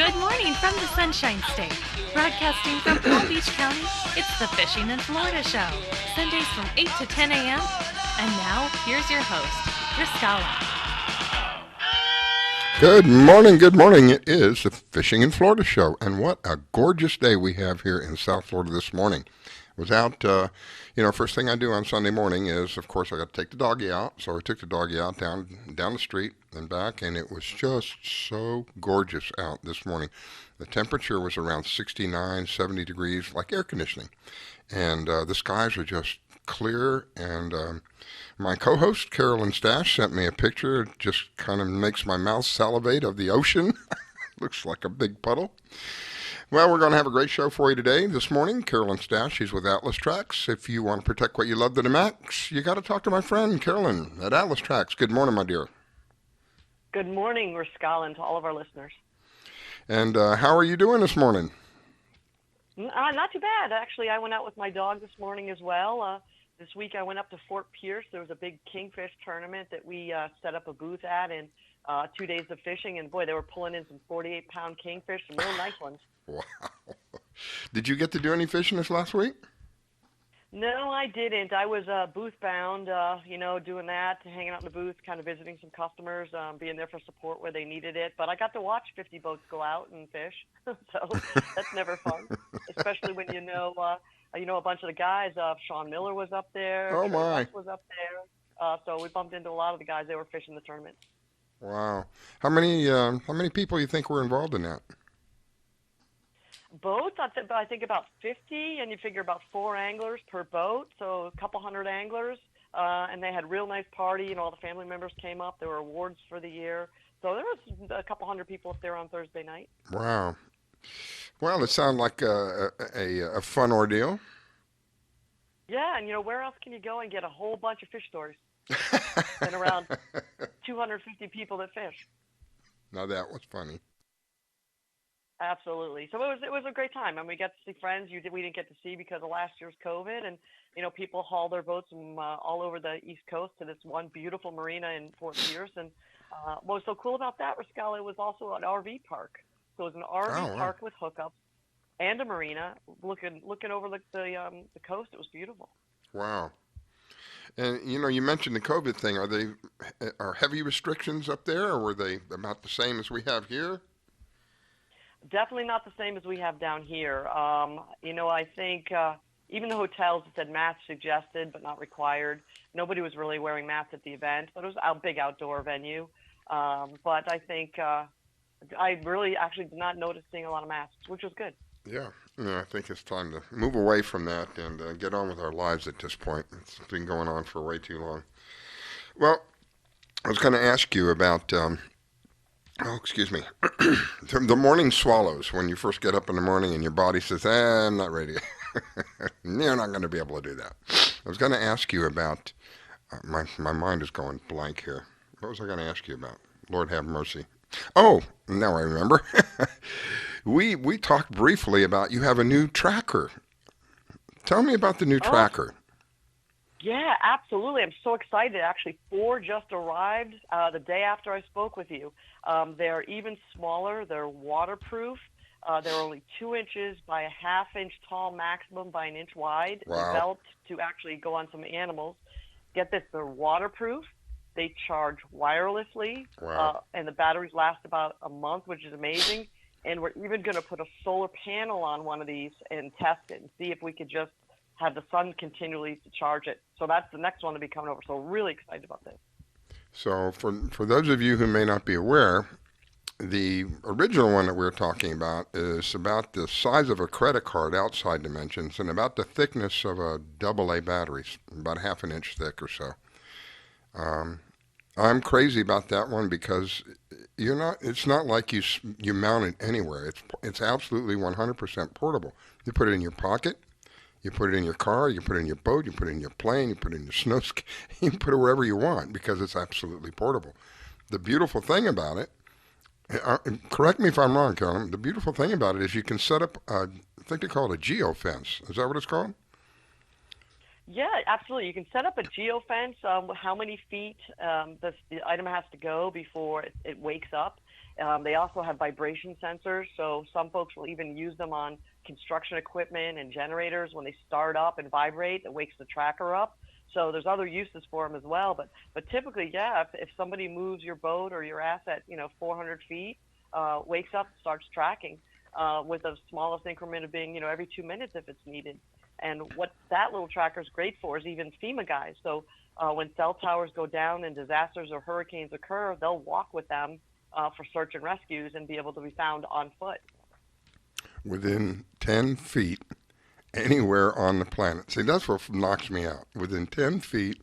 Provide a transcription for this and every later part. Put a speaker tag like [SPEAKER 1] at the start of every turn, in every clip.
[SPEAKER 1] Good morning from the Sunshine State. Broadcasting from Palm Beach County, it's the Fishing in Florida Show. Sundays from 8 to 10 a.m. And now, here's your host, Riscala.
[SPEAKER 2] Good morning, good morning. It is the Fishing in Florida Show. And what a gorgeous day we have here in South Florida this morning. Was out, first thing I do on Sunday morning is, of course, I got to take the doggy out. So I took the doggy out down the street and back, and it was just so gorgeous out this morning. The temperature was around 69, 70 degrees, like air conditioning. And the skies are just clear. And my co-host, Carolyn sent me a picture. It just kind of makes my mouth salivate of the ocean. Looks like a big puddle. Well, we're going to have a great show for you today, this morning. Carolyn she's with Trax. If you want to protect what you love to the max, you got to talk to my friend, Carolyn, at Trax. Good morning, my dear.
[SPEAKER 3] Good morning, Riscala, and to all of our listeners.
[SPEAKER 2] And how are you doing this morning?
[SPEAKER 3] Not too bad. Actually, I went out with my dog this morning as well. This week I went up to Fort Pierce. There was a big kingfish tournament that we set up a booth at, and 2 days of fishing. And boy, they were pulling in some 48-pound kingfish, some real nice ones.
[SPEAKER 2] Wow. Did you get to do any fishing this last week?
[SPEAKER 3] No, I didn't. I was booth bound, doing that, hanging out in the booth, kind of visiting some customers, being there for support where they needed it. But I got to watch 50 boats go out and fish, so that's never fun, especially when you know a bunch of the guys. Sean Miller was up there.
[SPEAKER 2] Oh, my.
[SPEAKER 3] Trax was up there. So we bumped into a lot of the guys that were fishing the tournament.
[SPEAKER 2] Wow. How many people you think were involved in that?
[SPEAKER 3] Boats, I think about 50, and you figure about 4 anglers per boat, so a couple hundred anglers. And they had a real nice party, all the family members came up. There were awards for the year. So there was a couple hundred people up there on Thursday night.
[SPEAKER 2] Wow. Well, it sounded like a fun ordeal.
[SPEAKER 3] Yeah, and where else can you go and get a whole bunch of fish stories? And around 250 people that fish.
[SPEAKER 2] Now that was funny.
[SPEAKER 3] Absolutely. So it was a great time. And we got to see friends we didn't get to see because of last year's COVID. And, people haul their boats from all over the East Coast to this one beautiful marina in Fort Pierce. And what was so cool about that, Riscala, it was also an RV park. So it was an RV park with hookups and a marina looking over the coast. It was beautiful.
[SPEAKER 2] Wow. And, you mentioned the COVID thing. Are heavy restrictions up there, or were they about the same as we have here?
[SPEAKER 3] Definitely not the same as we have down here. I think even the hotels said masks suggested but not required. Nobody was really wearing masks at the event, but it was a big outdoor venue. But I think I really actually did not notice seeing a lot of masks, which was good.
[SPEAKER 2] Yeah, I think it's time to move away from that and get on with our lives at this point. It's been going on for way too long. Well, I was going to ask you about... excuse me. The morning swallows, when you first get up in the morning and your body says, I'm not ready. You're not going to be able to do that. I was going to ask you about, my mind is going blank here. What was I going to ask you about? Lord have mercy. Oh, now I remember. We talked briefly about you have a new tracker. Tell me about the new tracker.
[SPEAKER 3] Yeah, absolutely. I'm so excited. Actually, 4 just arrived the day after I spoke with you. They're even smaller. They're waterproof. They're only 2 inches by a ½ inch tall maximum by an inch wide.
[SPEAKER 2] Wow.
[SPEAKER 3] Developed to actually go on some animals. Get this, they're waterproof. They charge wirelessly.
[SPEAKER 2] Wow.
[SPEAKER 3] And the batteries last about a month, which is amazing. And we're even going to put a solar panel on one of these and test it and see if we could just have the sun continually to charge it. So that's the next one to be coming over. So really excited about this.
[SPEAKER 2] So for those of you who may not be aware, the original one that we're talking about is about the size of a credit card outside dimensions and about the thickness of a AA battery, about ½ inch thick or so. I'm crazy about that one because it's not like you mount it anywhere. It's absolutely 100% portable. You put it in your pocket. You put it in your car, you put it in your boat, you put it in your plane, you put it in your snow ski, you can put it wherever you want because it's absolutely portable. The beautiful thing about it, correct me if I'm wrong, Carolyn, the beautiful thing about it is you can set up, I think they call it a geofence. Is that what it's called?
[SPEAKER 3] Yeah, absolutely. You can set up a geofence, how many feet the item has to go before it wakes up. They also have vibration sensors, so some folks will even use them on construction equipment and generators. When they start up and vibrate, it wakes the tracker up. So there's other uses for them as well. But typically, yeah, if somebody moves your boat or your asset, 400 feet, wakes up, starts tracking with the smallest increment of being, every 2 minutes if it's needed. And what that little tracker is great for is even FEMA guys. So when cell towers go down and disasters or hurricanes occur, they'll walk with them for search and rescues and be able to be found on foot.
[SPEAKER 2] Within 10 feet, anywhere on the planet. See, that's what knocks me out. Within 10 feet,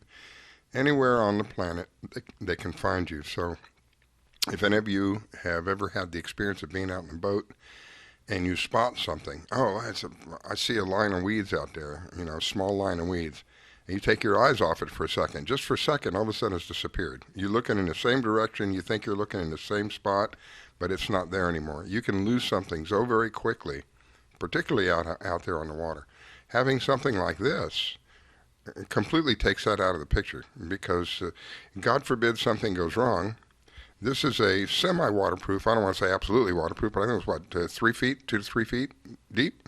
[SPEAKER 2] anywhere on the planet, they can find you. So if any of you have ever had the experience of being out in a boat and you spot something, I see a line of weeds out there, a small line of weeds. And you take your eyes off it for a second. Just for a second, all of a sudden it's disappeared. You're looking in the same direction. You think you're looking in the same spot, but it's not there anymore. You can lose something so very quickly, particularly out there on the water. Having something like this completely takes that out of the picture because God forbid something goes wrong. This is a semi-waterproof, I don't want to say absolutely waterproof, but I think it's 3 feet, 2 to 3 feet deep?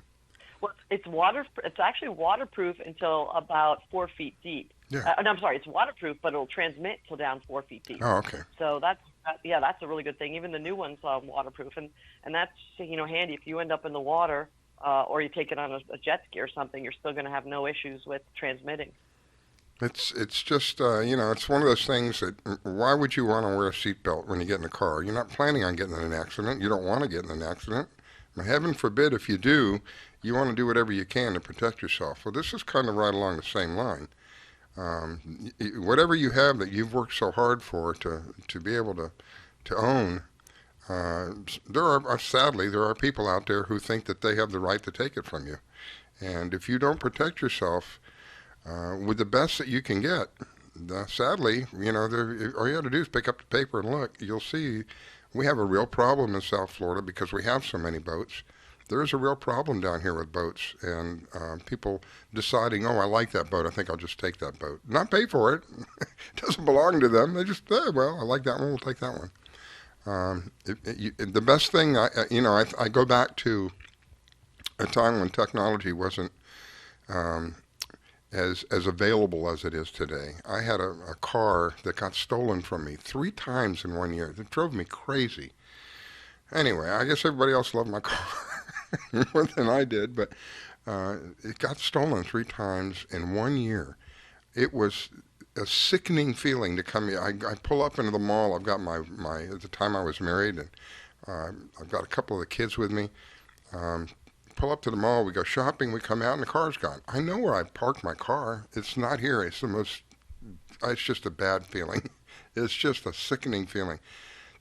[SPEAKER 3] Well, it's actually waterproof until about 4 feet deep.
[SPEAKER 2] Yeah.
[SPEAKER 3] I'm sorry, it's waterproof, but it'll transmit till down 4 feet deep.
[SPEAKER 2] Oh, okay.
[SPEAKER 3] So that's a really good thing. Even the new ones waterproof, and that's handy if you end up in the water or you take it on a jet ski or something. You're still going to have no issues with transmitting.
[SPEAKER 2] It's just it's one of those things that why would you want to wear a seatbelt when you get in a car? You're not planning on getting in an accident. You don't want to get in an accident. Heaven forbid if you do, you want to do whatever you can to protect yourself. Well, this is kind of right along the same line. Whatever you have that you've worked so hard for to be able to own, sadly there are people out there who think that they have the right to take it from you, and if you don't protect yourself with the best that you can get, sadly, all you have to do is pick up the paper and look. You'll see we have a real problem in South Florida because we have so many boats. There is a real problem down here with boats and people deciding, I like that boat. I think I'll just take that boat. Not pay for it. It doesn't belong to them. They just, I like that one. We'll take that one. The best thing, I go back to a time when technology wasn't as available as it is today. I had a car that got stolen from me 3 times in 1 year. It drove me crazy. Anyway, I guess everybody else loved my car more than I did, but it got stolen 3 times in 1 year. It was a sickening feeling to come here. I pull up into the mall. I've got my at the time I was married, and I've got a couple of the kids with me. Pull up to the mall, we go shopping, we come out, and the car's gone. I know where I parked my car. It's not here. It's just a bad feeling. It's just a sickening feeling.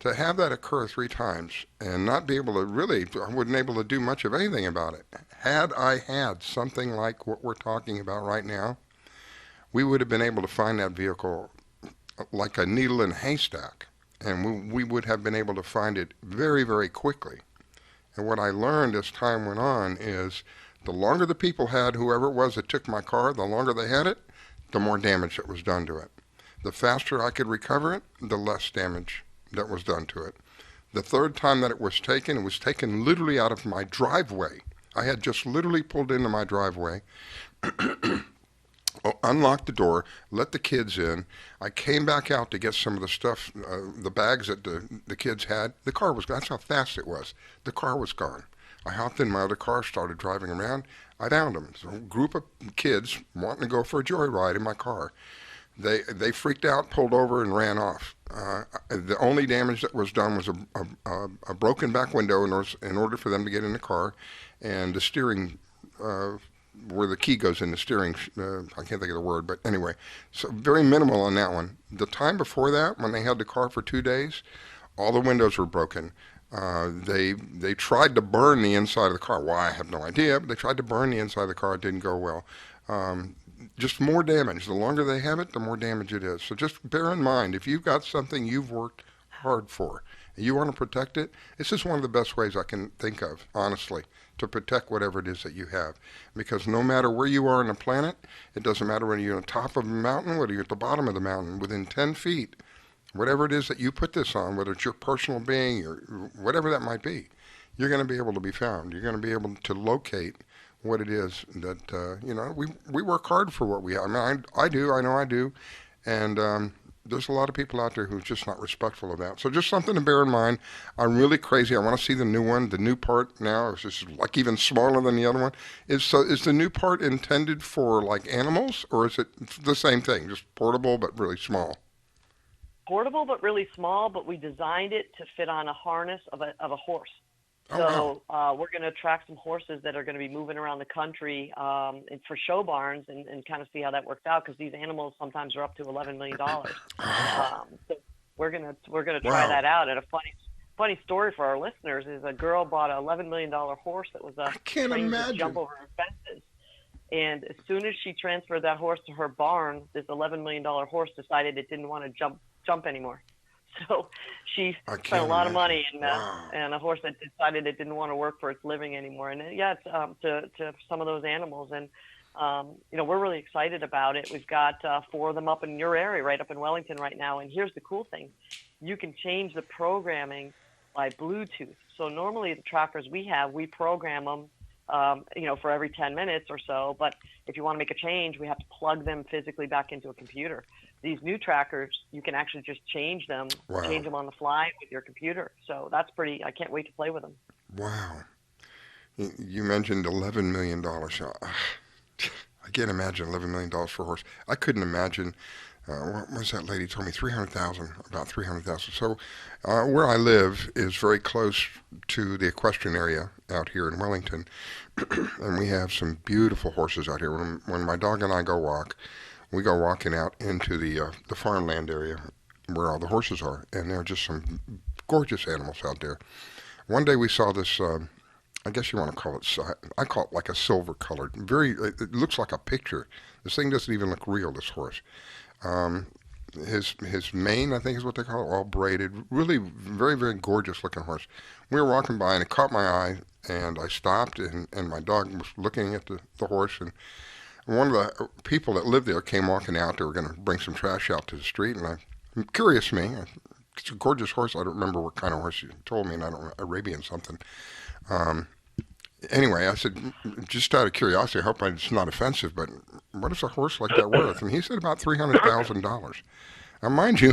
[SPEAKER 2] To have that occur 3 times and not be able to I wasn't able to do much of anything about it. Had I had something like what we're talking about right now, we would have been able to find that vehicle like a needle in a haystack, and we would have been able to find it very, very quickly. And what I learned as time went on is the longer the people had, whoever it was that took my car, the longer they had it, the more damage that was done to it. The faster I could recover it, the less damage that was done to it. The 3rd time that it was taken literally out of my driveway. I had just literally pulled into my driveway, unlocked the door, let the kids in. I came back out to get some of the stuff, the bags that the kids had. The car was gone. That's how fast it was. The car was gone. I hopped in my other car, started driving around. I found them. So a group of kids wanting to go for a joyride in my car. They freaked out, pulled over, and ran off. The only damage that was done was a broken back window in order for them to get in the car, and the steering, where the key goes in the steering, I can't think of the word, but anyway, so very minimal on that one. The time before that, when they had the car for 2 days, all the windows were broken. They tried to burn the inside of the car. Why, I have no idea, but they tried to burn the inside of the car. It didn't go well. Just more damage. The longer they have it, the more damage it is. So just bear in mind, if you've got something you've worked hard for, and you want to protect it, this is one of the best ways I can think of, honestly, to protect whatever it is that you have. Because no matter where you are on the planet, it doesn't matter whether you're on the top of a mountain, whether you're at the bottom of the mountain, within 10 feet whatever it is that you put this on, whether it's your personal being or whatever that might be, you're going to be able to be found. You're going to be able to locate what it is that we work hard for what we have. I mean, I do. I know I do, and there's a lot of people out there who's just not respectful of that. So just something to bear in mind. I'm really crazy. I want to see the new one. The new part now is just like even smaller than the other one. Is the new part intended for like animals, or is it the same thing, just portable but really small?
[SPEAKER 3] Portable but really small, but we designed it to fit on a harness of a horse.
[SPEAKER 2] Oh,
[SPEAKER 3] So
[SPEAKER 2] wow.
[SPEAKER 3] we're going to attract some horses that are going to be moving around the country for show barns and kind of see how that works out, because these animals sometimes are up to $11 million. So we're gonna try
[SPEAKER 2] Wow.
[SPEAKER 3] that out. And a funny story for our listeners is a girl bought an $11 million horse that was
[SPEAKER 2] I can't
[SPEAKER 3] trained to
[SPEAKER 2] imagine.
[SPEAKER 3] jump over fences. And as soon as she transferred that horse to her barn, this $11 million horse decided it didn't want to jump anymore. So she
[SPEAKER 2] I
[SPEAKER 3] spent a
[SPEAKER 2] can't
[SPEAKER 3] lot of
[SPEAKER 2] imagine.
[SPEAKER 3] money
[SPEAKER 2] Wow.
[SPEAKER 3] and a horse that decided it didn't want to work for its living anymore. And yeah, it's to some of those animals. And we're really excited about it. We've got 4 of them up in your area, right up in Wellington right now. And here's the cool thing: you can change the programming by Bluetooth. So normally the trackers we program them, for every 10 minutes or so. But if you want to make a change, we have to plug them physically back into a computer. These new trackers, you can actually just change them on the fly with your computer. So that's pretty. I can't wait to play with them.
[SPEAKER 2] Wow. You mentioned $11 million. I can't imagine $11 million for a horse. I couldn't imagine. What was that lady told me? 300,000, about 300,000. So where I live is very close to the equestrian area out here in Wellington, and we have some beautiful horses out here. When my dog and I go walk, we go walking out into the farmland area where all the horses are, and there are just some gorgeous animals out there. One day we saw this. I guess you want to call it. I call it like a silver colored. It looks like a picture. This thing doesn't even look real. This horse. His mane, I think is what they call it, all braided. Really, very, very gorgeous looking horse. We were walking by and it caught my eye, and I stopped, and my dog was looking at the horse, and one of the people that lived there came walking out. They were going to bring some trash out to the street, and curious me. It's a gorgeous horse. I don't remember what kind of horse you told me, and I don't know, Arabian something. Anyway, I said, just out of curiosity, I hope it's not offensive, but what is a horse like that worth? And he said about $300,000. Now, mind you,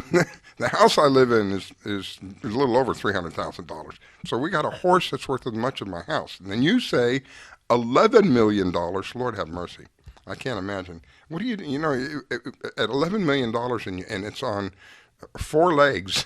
[SPEAKER 2] the house I live in is a little over $300,000. So we got a horse that's worth as much as my house. And then you say $11 million. Lord have mercy. I can't imagine. What do you at $11 million and it's on 4 legs,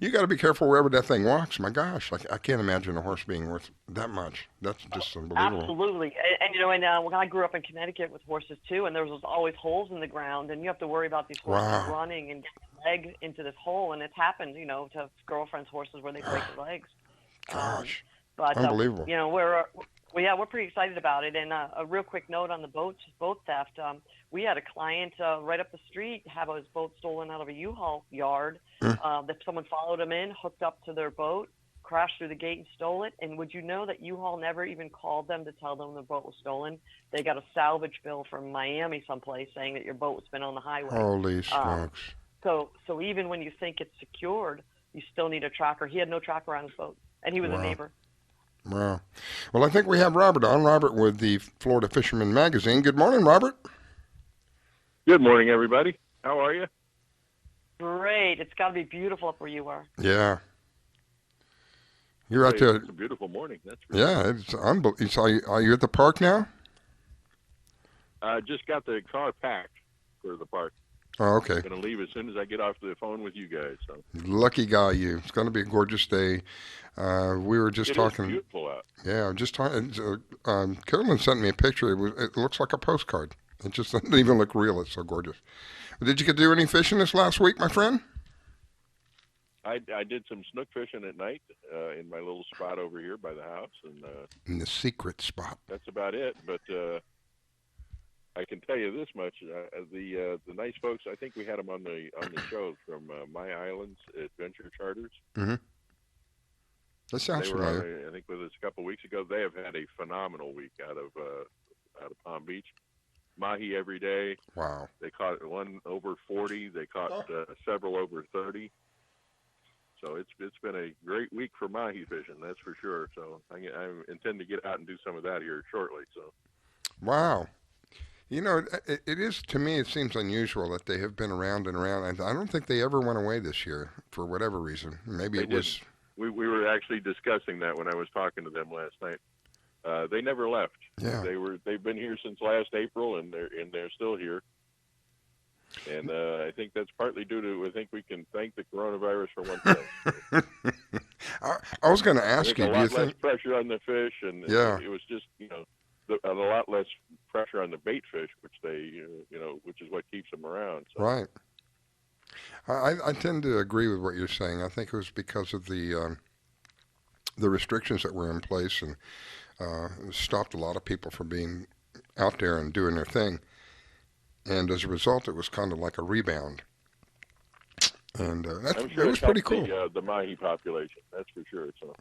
[SPEAKER 2] you got to be careful wherever that thing walks. My gosh, I can't imagine a horse being worth that much. That's just unbelievable.
[SPEAKER 3] Absolutely. And when I grew up in Connecticut with horses too, and there was always holes in the ground, and you have to worry about these horses running and getting a leg into this hole. And it's happened, to girlfriends' horses where they break their legs.
[SPEAKER 2] Gosh,
[SPEAKER 3] But
[SPEAKER 2] unbelievable.
[SPEAKER 3] we're pretty excited about it. And a real quick note on the boat theft. We had a client right up the street have his boat stolen out of a U-Haul yard. That someone followed him in, hooked up to their boat, crashed through the gate and stole it. And would you know that U-Haul never even called them to tell them the boat was stolen? They got a salvage bill from Miami someplace saying that your boat's been on the highway.
[SPEAKER 2] Holy smokes.
[SPEAKER 3] So even when you think it's secured, you still need a tracker. He had no tracker on his boat, and he was a neighbor.
[SPEAKER 2] Wow. Well, I think we have Robert on. Robert with the Florida Fisherman magazine. Good morning, Robert.
[SPEAKER 4] Good morning, everybody. How are you?
[SPEAKER 3] Great. It's got to be beautiful up where you are.
[SPEAKER 2] Yeah. You're out there.
[SPEAKER 4] It's a beautiful morning. That's for
[SPEAKER 2] Yeah, it's unbelievable. Are you at the park now?
[SPEAKER 4] I just got the car packed for the park.
[SPEAKER 2] Oh, okay.
[SPEAKER 4] I'm going to leave as soon as I get off the phone with you guys. So.
[SPEAKER 2] Lucky guy, you. It's going to be a gorgeous day. We were just talking.
[SPEAKER 4] It is beautiful out.
[SPEAKER 2] Yeah, just talking. Carolyn sent me a picture. It looks like a postcard. It just doesn't even look real. It's so gorgeous. Did you get to do any fishing this last week, my friend?
[SPEAKER 4] I did some snook fishing at night in my little spot over here by the house, and
[SPEAKER 2] In the secret spot.
[SPEAKER 4] that's about it. But I can tell you this much: the nice folks. I think we had them on the show from My Islands Adventure Charters.
[SPEAKER 2] Mm-hmm. That sounds
[SPEAKER 4] They were
[SPEAKER 2] familiar.
[SPEAKER 4] on, I think with us a couple of weeks ago. They have had a phenomenal week out of Palm Beach. mahi every day.
[SPEAKER 2] Wow.
[SPEAKER 4] They caught one over 40. They caught several over 30. So it's been a great week for mahi fishing, that's for sure. So I intend to get out and do some of that here shortly. So.
[SPEAKER 2] Wow. You know, it is, to me, it seems unusual that they have been around and around. I don't think they ever went away this year for whatever reason. Maybe it was.
[SPEAKER 4] We were actually discussing that when I was talking to them last night. They never left.
[SPEAKER 2] Yeah.
[SPEAKER 4] They've been here since last April, and they're still here. And I think that's partly due to, I think we can thank the coronavirus for one thing.
[SPEAKER 2] I was going to ask you,
[SPEAKER 4] do you think? A lot less pressure on the fish, and
[SPEAKER 2] yeah.
[SPEAKER 4] it was just, a lot less pressure on the bait fish, which which is what keeps them around. So.
[SPEAKER 2] Right. I tend to agree with what you're saying. I think it was because of the restrictions that were in place and stopped a lot of people from being out there and doing their thing. And as a result, it was kind of like a rebound. And it was pretty cool.
[SPEAKER 4] The mahi population, that's for sure. So,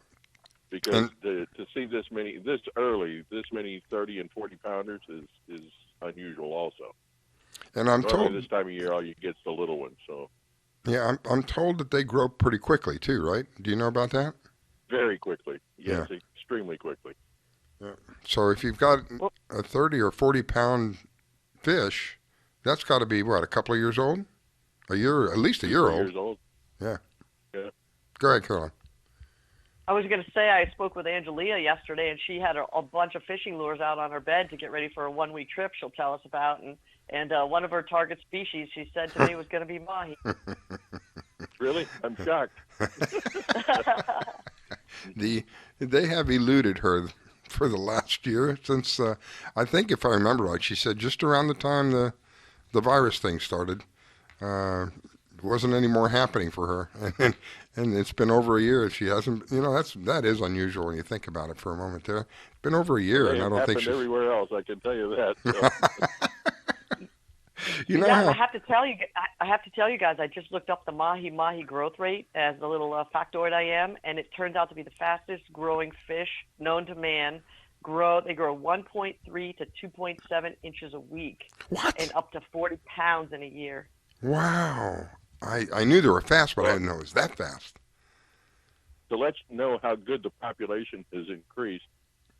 [SPEAKER 4] because to see this many 30 and 40 pounders is unusual also.
[SPEAKER 2] And I'm
[SPEAKER 4] normally
[SPEAKER 2] told
[SPEAKER 4] this time of year all you get's the little ones. So.
[SPEAKER 2] Yeah, I'm told that they grow pretty quickly too, right? Do you know about that?
[SPEAKER 4] Very quickly. Yes, yeah. Extremely quickly.
[SPEAKER 2] Yeah. So if you've got a 30 or 40 pound fish, that's got to be what, a couple of years old? At least a year old.
[SPEAKER 4] Years old.
[SPEAKER 2] Yeah.
[SPEAKER 4] Yeah.
[SPEAKER 2] Go ahead, Carolyn.
[SPEAKER 3] I was going to say I spoke with Angelia yesterday, and she had a bunch of fishing lures out on her bed to get ready for a 1-week trip she'll tell us about. And one of her target species, she said to me, was going to be mahi.
[SPEAKER 4] Really? I'm shocked.
[SPEAKER 2] They have eluded her for the last year since, I think if I remember right, she said just around the time the virus thing started, wasn't any more happening for her. And it's been over a year. She hasn't, that is unusual when you think about it for a moment there. It's been over a year, and I don't think she's...
[SPEAKER 4] everywhere else, I can tell you that. So.
[SPEAKER 3] I have to tell you guys, I just looked up the mahi growth rate as a little factoid I am, and it turns out to be the fastest growing fish known to man. They grow 1.3 to 2.7 inches a week.
[SPEAKER 2] What?
[SPEAKER 3] And up to 40 pounds in a year.
[SPEAKER 2] Wow. I knew they were fast, but I didn't know it was that fast.
[SPEAKER 4] To let you know how good the population has increased,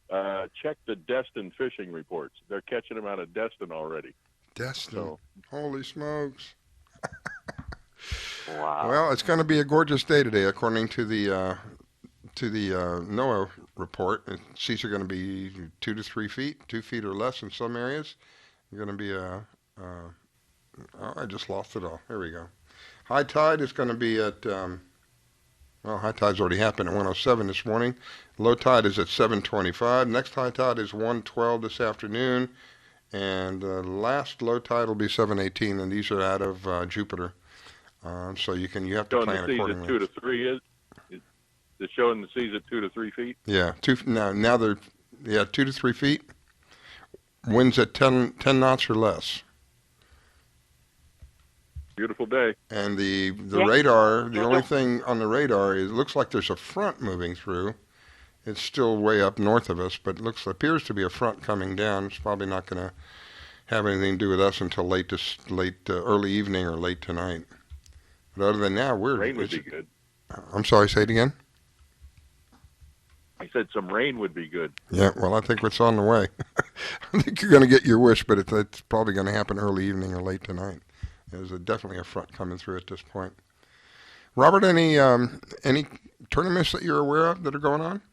[SPEAKER 4] check the Destin fishing reports. They're catching them out of Destin already.
[SPEAKER 2] Destin.
[SPEAKER 4] So.
[SPEAKER 2] Holy smokes.
[SPEAKER 3] Wow.
[SPEAKER 2] Well, it's going to be a gorgeous day today, according to the NOAA report. Seas are going to be 2 to 3 feet, 2 feet or less in some areas. You're going to be I just lost it all. Here we go. High tide is going to be at, high tide's already happened at 107 this morning. Low tide is at 725. Next high tide is 112 this afternoon. And last low tide will be 718, and these are out of Jupiter. So you have to plan accordingly.
[SPEAKER 4] 2 to 3 is they're showing the seas at 2 to 3 feet.
[SPEAKER 2] Yeah, now they're 2 to 3 feet. Winds at 10 knots or less.
[SPEAKER 4] Beautiful day.
[SPEAKER 2] And the radar, the only thing on the radar is it looks like there's a front moving through. It's still way up north of us, but appears to be a front coming down. It's probably not going to have anything to do with us until early evening or late tonight. But other than that,
[SPEAKER 4] rain would be good.
[SPEAKER 2] I'm sorry, say it again.
[SPEAKER 4] I said some rain would be good.
[SPEAKER 2] Yeah, well, I think it's on the way. I think you're going to get your wish, but it's probably going to happen early evening or late tonight. There's definitely a front coming through at this point. Robert, any tournaments that you're aware of that are going on?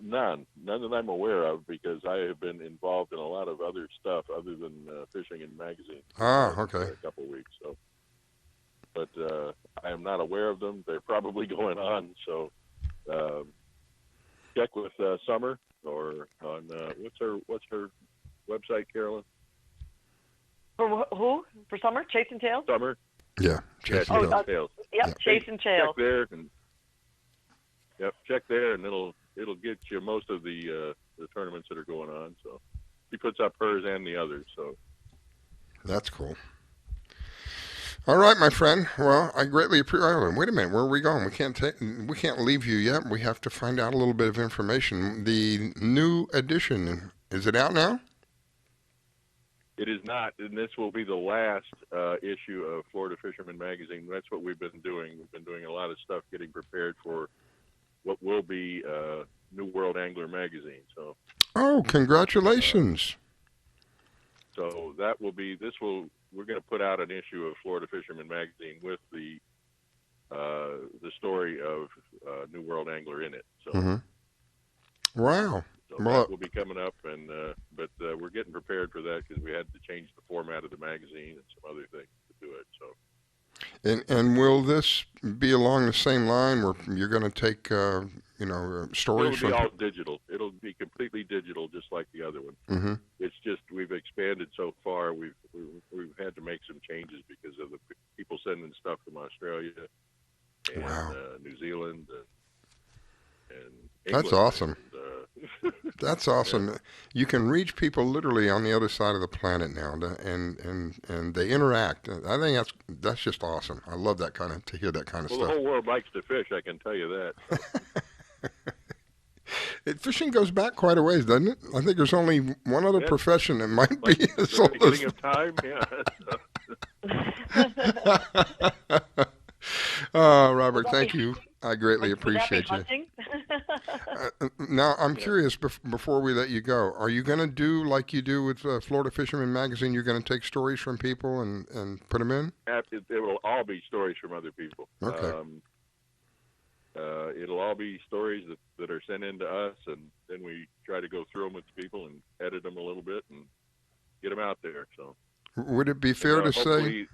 [SPEAKER 4] None that I'm aware of, because I have been involved in a lot of other stuff other than fishing and magazines.
[SPEAKER 2] Okay.
[SPEAKER 4] For a couple of weeks, so. But I am not aware of them. They're probably going on. So check with Summer or on what's her website, Carolyn?
[SPEAKER 3] For who? For Summer? Chase and Tails?
[SPEAKER 4] Summer.
[SPEAKER 2] Yeah,
[SPEAKER 4] Chase and Tails.
[SPEAKER 3] Yep, Chase and Tails.
[SPEAKER 4] Check there, check there, and it'll get you most of the tournaments that are going on. So she puts up hers and the others. So
[SPEAKER 2] that's cool. All right, my friend. Well, I greatly appreciate. Wait a minute, where are we going? We can't leave you yet. We have to find out a little bit of information. The new edition, is it out now?
[SPEAKER 4] It is not, and this will be the last issue of Florida Fisherman Magazine. That's what we've been doing. We've been doing a lot of stuff getting prepared for what will be New World Angler Magazine. So,
[SPEAKER 2] Oh, congratulations.
[SPEAKER 4] so that will be, we're going to put out an issue of Florida Fisherman Magazine with the story of New World Angler in it. So,
[SPEAKER 2] Wow.
[SPEAKER 4] so
[SPEAKER 2] Well,
[SPEAKER 4] that will be coming up, and but we're getting prepared for that because we had to change the format of the magazine and some other things to do it. So,
[SPEAKER 2] and will this be along the same line where you're going to take stories
[SPEAKER 4] it'll be
[SPEAKER 2] from?
[SPEAKER 4] all digital. It'll be completely digital, just like the other one. It's just we've expanded so far. We've had to make some changes because of the people sending stuff from Australia and
[SPEAKER 2] Wow.
[SPEAKER 4] New Zealand and
[SPEAKER 2] That's
[SPEAKER 4] England
[SPEAKER 2] awesome.
[SPEAKER 4] and,
[SPEAKER 2] That's awesome. You can reach people literally on the other side of the planet now, and they interact. I think that's just awesome. I love that to hear that kind of
[SPEAKER 4] well,
[SPEAKER 2] stuff.
[SPEAKER 4] the whole world likes to fish. I can tell you that.
[SPEAKER 2] Fishing goes back quite a ways, doesn't it? I think there's only one other profession that might
[SPEAKER 4] Like
[SPEAKER 2] be
[SPEAKER 4] the
[SPEAKER 2] as old as.
[SPEAKER 4] beginning of time, yeah.
[SPEAKER 2] Oh, Robert, thank you. I greatly appreciate you.
[SPEAKER 3] Hunting?
[SPEAKER 2] Now, I'm curious, before we let you go, are you going to do like you do with Florida Fisherman Magazine? You're going to take stories from people and put them in?
[SPEAKER 4] It will all be stories from other people.
[SPEAKER 2] Okay.
[SPEAKER 4] It'll all be stories that are sent in to us, and then we try to go through them with people and edit them a little bit and get them out there. So,
[SPEAKER 2] Would it be fair to say?
[SPEAKER 4] hopefully,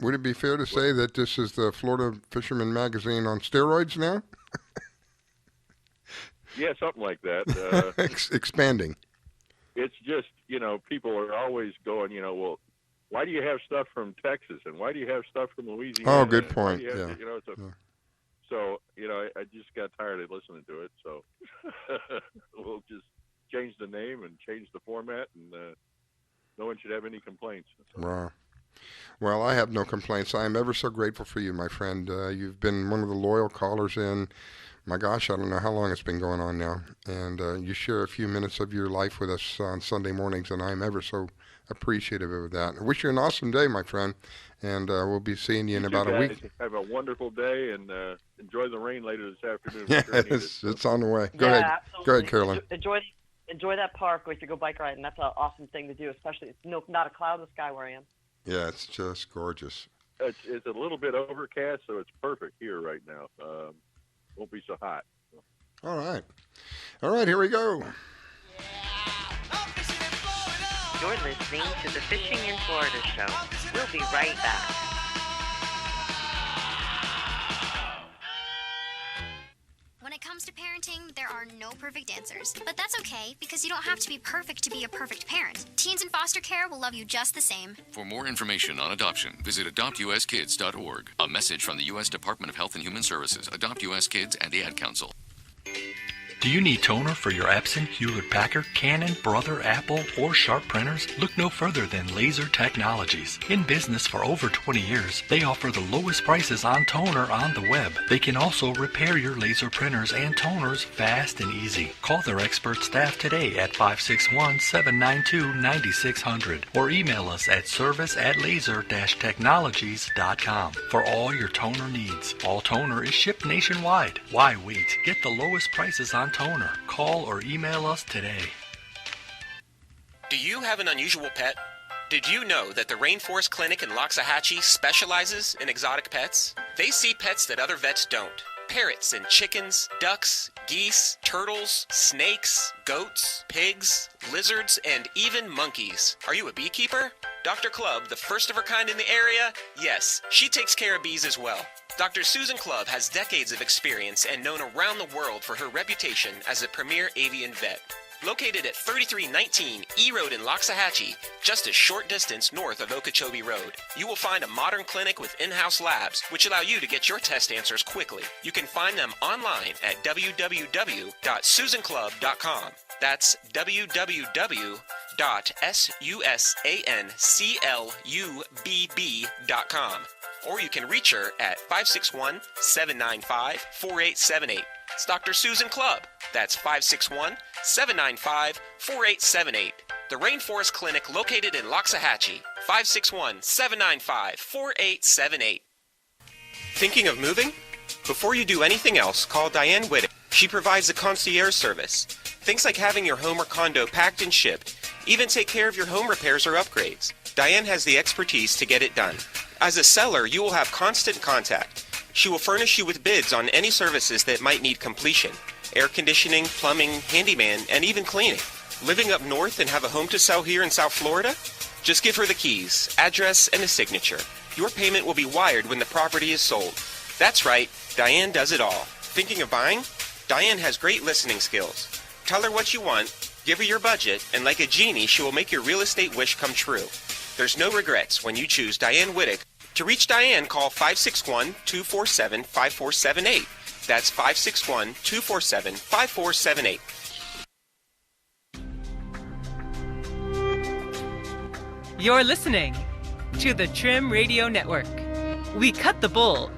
[SPEAKER 2] Would it be fair to say that this is the Florida Fisherman Magazine on steroids now?
[SPEAKER 4] yeah, something like that.
[SPEAKER 2] Expanding.
[SPEAKER 4] It's just, people are always going, well, why do you have stuff from Texas and why do you have stuff from Louisiana?
[SPEAKER 2] Oh, good point. Yeah.
[SPEAKER 4] So, I just got tired of listening to it. So we'll just change the name and change the format, and no one should have any complaints. So.
[SPEAKER 2] Wow. Well, I have no complaints. I am ever so grateful for you, my friend. You've been one of the loyal callers in. My gosh, I don't know how long it's been going on now. And you share a few minutes of your life with us on Sunday mornings, and I'm ever so appreciative of that. I wish you an awesome day, my friend. And we'll be seeing you in about a week.
[SPEAKER 4] Have a wonderful day, and enjoy the rain later this afternoon.
[SPEAKER 2] Yes, it's on the way. Go
[SPEAKER 3] Yeah,
[SPEAKER 2] ahead.
[SPEAKER 3] absolutely.
[SPEAKER 2] Go ahead, Carolyn.
[SPEAKER 3] Enjoy that park if you go bike riding. That's an awesome thing to do, especially it's not a cloud in the sky where I am.
[SPEAKER 2] Yeah, it's just gorgeous.
[SPEAKER 4] It's a little bit overcast, so it's perfect here right now. Won't be so hot.
[SPEAKER 2] All right, here we go.
[SPEAKER 5] You're listening to the Fishing in Florida show. We'll be right back.
[SPEAKER 6] When it comes to parenting, there are no perfect answers. But that's okay, because you don't have to be perfect to be a perfect parent. Teens in foster care will love you just the same.
[SPEAKER 7] For more information on adoption, visit adoptuskids.org. A message from the U.S. Department of Health and Human Services, Adopt U.S. Kids, and the Ad Council.
[SPEAKER 8] Do you need toner for your Epson, Hewlett-Packard, Canon, Brother, Apple, or Sharp printers? Look no further than Laser Technologies. In business for over 20 years, they offer the lowest prices on toner on the web. They can also repair your laser printers and toners fast and easy. Call their expert staff today at 561-792-9600 or email us at service@laser-technologies.com for all your toner needs. All toner is shipped nationwide. Why wait? Get the lowest prices on toner. Call or email us today.
[SPEAKER 9] Do you have an unusual pet? Did you know that the Rainforest Clinic in Loxahatchee specializes in exotic pets? They see pets that other vets don't. Parrots and chickens, ducks, geese, turtles, snakes, goats, pigs, lizards, and even monkeys. Are you a beekeeper? Dr. Clubb, the first of her kind in the area? Yes, she takes care of bees as well. Dr. Susan Clubb has decades of experience and known around the world for her reputation as a premier avian vet. Located at 3319 E Road in Loxahatchee, just a short distance north of Okeechobee Road, you will find a modern clinic with in-house labs, which allow you to get your test answers quickly. You can find them online at www.susanclub.com. That's www.susanclubb.com. Or you can reach her at 561-795-4878. It's Dr. Susan Clubb. That's 561-795-4878. The Rainforest Clinic located in Loxahatchee, 561-795-4878. Thinking of moving? Before you do anything else, call Diane Whittick. She provides a concierge service. Things like having your home or condo packed and shipped, even take care of your home repairs or upgrades. Diane has the expertise to get it done. As a seller, you will have constant contact. She will furnish you with bids on any services that might need completion. Air conditioning, plumbing, handyman, and even cleaning. Living up north and have a home to sell here in South Florida? Just give her the keys, address, and a signature. Your payment will be wired when the property is sold. That's right, Diane does it all. Thinking of buying? Diane has great listening skills. Tell her what you want, give her your budget, and like a genie, she will make your real estate wish come true. There's no regrets when you choose Diane Whittick. To reach Diane, call 561-247-5478. That's 561-247-5478.
[SPEAKER 10] You're listening to the Trim Radio Network. We cut the bull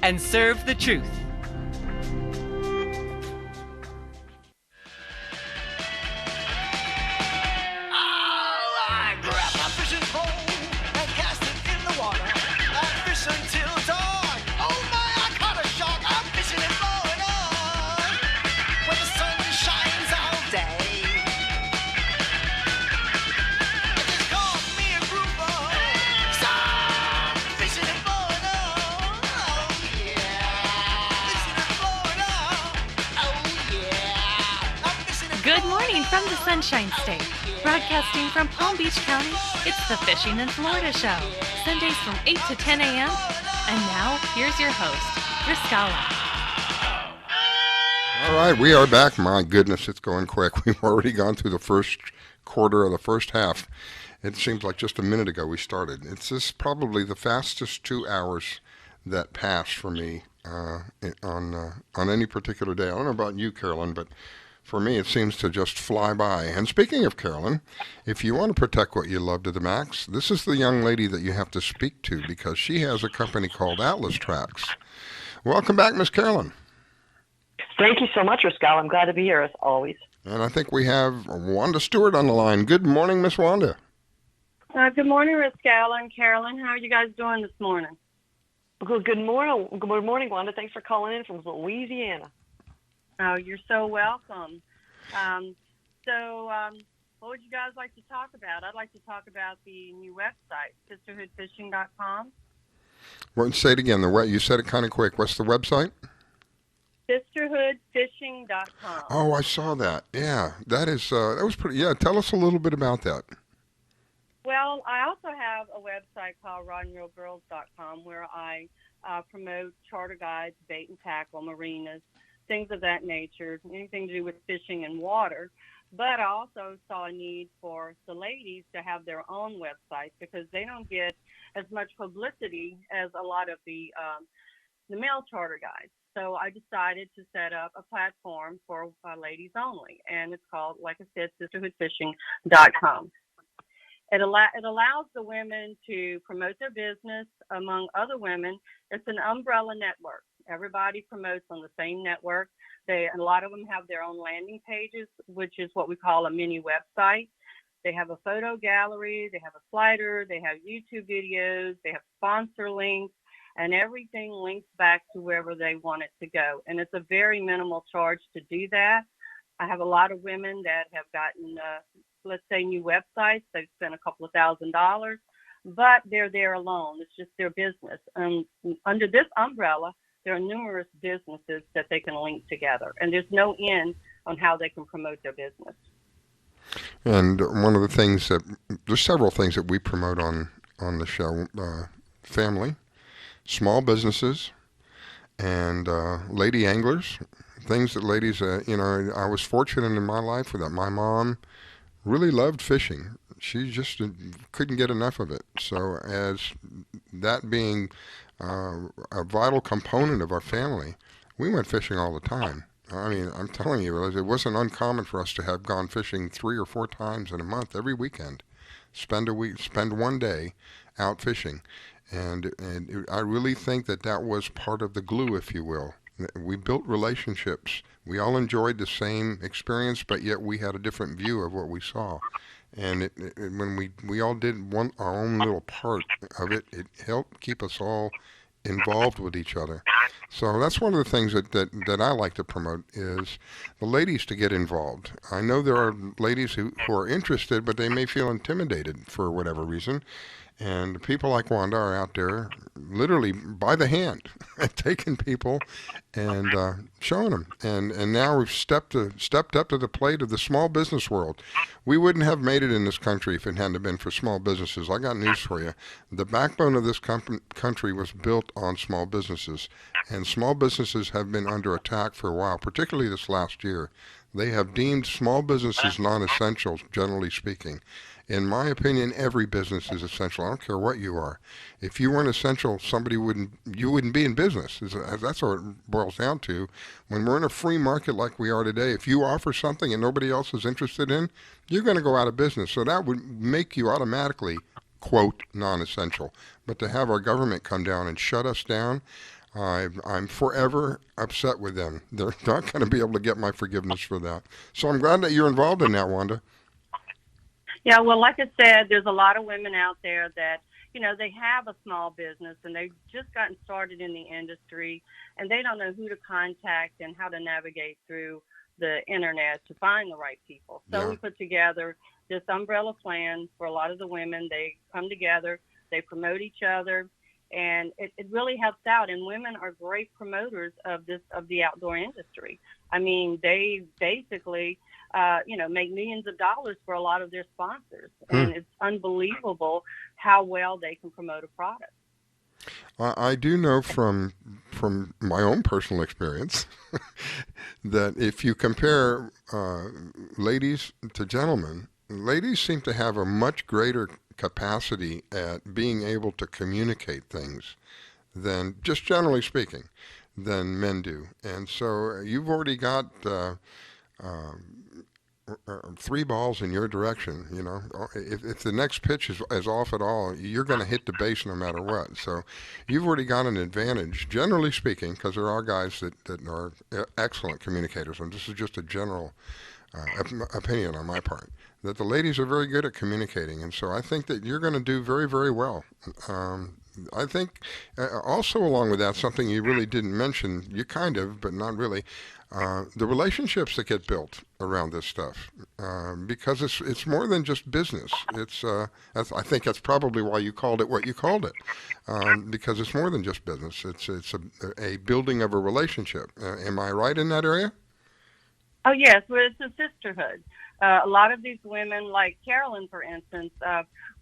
[SPEAKER 10] and serve the truth.
[SPEAKER 1] From the Sunshine State, broadcasting from Palm Beach County, it's the Fishing in Florida Show, Sundays from 8 to 10 a.m. And now, here's your host, Riscala.
[SPEAKER 2] All right, we are back. My goodness, it's going quick. We've already gone through the first quarter of the first half. It seems like just a minute ago we started. It's just probably the fastest 2 hours that pass for me on any particular day. I don't know about you, Carolyn, but for me, it seems to just fly by. And speaking of Carolyn, if you want to protect what you love to the max, this is the young lady that you have to speak to because she has a company called Trax. Welcome back, Miss Carolyn.
[SPEAKER 3] Thank you so much, Riscal. I'm glad to be here, as always.
[SPEAKER 2] And I think we have Wanda Stewart on the line. Good morning, Miss Wanda.
[SPEAKER 11] Good morning, Riscal and Carolyn. How are you guys doing this morning?
[SPEAKER 3] Good morning. Good morning, Wanda. Thanks for calling in from Louisiana.
[SPEAKER 11] Oh, you're so welcome. What would you guys like to talk about? I'd like to talk about the new website, sisterhoodfishing.com.
[SPEAKER 2] Well, say it again. You said it kind of quick. What's the website?
[SPEAKER 11] Sisterhoodfishing.com.
[SPEAKER 2] Oh, I saw that. Yeah, that was pretty. Yeah, tell us a little bit about that.
[SPEAKER 11] Well, I also have a website called rodandreelgirls.com where I promote charter guides, bait and tackle, marinas, things of that nature, anything to do with fishing and water. But I also saw a need for the ladies to have their own website because they don't get as much publicity as a lot of the male charter guides. So I decided to set up a platform for ladies only, and it's called, like I said, sisterhoodfishing.com. It allows the women to promote their business among other women. It's an umbrella network. Everybody promotes on the same network. A lot of them have their own landing pages, which is what we call a mini website. They have a photo gallery, they have a slider, they have YouTube videos, they have sponsor links, and everything links back to wherever they want it to go. And it's a very minimal charge to do that. I have a lot of women that have gotten, let's say, new websites. They've spent a couple of $1,000s, but they're there alone. It's just their business. And under this umbrella, there are numerous businesses that they can link together, and there's no end on how they can promote their business.
[SPEAKER 2] And one of the things there's several things that we promote on the show, family, small businesses, and lady anglers, things that ladies, I was fortunate in my life that my mom really loved fishing. She just couldn't get enough of it. So as that being a vital component of our family, we went fishing all the time. I mean, I'm telling you, it wasn't uncommon for us to have gone fishing 3 or 4 times in a month, every weekend. Spend one day out fishing. And I really think that was part of the glue, if you will. We built relationships. We all enjoyed the same experience, but yet we had a different view of what we saw. And when we all did our own little part of it, it helped keep us all involved with each other. So that's one of the things that I like to promote is the ladies to get involved. I know there are ladies who are interested, but they may feel intimidated for whatever reason. And people like Wanda are out there literally by the hand taking people and showing them. And now we've stepped up to the plate of the small business world. We wouldn't have made it in this country if it hadn't been for small businesses. I got news for you. The backbone of this country was built on small businesses. And small businesses have been under attack for a while, particularly this last year. They have deemed small businesses non-essential, generally speaking. In my opinion, every business is essential. I don't care what you are. If you weren't essential, you wouldn't be in business. That's what it boils down to. When we're in a free market like we are today, if you offer something and nobody else is interested in, you're going to go out of business. So that would make you automatically, quote, non-essential. But to have our government come down and shut us down, I'm forever upset with them. They're not going to be able to get my forgiveness for that. So I'm glad that you're involved in that, Wanda.
[SPEAKER 11] Yeah, well, like I said, there's a lot of women out there that, they have a small business and they've just gotten started in the industry and they don't know who to contact and how to navigate through the internet to find the right people. So we put together this umbrella plan for a lot of the women. They come together, they promote each other, and it really helps out. And women are great promoters of the outdoor industry. I mean, they basically make millions of dollars for a lot of their sponsors. And it's unbelievable how well they can promote a product.
[SPEAKER 2] I do know from my own personal experience that if you compare ladies to gentlemen, ladies seem to have a much greater capacity at being able to communicate things than, just generally speaking, than men do. And so you've already got 3 balls in your direction. If the next pitch is off at all, you're going to hit the base no matter what. So you've already got an advantage, generally speaking, because there are guys that are excellent communicators, and this is just a general opinion on my part, that the ladies are very good at communicating, and so I think that you're going to do very, very well. I think also along with that, something you really didn't mention, you kind of, but not really, the relationships that get built around this stuff, because it's more than just business. I think that's probably why you called it what you called it, because it's more than just business. It's a building of a relationship. Am I right in that area?
[SPEAKER 11] Oh, yes. Well, it's a sisterhood. A lot of these women, like Carolyn, for instance,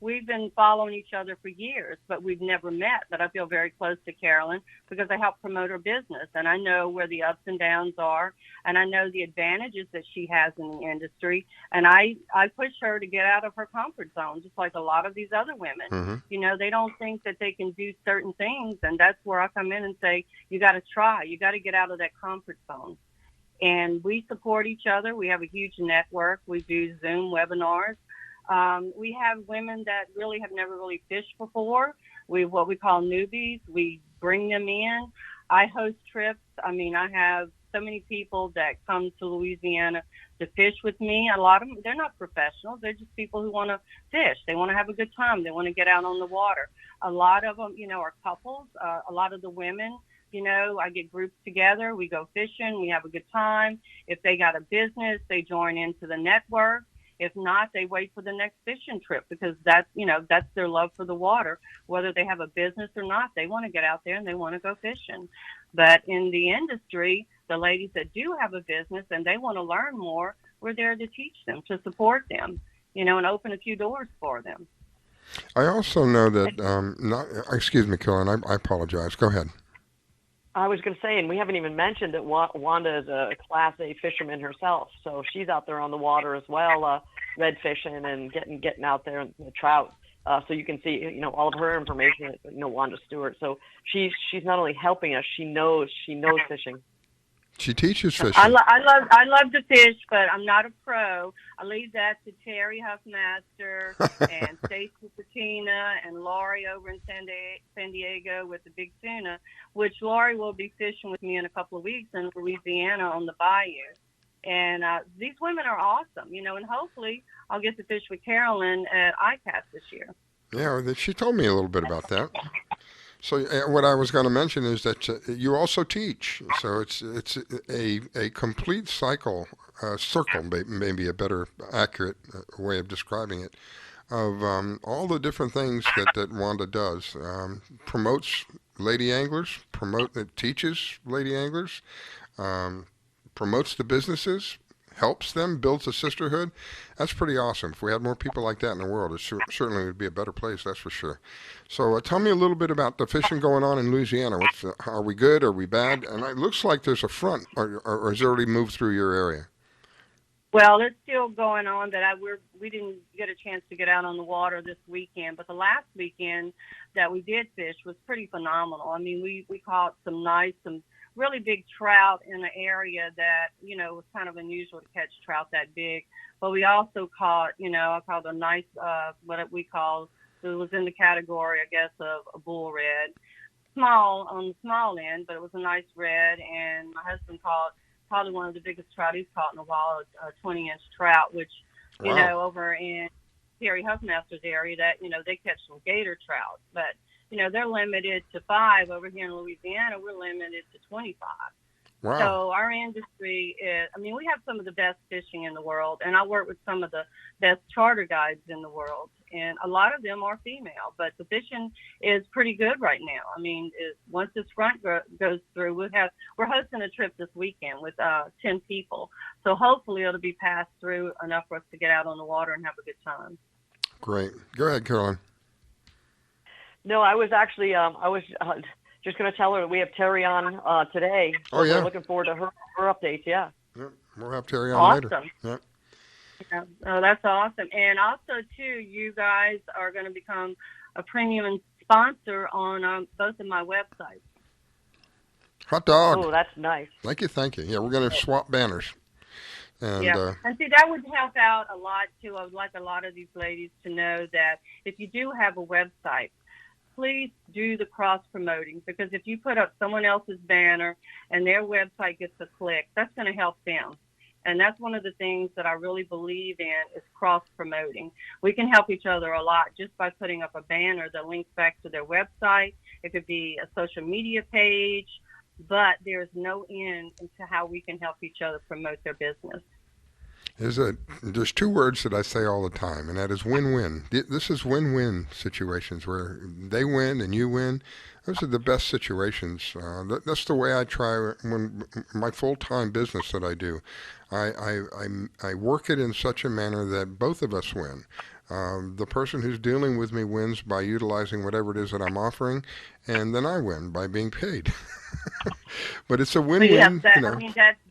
[SPEAKER 11] we've been following each other for years, but we've never met. But I feel very close to Carolyn because I help promote her business, and I know where the ups and downs are, and I know the advantages that she has in the industry, and I push her to get out of her comfort zone, just like a lot of these other women. Mm-hmm. They don't think that they can do certain things, and that's where I come in and say, you got to try. You got to get out of that comfort zone. And we support each other. We have a huge network. We do Zoom webinars. We have women that really have never really fished before. What we call newbies. We bring them in. I host trips. I mean, I have so many people that come to Louisiana to fish with me. A lot of them, they're not professionals. They're just people who want to fish. They want to have a good time. They want to get out on the water. A lot of them, are couples. A lot of the women, I get groups together, we go fishing, we have a good time. If they got a business, they join into the network. If not, they wait for the next fishing trip because that's their love for the water. Whether they have a business or not, they want to get out there and they want to go fishing. But in the industry, the ladies that do have a business and they want to learn more, we're there to teach them, to support them, and open a few doors for them.
[SPEAKER 2] I also know that, excuse me, Carolyn, I apologize. Go ahead.
[SPEAKER 3] I was going to say, and we haven't even mentioned that Wanda is a Class A fisherman herself, so she's out there on the water as well, red fishing and getting out there and the trout. So you can see, all of her information. Wanda Stewart. So she's not only helping us, she knows fishing.
[SPEAKER 2] She teaches fishing.
[SPEAKER 11] I love to fish, but I'm not a pro. I leave that to Terry Huffmaster and Stacy Patina and Laurie over in San Diego with the big tuna, which Laurie will be fishing with me in a couple of weeks in Louisiana on the bayou. And these women are awesome, and hopefully I'll get to fish with Carolyn at ICAST this year.
[SPEAKER 2] Yeah, she told me a little bit about that. So what I was going to mention is that you also teach. So it's a complete circle, maybe a better accurate way of describing it, of all the different things that Wanda does. Promotes lady anglers, teaches lady anglers, promotes the businesses, helps them, builds a sisterhood. That's pretty awesome. If we had more people like that in the world, it certainly would be a better place, that's for sure. So tell me a little bit about the fishing going on in Louisiana. Are we good? Are we bad? And it looks like there's a front, or has it already moved through your area?
[SPEAKER 11] Well, it's still going on. We didn't get a chance to get out on the water this weekend, but the last weekend that we did fish was pretty phenomenal. I mean, we caught some really big trout in an area that, it was kind of unusual to catch trout that big. But we also caught, I caught a nice, what we call, it was in the category, I guess, of a bull red. Small, on the small end, but it was a nice red. And my husband caught probably one of the biggest trout he's caught in a while, a 20-inch trout, which,
[SPEAKER 2] Wow.
[SPEAKER 11] Over in Terry Huffmaster's area that, they catch some gator trout. But, they're limited to 5. Over here in Louisiana, we're limited to 25.
[SPEAKER 2] Wow.
[SPEAKER 11] So our industry is, we have some of the best fishing in the world, and I work with some of the best charter guides in the world, and a lot of them are female, but the fishing is pretty good right now. Once this front goes through, we're hosting a trip this weekend with 10 people, so hopefully it'll be passed through enough for us to get out on the water and have a good time.
[SPEAKER 2] Great. Go ahead, Carolyn.
[SPEAKER 3] No, I was actually just going to tell her that we have Terry on today. So
[SPEAKER 2] Oh, yeah.
[SPEAKER 3] We're looking forward to her updates, yeah.
[SPEAKER 2] Yeah, we'll have Terry on
[SPEAKER 11] Awesome.
[SPEAKER 2] later. Yeah.
[SPEAKER 11] Yeah. Oh, that's awesome. And also, too, you guys are going to become a premium sponsor on both of my websites.
[SPEAKER 2] Hot dog.
[SPEAKER 3] Oh, that's nice.
[SPEAKER 2] Thank you. Yeah, we're going to swap banners. And,
[SPEAKER 11] and see, that would help out a lot, too. I would like a lot of these ladies to know that if you do have a website, please do the cross-promoting, because if you put up someone else's banner and their website gets a click, that's going to help them. And that's one of the things that I really believe in is cross-promoting. We can help each other a lot just by putting up a banner that links back to their website. It could be a social media page, but there's no end to how we can help each other promote their business.
[SPEAKER 2] There's 2 words that I say all the time, and that is win-win. This is win-win situations where they win and you win. Those are the best situations. That's the way I try when my full-time business that I do. I work it in such a manner that both of us win. The person who's dealing with me wins by utilizing whatever it is that I'm offering, and then I win by being paid. But it's a win-win.
[SPEAKER 11] Yeah,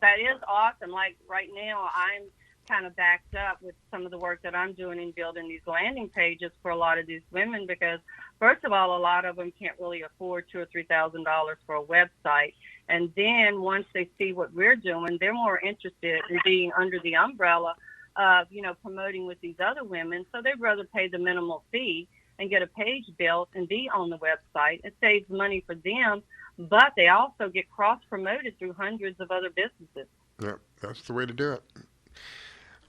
[SPEAKER 11] that is awesome. Like right now, I'm kind of backed up with some of the work that I'm doing in building these landing pages for a lot of these women, because first of all, a lot of them can't really afford $2,000 or $3,000 for a website. And then once they see what we're doing, they're more interested in being under the umbrella of, promoting with these other women. So they'd rather pay the minimal fee and get a page built and be on the website. It saves money for them, but they also get cross-promoted through hundreds of other businesses.
[SPEAKER 2] Yeah, that's the way to do it.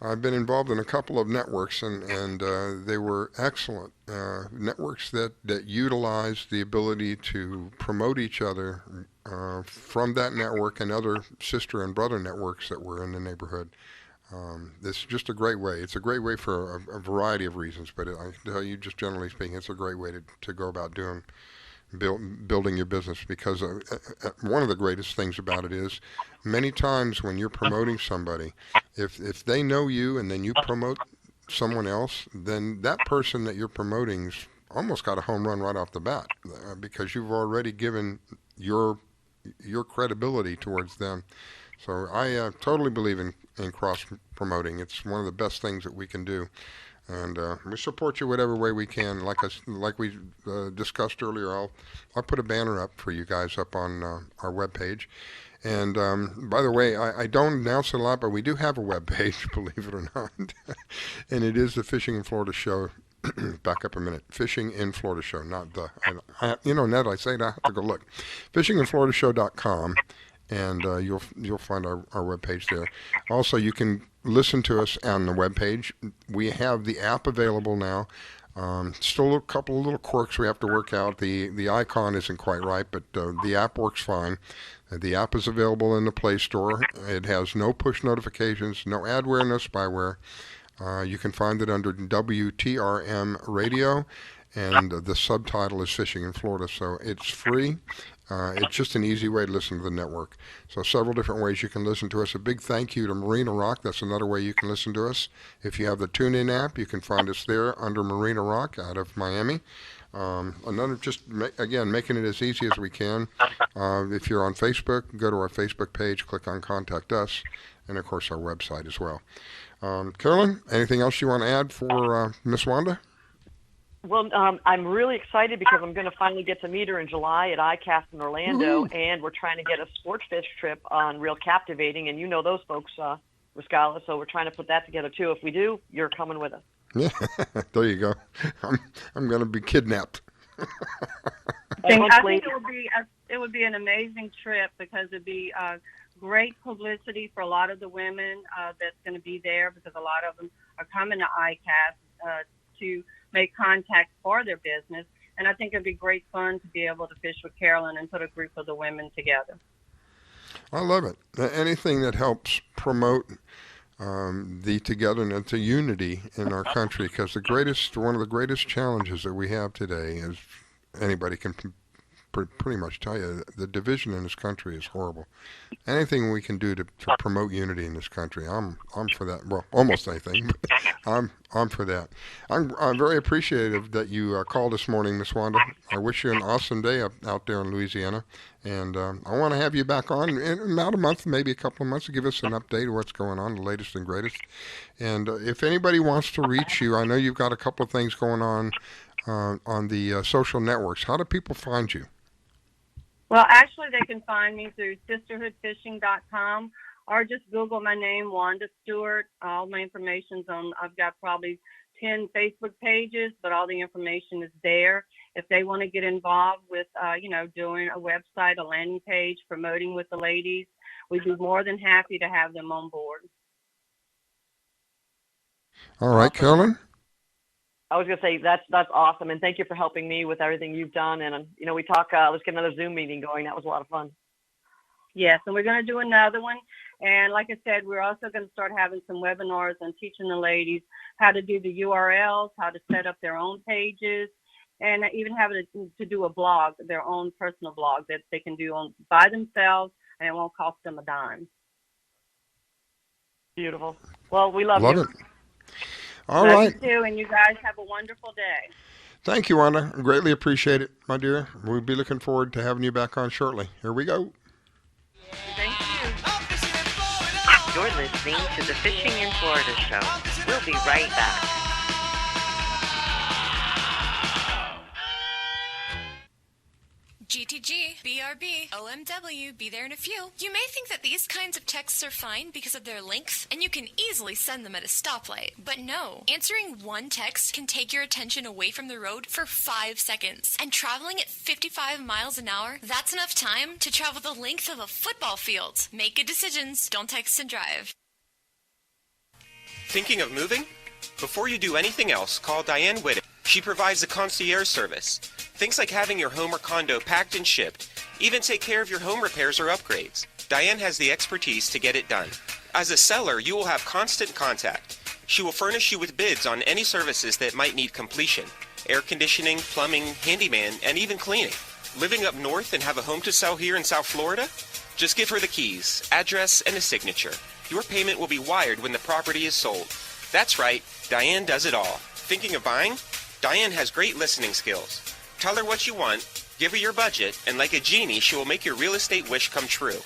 [SPEAKER 2] I've been involved in a couple of networks, and they were excellent networks that utilize the ability to promote each other from that network and other sister and brother networks that were in the neighborhood. It's just a great way. It's a great way for a variety of reasons, but I tell you, just generally speaking, it's a great way to go about building your business, because one of the greatest things about it is many times when you're promoting somebody, if they know you and then you promote someone else, then that person that you're promoting's almost got a home run right off the bat, because you've already given your credibility towards them. So I totally believe in cross promoting. It's one of the best things that we can do. And we support you whatever way we can. Like we discussed earlier, I'll put a banner up for you guys up on our webpage. And by the way, I don't announce it a lot, but we do have a webpage, believe it or not. And it is the Fishing in Florida Show. Back up a minute. Fishing in Florida Show, not the. Ned, I say that, I have to go look. FishingInFloridaShow.com. and you'll find our webpage there. Also, you can listen to us on the webpage. We have the app available now. Still a couple of little quirks we have to work out. The icon isn't quite right, but the app works fine. The app is available in the Play Store. It has no push notifications, no adware, no spyware. You can find it under WTRM Radio, and the subtitle is Fishing in Florida, so it's free. It's just an easy way to listen to the network. So several different ways you can listen to us. A big thank you to Marina Rock. That's another way you can listen to us. If you have the TuneIn app, you can find us there under Marina Rock out of Miami. Again, making it as easy as we can. If you're on Facebook, go to our Facebook page, click on Contact Us, and of course our website as well. Carolyn, anything else you want to add for Miss Wanda?
[SPEAKER 3] Well, I'm really excited because I'm going to finally get to meet her in July at ICAST in Orlando, and we're trying to get a sport fish trip on Real Captivating, and you know those folks, Riscala, so we're trying to put that together too. If we do, you're coming with us.
[SPEAKER 2] Yeah, there you go. I'm going to be kidnapped.
[SPEAKER 11] I think it would be an amazing trip because it'd be great publicity for a lot of the women that's going to be there, because a lot of them are coming to ICAST to make contact for their business. And I think it'd be great fun to be able to fish with Carolyn and put a group of the women together.
[SPEAKER 2] I love it. Anything that helps promote the togetherness, the unity in our country, because one of the greatest challenges that we have today is, anybody can pretty much tell you, the division in this country is horrible. Anything we can do to promote unity in this country, I'm for that. Well, almost anything, but I'm for that. I'm very appreciative that you called this morning, Miss Wanda. I wish you an awesome day out there in Louisiana, and I want to have you back on in about a month, maybe a couple of months, to give us an update of what's going on, the latest and greatest. And if anybody wants to reach you, I know you've got a couple of things going on the social networks. How do people find you?
[SPEAKER 11] Well, actually, they can find me through sisterhoodfishing.com, or just Google my name, Wanda Stewart. All my information's on. I've got probably 10 Facebook pages, but all the information is there. If they want to get involved with, doing a website, a landing page, promoting with the ladies, we'd be more than happy to have them on board.
[SPEAKER 2] All right, Carolyn?
[SPEAKER 3] I was going to say that's awesome, and thank you for helping me with everything you've done. And we talk. Let's get another Zoom meeting going. That was a lot of fun.
[SPEAKER 11] Yes, and we're going to do another one. And like I said, we're also going to start having some webinars on teaching the ladies how to do the URLs, how to set up their own pages, and even have to do a blog, their own personal blog that they can do by themselves, and it won't cost them a dime.
[SPEAKER 3] Beautiful. Well, we love
[SPEAKER 2] you. It. All
[SPEAKER 11] love
[SPEAKER 2] right.
[SPEAKER 11] You too, and you guys have a wonderful day.
[SPEAKER 2] Thank you, Wanda. Greatly appreciate it, my dear. We'll be looking forward to having you back on shortly. Here we go.
[SPEAKER 11] Thank you.
[SPEAKER 5] You're listening to the Fishing in Florida show. We'll be right back.
[SPEAKER 12] GTG, BRB, OMW, be there in a few. You may think that these kinds of texts are fine because of their length, and you can easily send them at a stoplight. But no, answering one text can take your attention away from the road for 5 seconds. And traveling at 55 miles an hour, that's enough time to travel the length of a football field. Make good decisions. Don't text and drive.
[SPEAKER 9] Thinking of moving? Before you do anything else, call Diane Whittick. She provides a concierge service. Things like having your home or condo packed and shipped, even take care of your home repairs or upgrades. Diane has the expertise to get it done. As a seller, you will have constant contact. She will furnish you with bids on any services that might need completion: air conditioning, plumbing, handyman, and even cleaning. Living up north and have a home to sell here in South Florida? Just give her the keys, address, and a signature. Your payment will be wired when the property is sold. That's right, Diane does it all. Thinking of buying? Diane has great listening skills. Tell her what you want, give her your budget, and like a genie, she will make your real estate wish come true.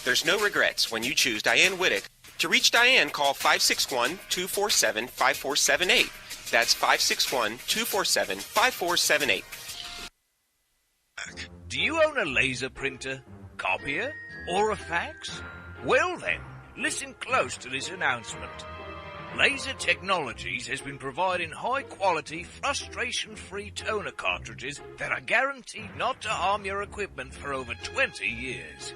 [SPEAKER 9] There's no regrets when you choose Diane Whittick. To reach Diane, call 561-247-5478. That's 561-247-5478.
[SPEAKER 13] Do you own a laser printer, copier, or a fax? Well then, listen close to this announcement. Laser Technologies has been providing high-quality, frustration-free toner cartridges that are guaranteed not to harm your equipment for over 20 years.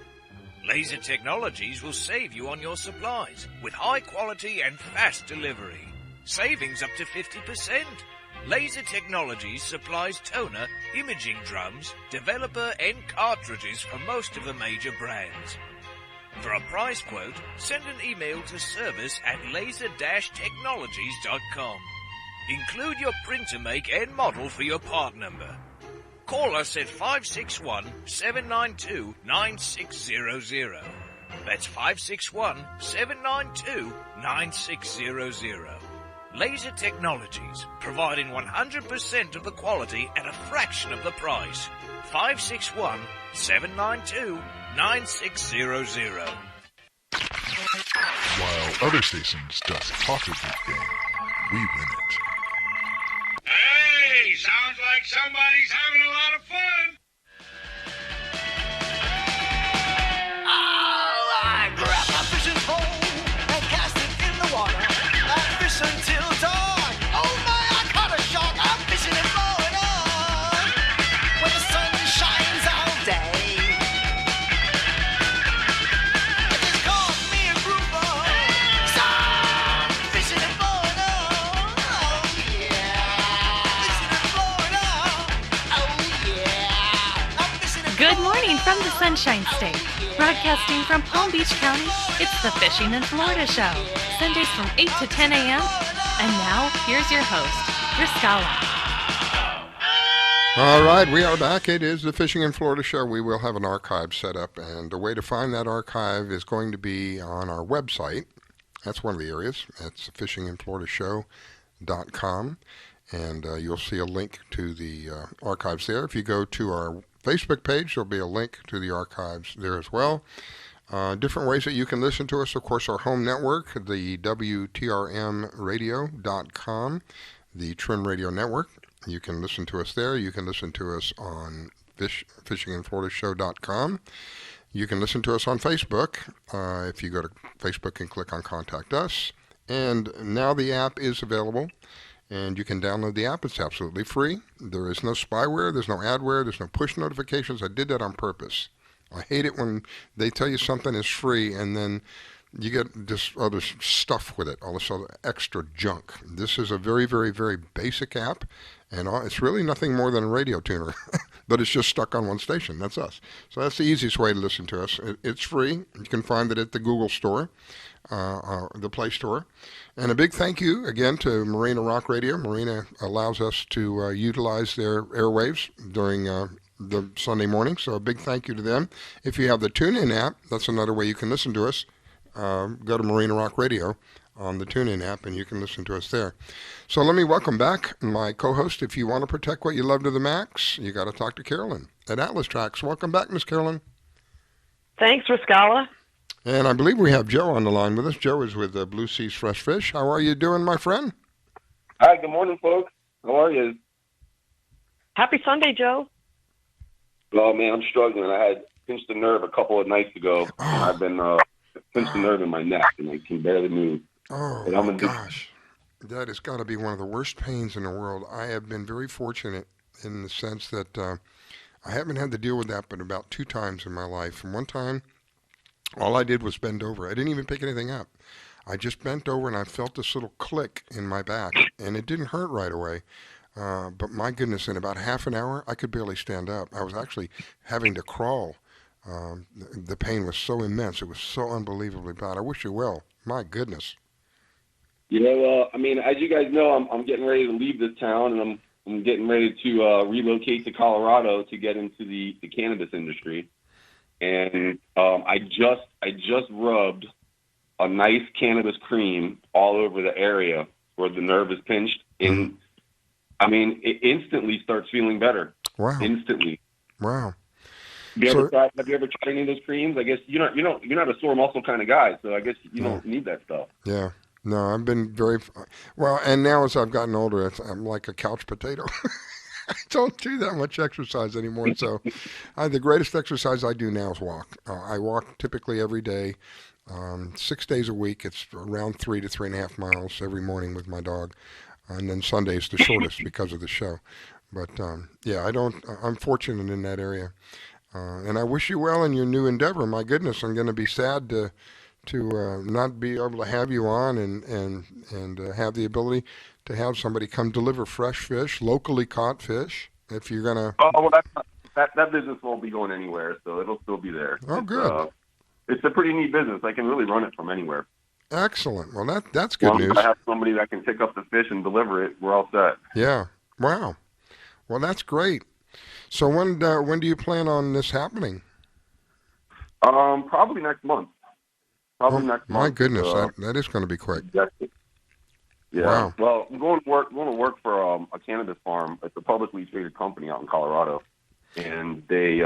[SPEAKER 13] Laser Technologies will save you on your supplies with high quality and fast delivery. Savings up to 50%. Laser Technologies supplies toner, imaging drums, developer and cartridges for most of the major brands. For a price quote, send an email to service@laser-technologies.com. Include your printer make and model for your part number. Call us at 561-792-9600. That's 561-792-9600. Laser Technologies, providing 100% of the quality at a fraction of the price. 561-792-9600.
[SPEAKER 14] While other stations just talk a good game, we win it.
[SPEAKER 15] Hey, sounds like somebody's having a lot of fun.
[SPEAKER 16] Oh, I grab my fishing pole and cast it in the water. I fish until dawn. Oh my, I caught a shark. I'm fishing in Florida where the sun shines all day. I just caught me a grouper. So I'm fishing in Florida. Oh yeah, fishing in Florida. Oh yeah, I'm fishing in
[SPEAKER 1] Good morning from the Sunshine State. Broadcasting from Palm Beach County, it's the Fishing in Florida Show. Sundays from 8 to 10 a.m. And now, here's your host, Riscala.
[SPEAKER 2] All right, we are back. It is the Fishing in Florida Show. We will have an archive set up, and the way to find that archive is going to be on our website. That's one of the areas. It's fishinginfloridashow.com, and you'll see a link to the archives there. If you go to our Facebook page, there'll be a link to the archives there as well. Different ways that you can listen to us. Of course, our home network, the WTRMradio.com, the Trim Radio Network. You can listen to us there. You can listen to us on fishinginfloridashow.com. You can listen to us on Facebook if you go to Facebook and click on Contact Us. And now the app is available, and you can download the app. It's absolutely free. There is no spyware. There's no adware. There's no push notifications. I did that on purpose. I hate it when they tell you something is free and then you get this other stuff with it, all this other extra junk. This is a very, very, very basic app, and it's really nothing more than a radio tuner, but it's just stuck on one station. That's us. So that's the easiest way to listen to us. It's free. You can find it at the Google Store, the Play Store. And a big thank you, again, to Marina Rock Radio. Marina allows us to utilize their airwaves during the Sunday morning, so a big thank you to them. If you have the TuneIn app, that's another way you can listen to us. Go to Marina Rock Radio on the TuneIn app, and you can listen to us there. So let me welcome back my co-host. If you want to protect what you love to the max, you got to talk to Carolyn at Atlas Trax. Welcome back, Miss Carolyn.
[SPEAKER 3] Thanks, Riscala.
[SPEAKER 2] And I believe we have Joe on the line with us. Joe is with Blue Seas Fresh Fish. How are you doing, my friend?
[SPEAKER 17] Hi, good morning, folks. How are you?
[SPEAKER 3] Happy Sunday, Joe.
[SPEAKER 17] Oh, man, I'm struggling. I had pinched a nerve a couple of nights ago. I've been pinched a nerve in my neck, and I can barely move.
[SPEAKER 2] Oh, my gosh. That has got to be one of the worst pains in the world. I have been very fortunate in the sense that I haven't had to deal with that but about 2 times in my life. And one time, all I did was bend over. I didn't even pick anything up. I just bent over, and I felt this little click in my back, and it didn't hurt right away. But my goodness, in about half an hour, I could barely stand up. I was actually having to crawl. The pain was so immense. It was so unbelievably bad. I wish you well. My goodness.
[SPEAKER 17] You know, I mean, as you guys know, I'm getting ready to leave this town, and I'm getting ready to relocate to Colorado to get into the cannabis industry. And I just rubbed a nice cannabis cream all over the area where the nerve is pinched, and I mean, it instantly starts feeling better.
[SPEAKER 2] Wow!
[SPEAKER 17] Instantly.
[SPEAKER 2] Wow.
[SPEAKER 17] Have you ever tried any of those creams? I guess you're not a sore muscle kind of guy, so I guess you don't need that stuff.
[SPEAKER 2] Yeah. No, I've been very well, and now as I've gotten older, I'm like a couch potato. I don't do that much exercise anymore. So, the greatest exercise I do now is walk. I walk typically every day, 6 days a week. It's around 3 to 3.5 miles every morning with my dog. And then Sunday's the shortest because of the show. But, yeah, I'm fortunate in that area. And I wish you well in your new endeavor. My goodness, I'm going to be sad to not be able to have you on and have the ability to have somebody come deliver fresh fish, locally caught fish. If you're gonna.
[SPEAKER 17] Oh well, that business won't be going anywhere, so it'll still be there.
[SPEAKER 2] Oh, good.
[SPEAKER 17] It's a pretty neat business. I can really run it from anywhere.
[SPEAKER 2] Excellent. Well, that's good news.
[SPEAKER 17] If I have somebody that can pick up the fish and deliver it, we're all set.
[SPEAKER 2] Yeah. Wow. Well, that's great. So when do you plan on this happening?
[SPEAKER 17] Probably next month. Next month.
[SPEAKER 2] My goodness, that is going to be quick.
[SPEAKER 17] Exactly. Yeah.
[SPEAKER 2] Wow.
[SPEAKER 17] Well, I'm going to work for a cannabis farm. It's a publicly traded company out in Colorado, and they've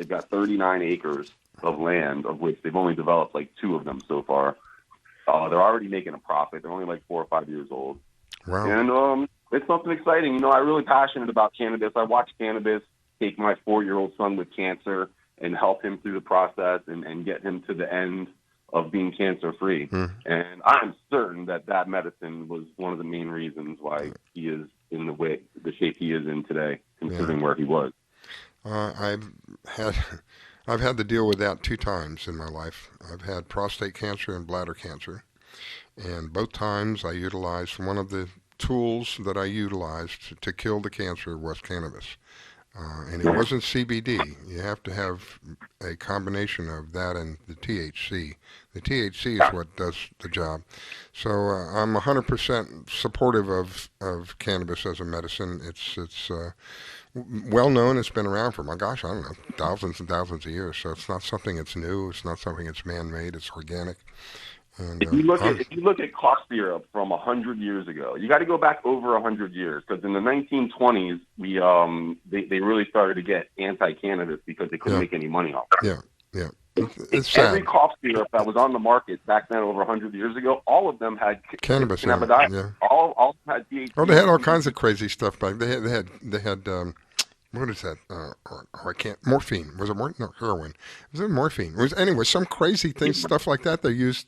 [SPEAKER 17] got 39 acres of land, of which they've only developed like 2 of them so far. They're already making a profit. They're only like 4 or 5 years old.
[SPEAKER 2] Wow.
[SPEAKER 17] And it's something exciting. You know, I'm really passionate about cannabis. I watch cannabis take my 4-year-old son with cancer and help him through the process and get him to the end of being cancer-free. And I'm certain that medicine was one of the main reasons why he is in the shape he is in today, considering where he was.
[SPEAKER 2] I've had to deal with that 2 times in my life. I've had prostate cancer and bladder cancer, and both times I utilized one of the tools that I utilized to kill the cancer was cannabis. And it wasn't CBD. You have to have a combination of that and the THC. The THC is what does the job. So I'm 100% supportive of cannabis as a medicine. It's well known. It's been around for, my gosh, I don't know, thousands and thousands of years. So it's not something that's new. It's not something that's man-made. It's organic. And,
[SPEAKER 17] if you look at cough syrup from 100 years ago, you got to go back over 100 years, because in the 1920s they really started to get anti-cannabis because they couldn't make any money off it.
[SPEAKER 2] Yeah. It's sad.
[SPEAKER 17] Every cough syrup that was on the market back then, over 100 years ago, all of them had
[SPEAKER 2] cannabis.
[SPEAKER 17] Cannabidiol.
[SPEAKER 2] Yeah.
[SPEAKER 17] All had THC.
[SPEAKER 2] Oh, they had all kinds of crazy stuff back. They had what is that? I can't. Morphine. Was it morphine? No, heroin. Was it morphine? It was anyway some crazy things, stuff like that. They used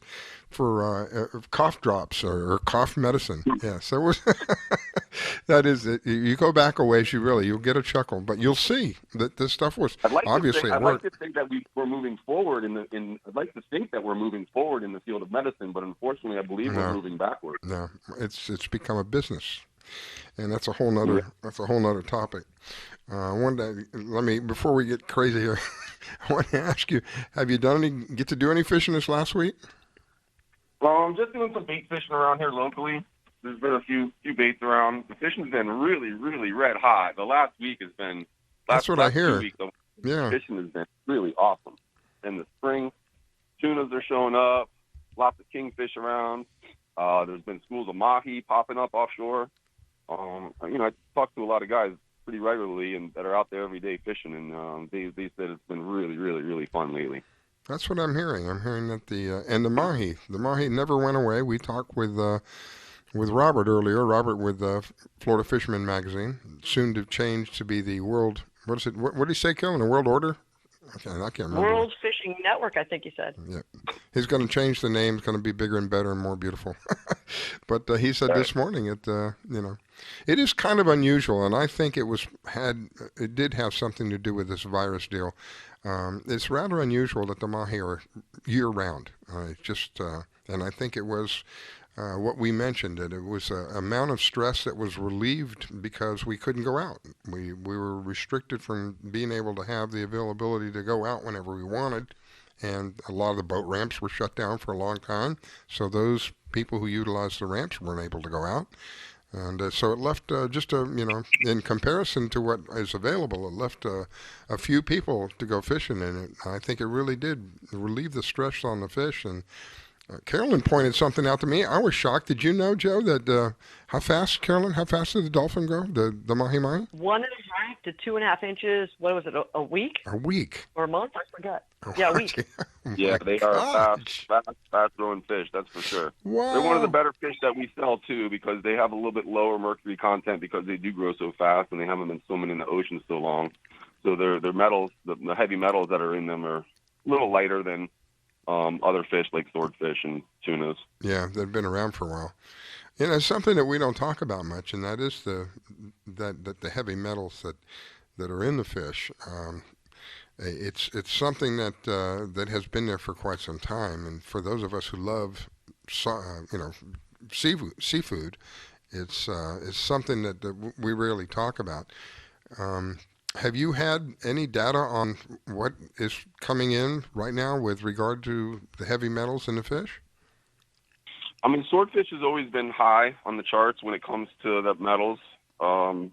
[SPEAKER 2] for cough drops or cough medicine. Yeah. So it was that is it. You go back a ways, you'll get a chuckle, but you'll see that this stuff was obviously
[SPEAKER 17] I'd
[SPEAKER 2] it worked.
[SPEAKER 17] like to think that we're moving forward I'd like to think that we're moving forward in the field of medicine, but unfortunately, I believe we're moving backward.
[SPEAKER 2] No, it's become a business, and that's a whole nother topic. Before we get crazy here, I want to ask you: have you get to do any fishing this last week?
[SPEAKER 17] I'm just doing some bait fishing around here locally. There's been a few baits around. The fishing's been really, really red hot. The last week has been.
[SPEAKER 2] That's what I hear.
[SPEAKER 17] The fishing has been really awesome. In the spring, tunas are showing up. Lots of kingfish around. There's been schools of mahi popping up offshore. I talk to a lot of guys pretty regularly and that are out there every day fishing, and they said it's been really, really, really fun lately.
[SPEAKER 2] That's what I'm hearing. I'm hearing that the mahi never went away. We talked with Robert earlier. Robert with Florida Fisherman magazine, soon to change to be the world. What is it? What did he say, Kelvin? The world order? I can't remember.
[SPEAKER 3] World Fishing Network, I think he said.
[SPEAKER 2] Yeah, he's going to change the name. It's going to be bigger and better and more beautiful. But he said this morning it is kind of unusual, and I think it did have something to do with this virus deal. It's rather unusual that the mahi are year round. And I think it was what we mentioned, that it was an amount of stress that was relieved because we couldn't go out. We were restricted from being able to have the availability to go out whenever we wanted, and a lot of the boat ramps were shut down for a long time, so those people who utilized the ramps weren't able to go out. And so it left in comparison to what is available, it left a few people to go fishing, and I think it really did relieve the stress on the fish. And Carolyn pointed something out to me. I was shocked. Did you know, Joe, that how fast did the dolphin grow, the mahi-mahi?
[SPEAKER 3] 1.5 to 2.5 inches. What was it, a week?
[SPEAKER 2] A week.
[SPEAKER 3] Or a month? I forgot. Yeah, a week.
[SPEAKER 17] Yeah, they are fast-growing fish, that's for sure.
[SPEAKER 2] Wow.
[SPEAKER 17] They're one of the better fish that we sell, too, because they have a little bit lower mercury content because they do grow so fast and they haven't been swimming in the ocean so long. So their metals, the heavy metals that are in them are a little lighter than other fish like swordfish and tunas.
[SPEAKER 2] Yeah, they've been around for a while. Something that we don't talk about much, and that is the heavy metals that are in the fish. it's something that that has been there for quite some time, and for those of us who love seafood, it's something that we rarely talk about. Have you had any data on what is coming in right now with regard to the heavy metals in the fish?
[SPEAKER 17] I mean, swordfish has always been high on the charts when it comes to the metals. I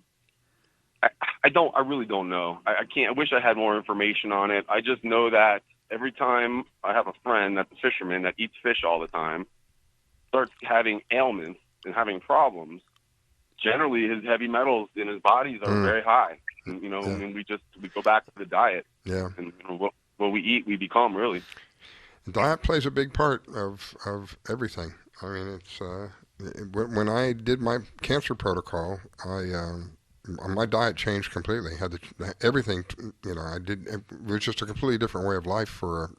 [SPEAKER 17] really don't know. I can't. I wish I had more information on it. I just know that every time I have a friend that's a fisherman that eats fish all the time, starts having ailments and having problems, generally his heavy metals in his bodies are very high. And, I mean, we go back to the diet.
[SPEAKER 2] Yeah.
[SPEAKER 17] And what we eat, we become, really.
[SPEAKER 2] Diet plays a big part of everything. I mean, it's when I did my cancer protocol, my diet changed completely. Everything, I did. It was just a completely different way of life for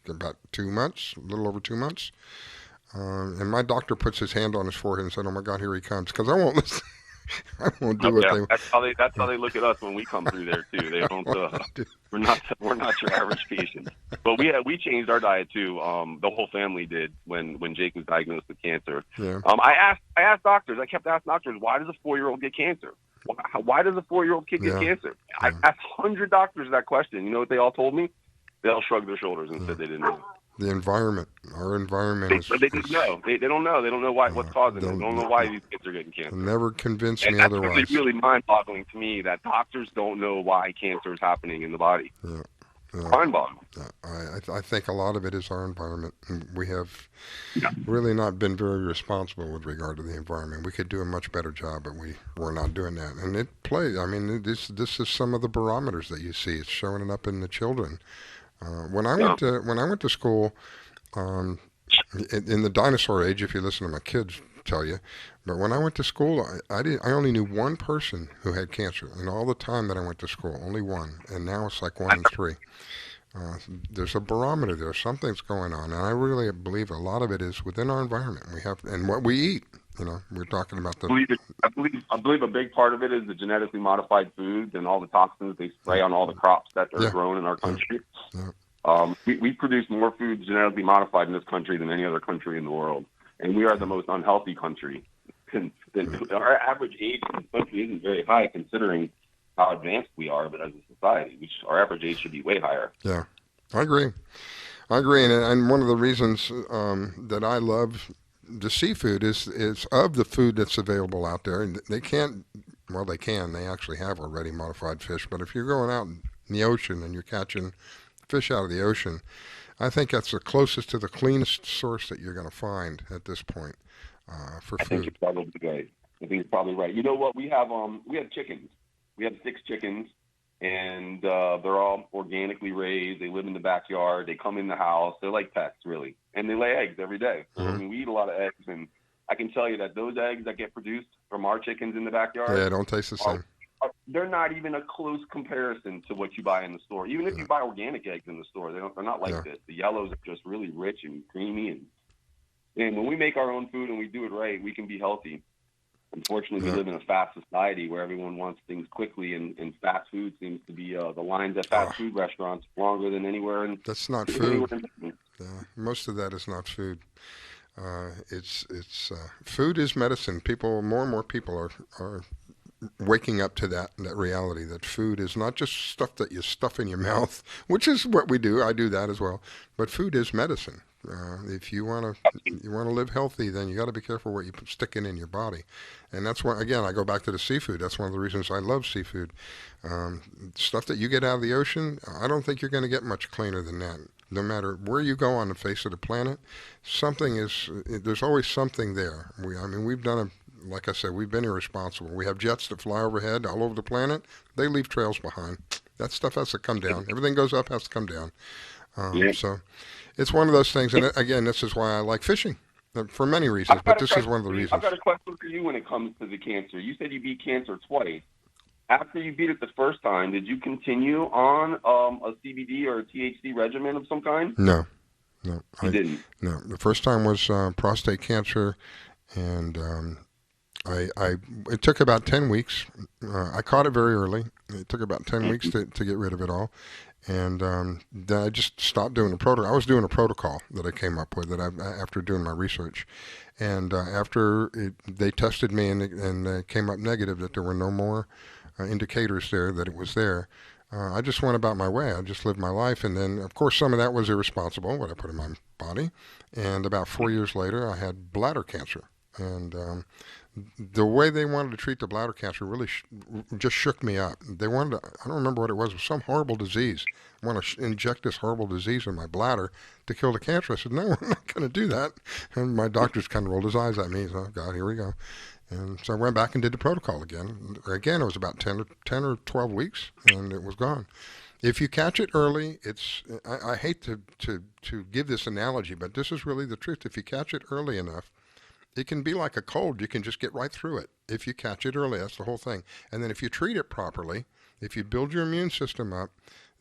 [SPEAKER 2] about 2 months, a little over 2 months. And my doctor puts his hand on his forehead and said, "Oh my God, here he comes," because I won't listen. I won't do what they.
[SPEAKER 17] That's how they look at us when we come through there too. They don't. We're not your average patient. But we changed our diet too. The whole family did when Jake was diagnosed with cancer.
[SPEAKER 2] Yeah.
[SPEAKER 17] I asked doctors. I kept asking doctors, why does a 4-year-old get cancer? Why does a 4-year-old kid get cancer? I asked 100 doctors that question. You know what they all told me? They all shrugged their shoulders and said they didn't know.
[SPEAKER 2] The environment, our environment is.
[SPEAKER 17] But they didn't know. They don't know. They don't know what's causing it. They don't know why these kids are getting cancer.
[SPEAKER 2] Never convinced me
[SPEAKER 17] that's
[SPEAKER 2] otherwise.
[SPEAKER 17] It's really mind-boggling to me that doctors don't know why cancer is happening in the body.
[SPEAKER 2] Yeah.
[SPEAKER 17] Mind-boggling.
[SPEAKER 2] I think a lot of it is our environment. We have really not been very responsible with regard to the environment. We could do a much better job, but we're not doing that. And it plays. I mean, this is some of the barometers that you see. It's showing it up in the children. When I went to school, in the dinosaur age, if you listen to my kids tell you, but when I went to school, I only knew one person who had cancer in all the time that I went to school, only one, and now it's like 1 in 3. There's a barometer there. Something's going on, and I really believe a lot of it is within our environment. We have and what we eat. We're talking about the.
[SPEAKER 17] I believe a big part of it is the genetically modified foods and all the toxins they spray on all the crops that are grown in our country.
[SPEAKER 2] Yeah.
[SPEAKER 17] We produce more food genetically modified in this country than any other country in the world, and we are the most unhealthy country. Our average age in this country isn't very high considering how advanced we are, but as a society, our average age should be way higher.
[SPEAKER 2] Yeah, I agree, and one of the reasons that I love the seafood is of the food that's available out there, and they actually have already modified fish, but if you're going out in the ocean and you're catching fish out of the ocean, I think that's the closest to the cleanest source that you're going to find at this point for food.
[SPEAKER 17] I think you're probably right. I think you're probably right. You know what? We have chickens. We have 6 chickens, and they're all organically raised. They live in the backyard. They come in the house. They're like pets, really, and they lay eggs every day.
[SPEAKER 2] Mm-hmm.
[SPEAKER 17] I mean, we eat a lot of eggs, and I can tell you that those eggs that get produced from our chickens in the backyard,
[SPEAKER 2] don't taste the same.
[SPEAKER 17] They're not even a close comparison to what you buy in the store. Even if you buy organic eggs in the store, they're not like this. The yellows are just really rich and creamy, and when we make our own food and we do it right, we can be healthy. Unfortunately, we live in a fast society where everyone wants things quickly, and fast food seems to be the lines at fast food restaurants longer than anywhere.
[SPEAKER 2] That's not food. Most of that is not food. It's food is medicine. More and more people are waking up to that reality that food is not just stuff that you stuff in your mouth, which is what we do. I do that as well. But food is medicine. If you want to live healthy, then you got to be careful what you stick in your body, and that's why again I go back to the seafood. That's one of the reasons I love seafood. Stuff that you get out of the ocean, I don't think you're going to get much cleaner than that. No matter where you go on the face of the planet, there's always something there. We've done like I said, we've been irresponsible. We have jets that fly overhead all over the planet. They leave trails behind. That stuff has to come down. Everything goes up has to come down. So it's one of those things. And again, this is why I like fishing for many reasons. But this is one of the reasons.
[SPEAKER 17] I've got a question for you when it comes to the cancer. You said you beat cancer twice. After you beat it the first time, did you continue on a CBD or a THC regimen of some kind?
[SPEAKER 2] No.
[SPEAKER 17] You didn't?
[SPEAKER 2] No. The first time was prostate cancer, and It took about 10 weeks. I caught it very early. It took about 10 weeks to get rid of it all. And then I just stopped doing the protocol. I was doing a protocol that I came up with after doing my research. And after they tested me and came up negative that there were no more indicators there that it was there, I just went about my way. I just lived my life. And then, of course, some of that was irresponsible, what I put in my body. And about 4 years later, I had bladder cancer. And the way they wanted to treat the bladder cancer really just shook me up. They wanted to, I don't remember what it was some horrible disease. I want to inject this horrible disease in my bladder to kill the cancer. I said, no, we're not going to do that. And my doctor's kind of rolled his eyes at me. He said, oh, God, here we go. And so I went back and did the protocol again. Again, it was about 10 or 12 weeks, and it was gone. If you catch it early, I hate to give this analogy, but this is really the truth. If you catch it early enough, it can be like a cold. You can just get right through it if you catch it early. That's the whole thing. And then if you treat it properly, if you build your immune system up,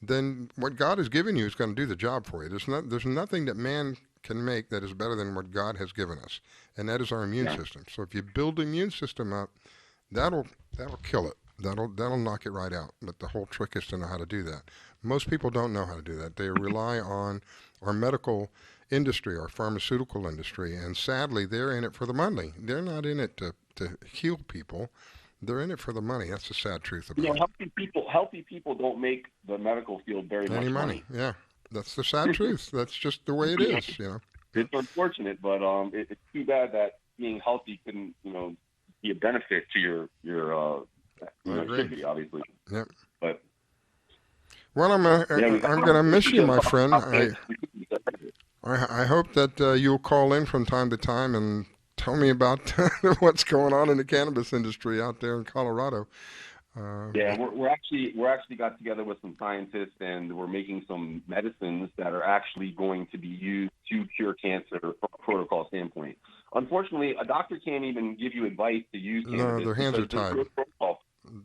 [SPEAKER 2] then what God has given you is going to do the job for you. There's nothing that man can make that is better than what God has given us, and that is our immune system. So if you build the immune system up, that'll kill it. That'll knock it right out. But the whole trick is to know how to do that. Most people don't know how to do that. They rely on our medical industry, our pharmaceutical industry, and sadly, they're in it for the money. They're not in it to heal people. They're in it for the money. That's the sad truth about it.
[SPEAKER 17] Healthy people don't make the medical field very much money.
[SPEAKER 2] Yeah, that's the sad truth. That's just the way it is. You know,
[SPEAKER 17] it's unfortunate, but it's too bad that being healthy can be a benefit to your activity, obviously.
[SPEAKER 2] Yep.
[SPEAKER 17] But
[SPEAKER 2] well, I'm gonna miss you, my friend. I hope that you'll call in from time to time and tell me about what's going on in the cannabis industry out there in Colorado.
[SPEAKER 17] We're actually got together with some scientists, and we're making some medicines that are actually going to be used to cure cancer from a protocol standpoint. Unfortunately, a doctor can't even give you advice to use cannabis.
[SPEAKER 2] No, their hands are tied.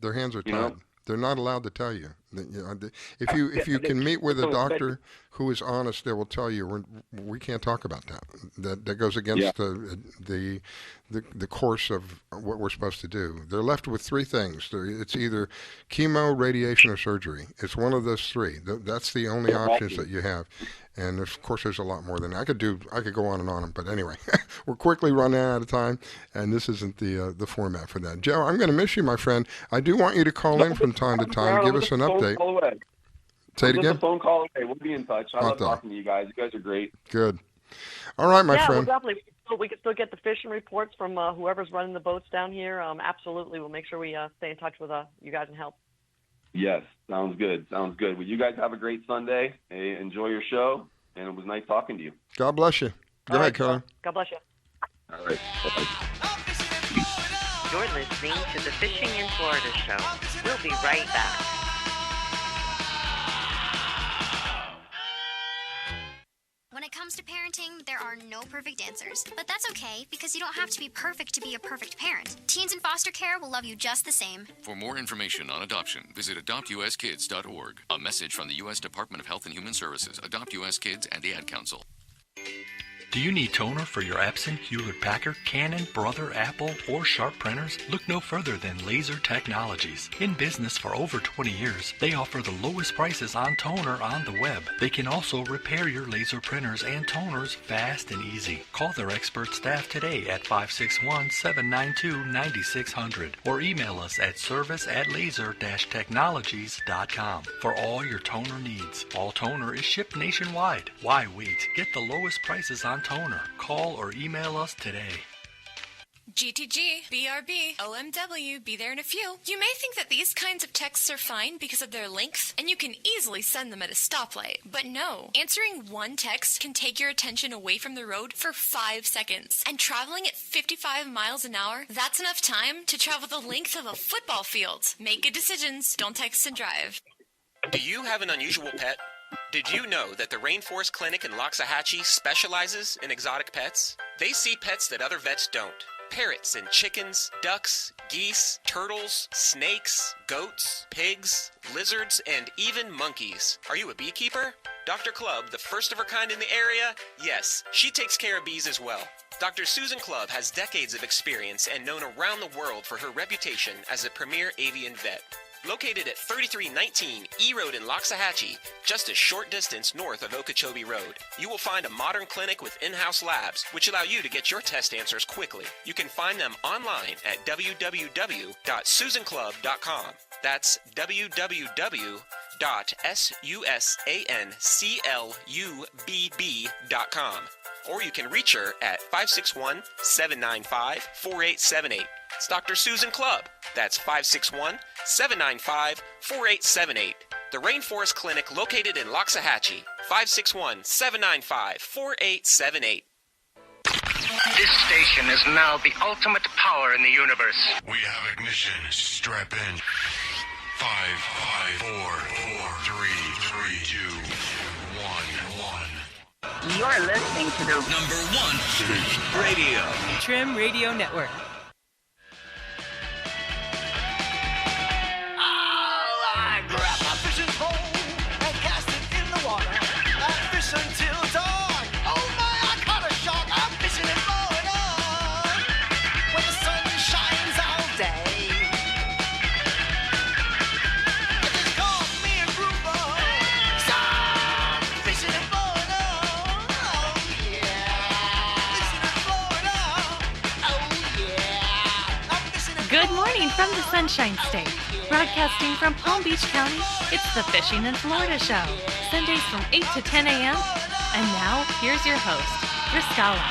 [SPEAKER 2] Their hands are tied. They're not allowed to tell you. If you can meet with a doctor who is honest, they will tell you we can't talk about that. That goes against the course of what we're supposed to do. They're left with three things. It's either chemo, radiation, or surgery. It's one of those three. That's the only options that you have. And of course, there's a lot more than that. I could go on and on, but anyway, we're quickly running out of time, and this isn't the format for that. Joe, I'm going to miss you, my friend. I do want you to call in from time to time, give us an update. Say it again.
[SPEAKER 17] Just a phone call away. We'll be in touch. I love talking to you guys. You guys are great.
[SPEAKER 2] Good. All right, my friend.
[SPEAKER 3] Yeah, definitely. We can still get the fishing reports from whoever's running the boats down here. Absolutely, we'll make sure we stay in touch with you guys and help.
[SPEAKER 17] Yes, sounds good. Well, you guys have a great Sunday. Enjoy your show, and it was nice talking to you.
[SPEAKER 2] God bless you. Go ahead, Carolyn.
[SPEAKER 3] God bless you.
[SPEAKER 17] All right.
[SPEAKER 5] You're listening to the Fishing in Florida show. We'll be right back.
[SPEAKER 6] When it comes to parenting, there are no perfect answers. But that's okay, because you don't have to be perfect to be a perfect parent. Teens in foster care will love you just the same.
[SPEAKER 7] For more information on adoption, visit adoptuskids.org. A message from the U.S. Department of Health and Human Services, Adopt U.S. Kids, and the Ad Council.
[SPEAKER 8] Do you need toner for your Epson, Hewlett-Packard, Canon, Brother, Apple, or Sharp printers? Look no further than Laser Technologies. In business for over 20 years, they offer the lowest prices on toner on the web. They can also repair your laser printers and toners fast and easy. Call their expert staff today at 561-792-9600 or email us at service@laser-technologies.com for all your toner needs. All toner is shipped nationwide. Why wait? Get the lowest prices on toner. Call or email us today.
[SPEAKER 12] GTG, BRB, OMW, be there in a few. You may think that these kinds of texts are fine because of their length, and you can easily send them at a stoplight. But no, answering one text can take your attention away from the road for 5 seconds. And traveling at 55 miles an hour, that's enough time to travel the length of a football field. Make good decisions. Don't text and drive.
[SPEAKER 9] Do you have an unusual pet? Did you know that the Rainforest Clinic in Loxahatchee specializes in exotic pets? They see pets that other vets don't. Parrots and chickens, ducks, geese, turtles, snakes, goats, pigs, lizards, and even monkeys. Are you a beekeeper? Dr. Club, the first of her kind in the area? Yes, she takes care of bees as well. Dr. Susan Clubb has decades of experience and known around the world for her reputation as a premier avian vet. Located at 3319 E Road in Loxahatchee, just a short distance north of Okeechobee Road, you will find a modern clinic with in-house labs, which allow you to get your test answers quickly. You can find them online at www.susanclub.com. That's www.susanclubb.com. Or you can reach her at 561-795-4878. It's Dr. Susan Clubb. That's 561-795-4878. The Rainforest Clinic located in Loxahatchee. 561-795-4878.
[SPEAKER 18] This station is now the ultimate power in the universe.
[SPEAKER 14] We have ignition. Strap in. 5, 4, 3, 2, 1.
[SPEAKER 5] You're listening to the
[SPEAKER 13] number one radio.
[SPEAKER 10] Trim Radio Network.
[SPEAKER 16] I grab my fishing pole and cast it in the water. I fish until dawn. Oh my, I caught a shark. I'm fishing in Florida when the sun shines all day. It just caught me a grouper. So I'm fishing in Florida. Oh yeah, fishing in Florida. Oh yeah, I'm fishing in
[SPEAKER 1] Good morning from the Sunshine State. Broadcasting from Palm Beach County, it's the Fishing in Florida Show. Sundays from 8 to 10 a.m. And now, here's your host, Riscala.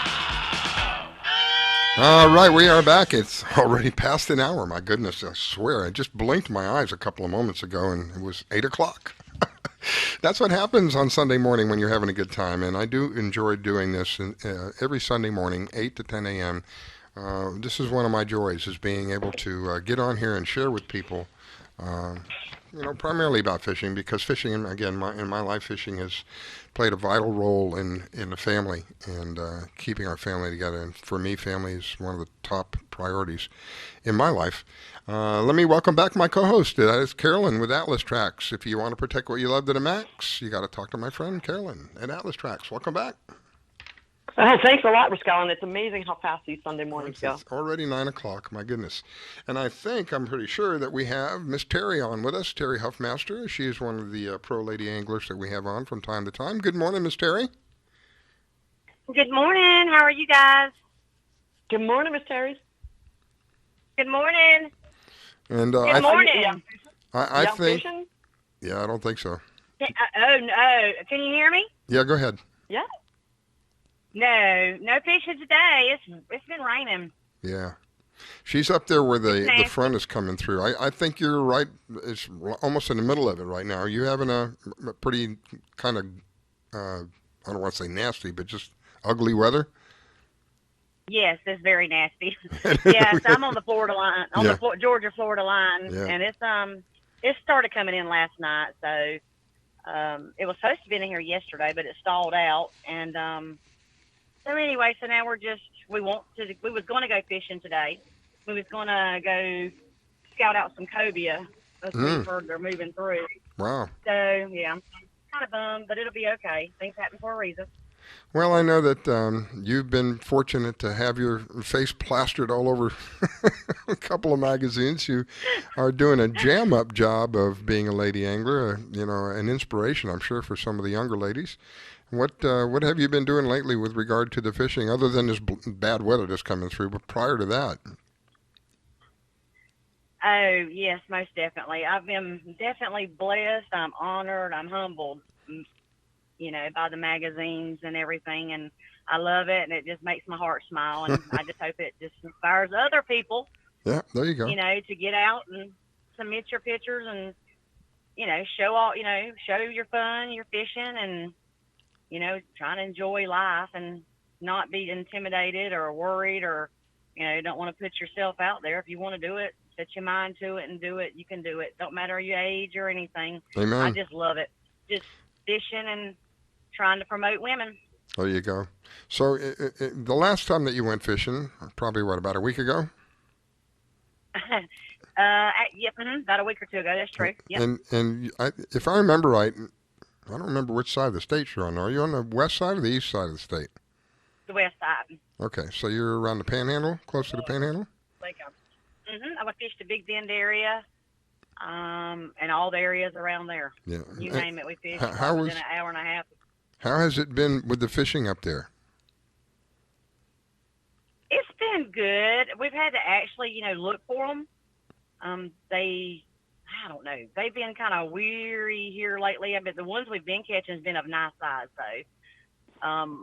[SPEAKER 2] All right, we are back. It's already past an hour. My goodness, I swear. I just blinked my eyes a couple of moments ago, and it was 8 o'clock. That's what happens on Sunday morning when you're having a good time, and I do enjoy doing this every Sunday morning, 8 to 10 a.m. This is one of my joys, is being able to get on here and share with people, primarily about fishing, because fishing, again, in my life, fishing has played a vital role in the family and keeping our family together. And for me, family is one of the top priorities in my life. Let me welcome back my co-host. That is Carolyn with Atlas Trax. If you want to protect what you love to the max, you got to talk to my friend Carolyn at Atlas Trax. Welcome back.
[SPEAKER 3] Thanks a lot, Riscala. It's amazing how fast these Sunday mornings go.
[SPEAKER 2] It's already 9 o'clock, my goodness. And I'm pretty sure that we have Miss Terry on with us, Terry Huffmaster. She is one of the pro lady anglers that we have on from time to time. Good morning, Miss Terry.
[SPEAKER 19] Good morning. How are you guys?
[SPEAKER 3] Good morning, Miss Terry.
[SPEAKER 19] Good morning.
[SPEAKER 2] And
[SPEAKER 19] Good morning.
[SPEAKER 2] I think.
[SPEAKER 3] Fishing?
[SPEAKER 2] Yeah, I don't think so.
[SPEAKER 19] Oh, no. Can you hear me?
[SPEAKER 2] Yeah, go ahead.
[SPEAKER 3] Yeah.
[SPEAKER 19] No fishing today. It's been raining.
[SPEAKER 2] Yeah. She's up there where the front is coming through. I think you're right. It's almost in the middle of it right now. Are you having a pretty kind of, I don't want to say nasty, but just ugly weather?
[SPEAKER 19] Yes, it's very nasty. Yes, I'm on the Florida line, the Georgia-Florida line, and it started coming in last night. So it was supposed to be in here yesterday, but it stalled out. And so anyway, so now we was going to go fishing today. We was going to go scout out some cobia as they're moving through.
[SPEAKER 2] Wow.
[SPEAKER 19] So, yeah, I'm kind of bummed, but it'll be okay. Things happen for a reason.
[SPEAKER 2] Well, I know that you've been fortunate to have your face plastered all over a couple of magazines. You are doing a jam-up job of being a lady angler, an inspiration, I'm sure, for some of the younger ladies. What have you been doing lately with regard to the fishing, other than this bad weather that's coming through, but prior to that?
[SPEAKER 19] Oh, yes, most definitely. I've been definitely blessed. I'm honored. I'm humbled, by the magazines and everything. And I love it, and it just makes my heart smile. And I just hope it just inspires other people.
[SPEAKER 2] Yeah, there you go.
[SPEAKER 19] To get out and submit your pictures and, show your fun, your fishing, and, trying to enjoy life and not be intimidated or worried or, don't want to put yourself out there. If you want to do it, set your mind to it and do it. You can do it. Don't matter your age or anything.
[SPEAKER 2] Amen.
[SPEAKER 19] I just love it. Just fishing and trying to promote women.
[SPEAKER 2] There you go. So the last time that you went fishing, probably about a week ago?
[SPEAKER 19] About a week or two ago. That's true. Yep.
[SPEAKER 2] And if I remember right, I don't remember which side of the state you're on. Are you on the west side or the east side of the state?
[SPEAKER 19] the west side.
[SPEAKER 2] Okay, so you're around the Panhandle, close to the Panhandle?
[SPEAKER 19] I would fish the Big Bend area, and all the areas around there.
[SPEAKER 2] Yeah.
[SPEAKER 19] You name it, we fish
[SPEAKER 2] how
[SPEAKER 19] within an hour and a half.
[SPEAKER 2] How has it been with the fishing up there?
[SPEAKER 19] It's been good. We've had to actually, look for them. I don't know. They've been kind of weary here lately. I mean, the ones we've been catching has been of nice size, though.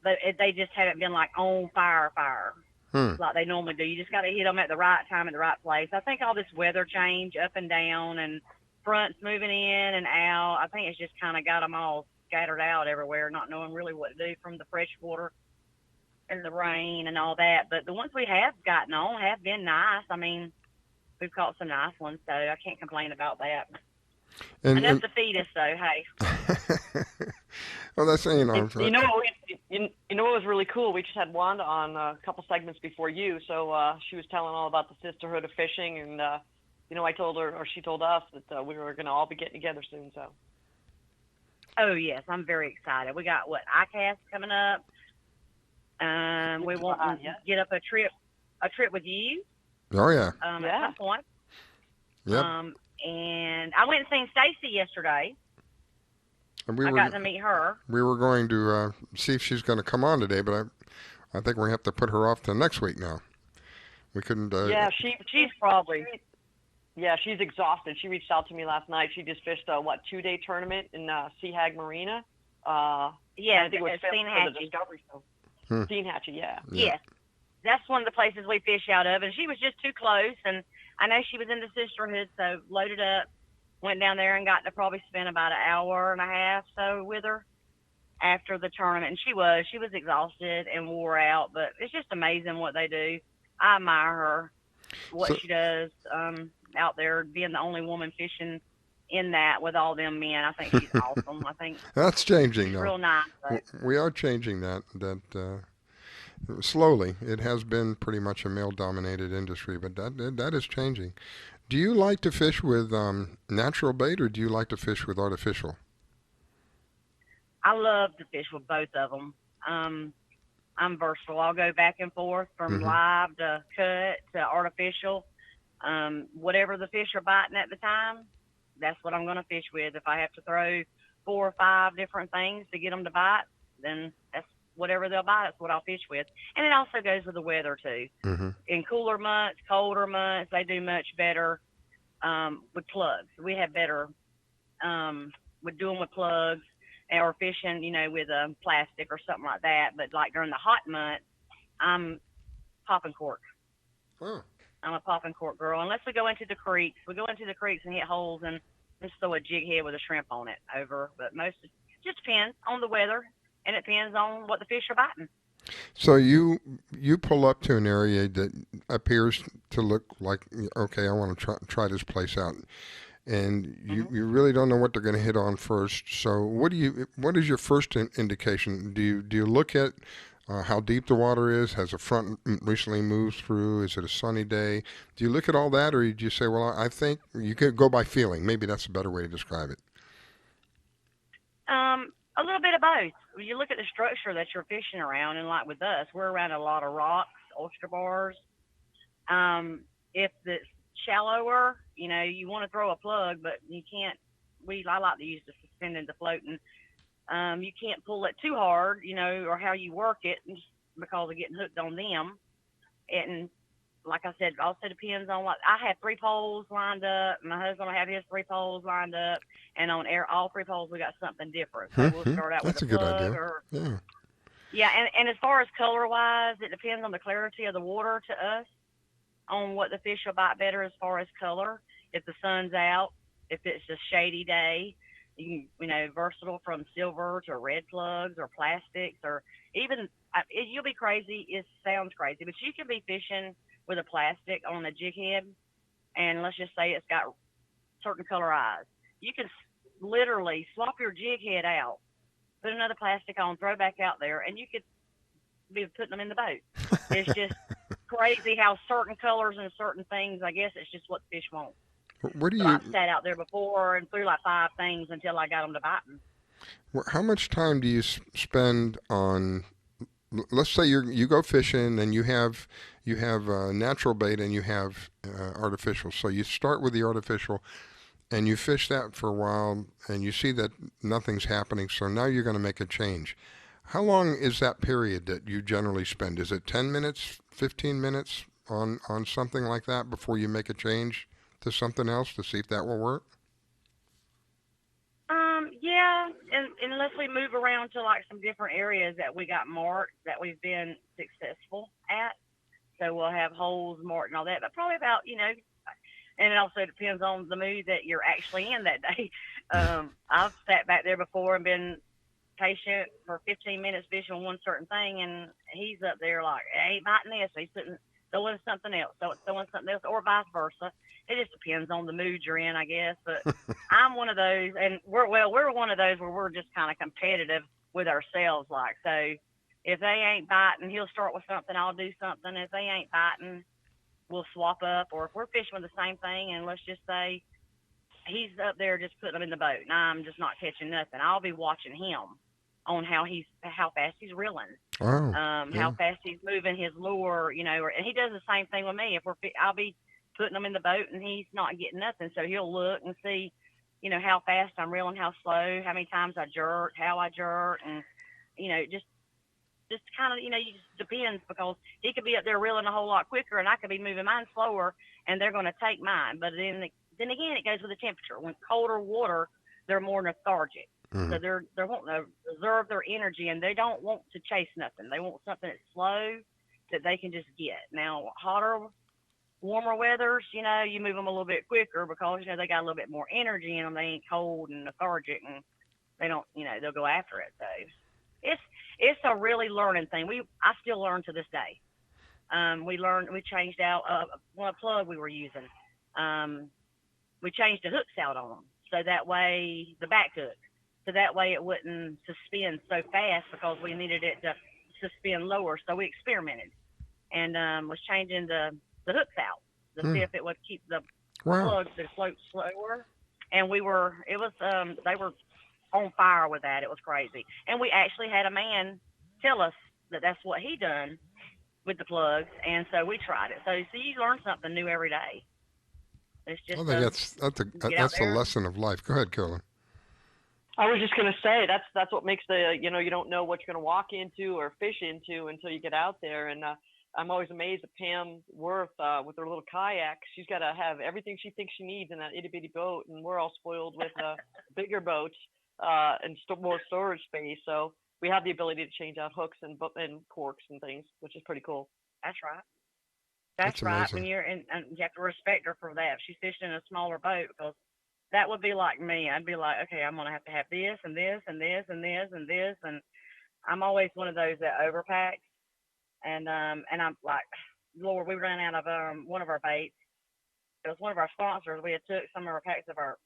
[SPEAKER 19] But they just haven't been like on fire, like they normally do. You just got to hit them at the right time at the right place. I think all this weather change up and down and fronts moving in and out, I think it's just kind of got them all scattered out everywhere, not knowing really what to do from the fresh water and the rain and all that. But the ones we have gotten on have been nice. I mean, we've caught some nice ones, so I can't complain about that. Enough to feed us, though. Hey.
[SPEAKER 2] Well, that's
[SPEAKER 3] You know what was really cool? We just had Wanda on a couple segments before you, so she was telling all about the sisterhood of fishing, and I told her, or she told us that we were going to all be getting together soon. So.
[SPEAKER 19] Oh yes, I'm very excited. We got ICAST coming up. We want to get up a trip with you.
[SPEAKER 2] Oh yeah.
[SPEAKER 19] At some point.
[SPEAKER 2] Yep.
[SPEAKER 19] And I went and seen Stacy yesterday.
[SPEAKER 2] And
[SPEAKER 19] I got to meet her.
[SPEAKER 2] We were going to see if she's going to come on today, but I think we have to put her off to next week now. We couldn't.
[SPEAKER 3] She's probably. Yeah, she's exhausted. She reached out to me last night. She just fished a 2-day tournament in Sea Hag Marina. I think it was filmed for the Discovery Show. Steenhatchee, yeah.
[SPEAKER 19] Yes. That's one of the places we fish out of, and she was just too close, and I know she was in the sisterhood, so loaded up, went down there and got to probably spend about an hour and a half so with her after the tournament, and she was exhausted and wore out, but it's just amazing what they do. I admire her, she does out there, being the only woman fishing in that with all them men. I think she's awesome. I think
[SPEAKER 2] that's changing though.
[SPEAKER 19] Real nice.
[SPEAKER 2] We are changing that slowly. It has been pretty much a male-dominated industry, but that is changing. Do you like to fish with natural bait, or do you like to fish with artificial?
[SPEAKER 19] I love to fish with both of them. I'm versatile. I'll go back and forth from live to cut to artificial. Whatever the fish are biting at the time, that's what I'm going to fish with. If I have to throw 4 or 5 different things to get them to bite, then that's whatever they'll bite. That's what I'll fish with. And it also goes with the weather too. In cooler months, colder months, they do much better with plugs. We have better with doing with plugs or fishing, with a plastic or something like that. But like during the hot months, I'm popping cork.
[SPEAKER 2] Oh.
[SPEAKER 19] I'm a popping cork girl. Unless we go into the creeks. We go into the creeks and hit holes and just throw a jig head with a shrimp on it over. But it just depends on the weather, and it depends on what the fish are biting.
[SPEAKER 2] So you pull up to an area that appears to look like, okay, I want to try this place out, and you really don't know what they're going to hit on first. So what is your first indication? Do you look at how deep the water is? Has the front recently moved through? Is it a sunny day? Do you look at all that, or do you say, well, I think you could go by feeling? Maybe that's a better way to describe it.
[SPEAKER 19] A little bit of both. You look at the structure that you're fishing around, and like with us, we're around a lot of rocks, oyster bars. If it's shallower, you want to throw a plug, but you can't. I like to use the suspended to floating. You can't pull it too hard, or how you work it, because of getting hooked on them. And like I said, it also depends on what. I have 3 poles lined up. My husband will have his 3 poles lined up, and on all 3 poles we got something different. So we'll start out
[SPEAKER 2] That's
[SPEAKER 19] with
[SPEAKER 2] a good
[SPEAKER 19] plug
[SPEAKER 2] idea.
[SPEAKER 19] Yeah, and as far as color wise, it depends on the clarity of the water to us, on what the fish will bite better as far as color. If the sun's out, if it's a shady day, you can, versatile from silver to red plugs or plastics, or even, you'll be crazy. It sounds crazy, but you can be fishing with a plastic on a jig head, and let's just say it's got certain color eyes. You can literally swap your jig head out, put another plastic on, throw back out there, and you could be putting them in the boat. It's just crazy how certain colors and certain things, I guess it's just what the fish want. I've sat out there before and threw like 5 things until I got them to biting.
[SPEAKER 2] How much time do you spend on let's say you go fishing and you have natural bait and you have artificial. So you start with the artificial, and you fish that for a while, and you see that nothing's happening. So now you're going to make a change. How long is that period that you generally spend? Is it 10 minutes, 15 minutes on something like that before you make a change to something else to see if that will work?
[SPEAKER 19] Yeah, unless we move around to like some different areas that we got marked that we've been successful at. So we'll have holes marked and all that, but probably about, and it also depends on the mood that you're actually in that day. I've sat back there before and been patient for 15 minutes fishing on one certain thing, and he's up there like, I ain't biting this. He's throwing something else, throwing something else, or vice versa. It just depends on the mood you're in, I guess. But I'm one of those, and we're one of those where we're just kind of competitive with ourselves. Like, so if they ain't biting, he'll start with something, I'll do something. If they ain't biting, we'll swap up. Or if we're fishing with the same thing, and let's just say he's up there just putting them in the boat, and I'm just not catching nothing, I'll be watching him on how fast he's reeling, how fast he's moving his lure, and he does the same thing with me. I'll be putting him in the boat and he's not getting nothing, so he'll look and see, how fast I'm reeling, how slow, how many times I jerk, how I jerk, and just kind of, it just depends, because he could be up there reeling a whole lot quicker and I could be moving mine slower and they're going to take mine. But then again, it goes with the temperature. When colder water, they're more lethargic. Mm-hmm. So they're wanting to reserve their energy, and they don't want to chase nothing. They want something that's slow that they can just get. Now, hotter, warmer weathers, you move them a little bit quicker because, they got a little bit more energy in them. They ain't cold and lethargic, and they don't, they'll go after it. So it's a really learning thing. I still learn to this day. We changed out one plug we were using. We changed the hooks out on them, so that way the back hook. So that way it wouldn't suspend so fast, because we needed it to suspend lower. So we experimented and was changing the hooks out to see if it would keep the plugs to float slower. And they were on fire with that. It was crazy. And we actually had a man tell us that that's what he done with the plugs. And so we tried it. So you learn something new every day. It's just,
[SPEAKER 2] that's a lesson of life. Go ahead, Carolyn.
[SPEAKER 3] I was just going to say that's what makes you don't know what you're going to walk into or fish into until you get out there. And I'm always amazed at Pam Worth with her little kayak. She's got to have everything she thinks she needs in that itty bitty boat, and we're all spoiled with bigger boats and more storage space. So we have the ability to change out hooks and corks and things, which is pretty cool.
[SPEAKER 19] That's right. That's right. Amazing. When and you have to respect her for that. If she's fishing in a smaller boat, because that would be like me. I'd be like, okay, I'm going to have this and this and this and this and this. And I'm always one of those that overpacks. And I'm like, Lord, we ran out of one of our baits. It was one of our sponsors. We had took some of our packs of our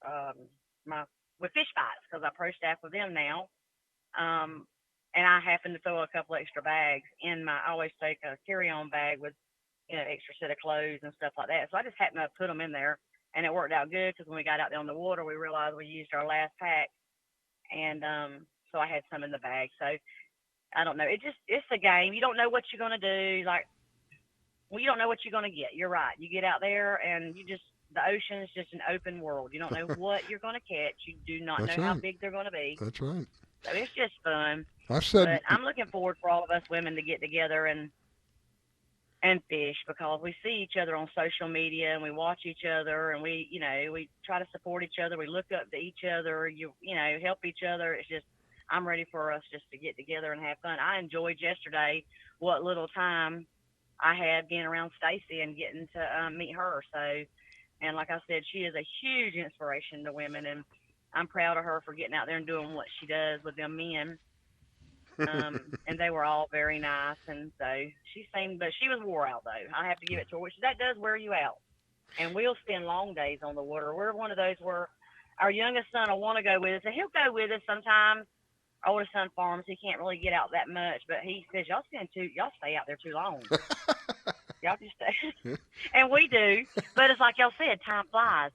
[SPEAKER 19] with fish bites, because I pro staff with them now. And I happened to throw a couple extra bags in I always take a carry-on bag with, extra set of clothes and stuff like that. So I just happened to put them in there. And it worked out good, because when we got out there on the water, we realized we used our last pack. And so I had some in the bag. So I don't know. It's a game. You don't know what you're going to do. You don't know what you're going to get. You're right. You get out there and the ocean is just an open world. You don't know what you're going to catch. You do not know how big they're going to be.
[SPEAKER 2] That's right.
[SPEAKER 19] So it's just fun.
[SPEAKER 2] But
[SPEAKER 19] I'm looking forward for all of us women to get together and fish, because we see each other on social media and we watch each other, and we try to support each other. We look up to each other, help each other. It's just, I'm ready for us just to get together and have fun. I enjoyed yesterday what little time I had being around Stacy and getting to meet her. So, and like I said, she is a huge inspiration to women, and I'm proud of her for getting out there and doing what she does with them men. And they were all very nice, and so but she was wore out, though. I have to give it to her, which that does wear you out. And we'll spend long days on the water. We're one of those where our youngest son will want to go with us, and he'll go with us sometimes. Our oldest son farms; he can't really get out that much, but he says, y'all stay out there too long. Y'all just stay. And we do, but it's like y'all said, time flies.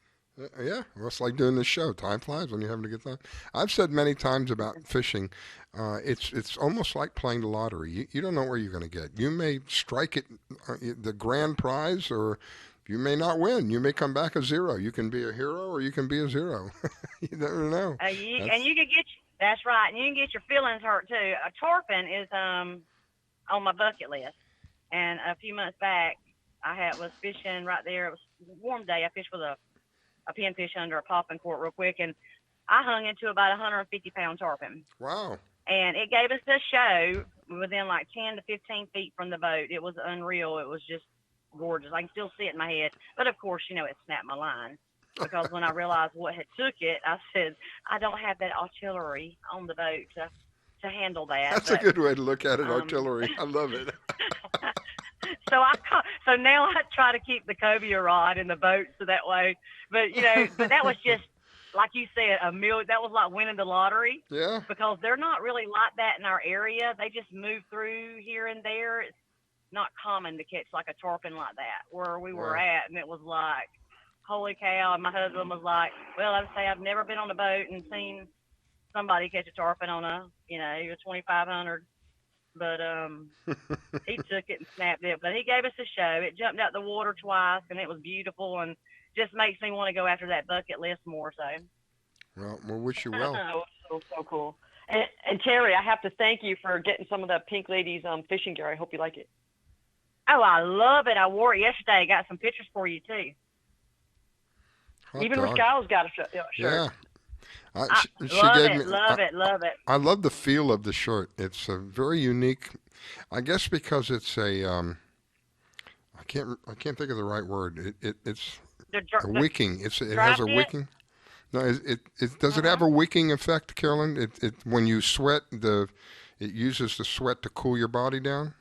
[SPEAKER 2] Yeah, well, it's like doing this show. Time flies when you're having a good time. I've said many times about fishing, it's almost like playing the lottery. You don't know where you're going to get. You may strike it, the grand prize, or you may not win. You may come back a zero. You can be a hero or you can be a zero. You never know.
[SPEAKER 19] And you can get that's right. And you can get your feelings hurt too. A tarpon is on my bucket list. And a few months back, I was fishing right there. It was a warm day. I fished with a pinfish under a popping cork real quick, and I hung into about 150-pound tarpon.
[SPEAKER 2] Wow.
[SPEAKER 19] And it gave us a show within like 10 to 15 feet from the boat. It was unreal. It was just gorgeous. I can still see it in my head. But, of course, it snapped my line. Because when I realized what had took it, I said, I don't have that artillery on the boat to handle that.
[SPEAKER 2] That's a good way to look at it, artillery. I love it.
[SPEAKER 19] So now I try to keep the cobia rod in the boat so that way. But, but that was just, like you said, that was like winning the lottery.
[SPEAKER 2] Yeah.
[SPEAKER 19] Because they're not really like that in our area. They just move through here and there. It's not common to catch like a tarpon like that where we were at. And it was like, holy cow. And my husband was like, well, I would say I've never been on a boat and seen somebody catch a tarpon on a 2,500. But he took it and snapped it. But he gave us a show. It jumped out the water twice, and it was beautiful, and just makes me want to go after that bucket list more. So.
[SPEAKER 2] Well, we'll wish you well.
[SPEAKER 3] So cool. And Terry, I have to thank you for getting some of the Pink Ladies fishing gear. I hope you like it.
[SPEAKER 19] Oh, I love it. I wore it yesterday. I got some pictures for you too.
[SPEAKER 3] Even Rascal's got a shirt.
[SPEAKER 2] Yeah.
[SPEAKER 19] She gave me, love it.
[SPEAKER 2] I love the feel of the shirt. It's a very unique, I guess, because it's a I can't think of the right word. It's a wicking. It has a wicking. No, does it have a wicking effect, Carolyn? It when you sweat, it uses the sweat to cool your body down.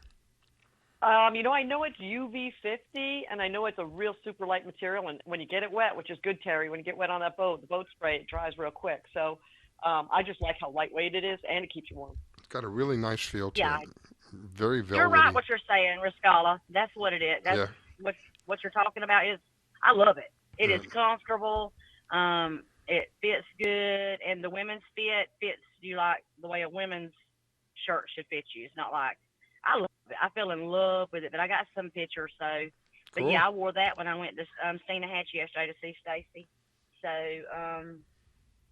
[SPEAKER 3] I know it's UV 50, and I know it's a real super light material. And when you get it wet, which is good, Terry, when you get wet on that boat, the boat spray, it dries real quick. So I just like how lightweight it is, and it keeps you warm.
[SPEAKER 2] It's got a really nice feel to it. Very velvety.
[SPEAKER 19] You're right what you're saying, Rascala. That's what it is. That's what you're talking about is, I love it. It is comfortable. It fits good, and the women's fits you like the way a women's shirt should fit you. It's not like, I love it. I fell in love with it, but I got some pictures. So, but cool. Yeah, I wore that when I went to Steenahatchee yesterday to see Stacy. So,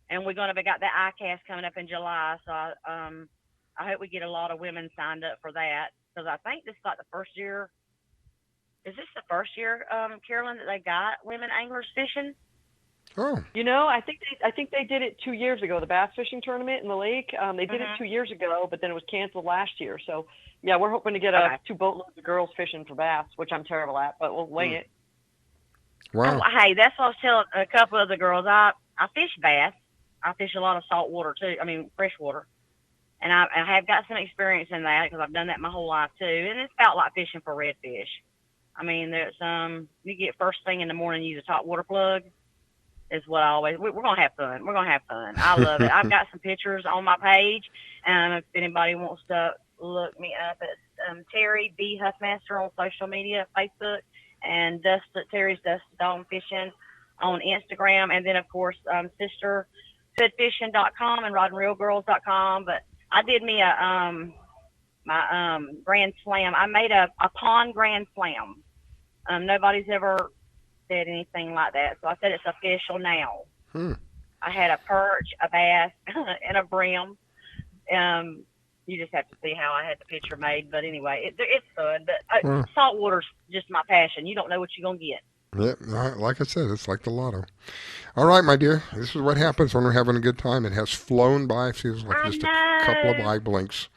[SPEAKER 19] and we're gonna got that ICAST coming up in July. So, I hope we get a lot of women signed up for that because I think this is like the first year. Is this the first year, Carolyn, that they got women anglers fishing?
[SPEAKER 2] Oh.
[SPEAKER 3] I think they did it 2 years ago. The bass fishing tournament in the lake. They did it 2 years ago, but then it was canceled last year. So, yeah, we're hoping to get 2 boatloads of girls fishing for bass, which I'm terrible at, but we'll wing it.
[SPEAKER 2] Wow.
[SPEAKER 19] Oh, hey, that's what I was telling a couple of the girls. I fish bass. I fish a lot of salt water too. I mean, fresh water. And I have got some experience in that because I've done that my whole life too. And it's about like fishing for redfish. I mean, there's you get first thing in the morning, use a top water plug. Is what I always. We're gonna have fun. We're gonna have fun. I love it. I've got some pictures on my page, and if anybody wants to look me up, it's Terry B Huffmaster on social media, Facebook, and Terry's Dusty Dog Fishing on Instagram, and then of course sisterhoodfishing.com and rodandreelgirls.com. But I did me a my grand slam. I made a pond grand slam. Nobody's ever said anything like that, so I said it's official now. I had a perch, a bass, and a brim. You just have to see how I had the picture made, but anyway, it's fun. But saltwater's just my passion. You don't know what you're gonna get.
[SPEAKER 2] Yeah, like I said, it's like the lotto. All right, my dear, this is what happens when we're having a good time. It has flown by. It feels like just a couple of eye blinks.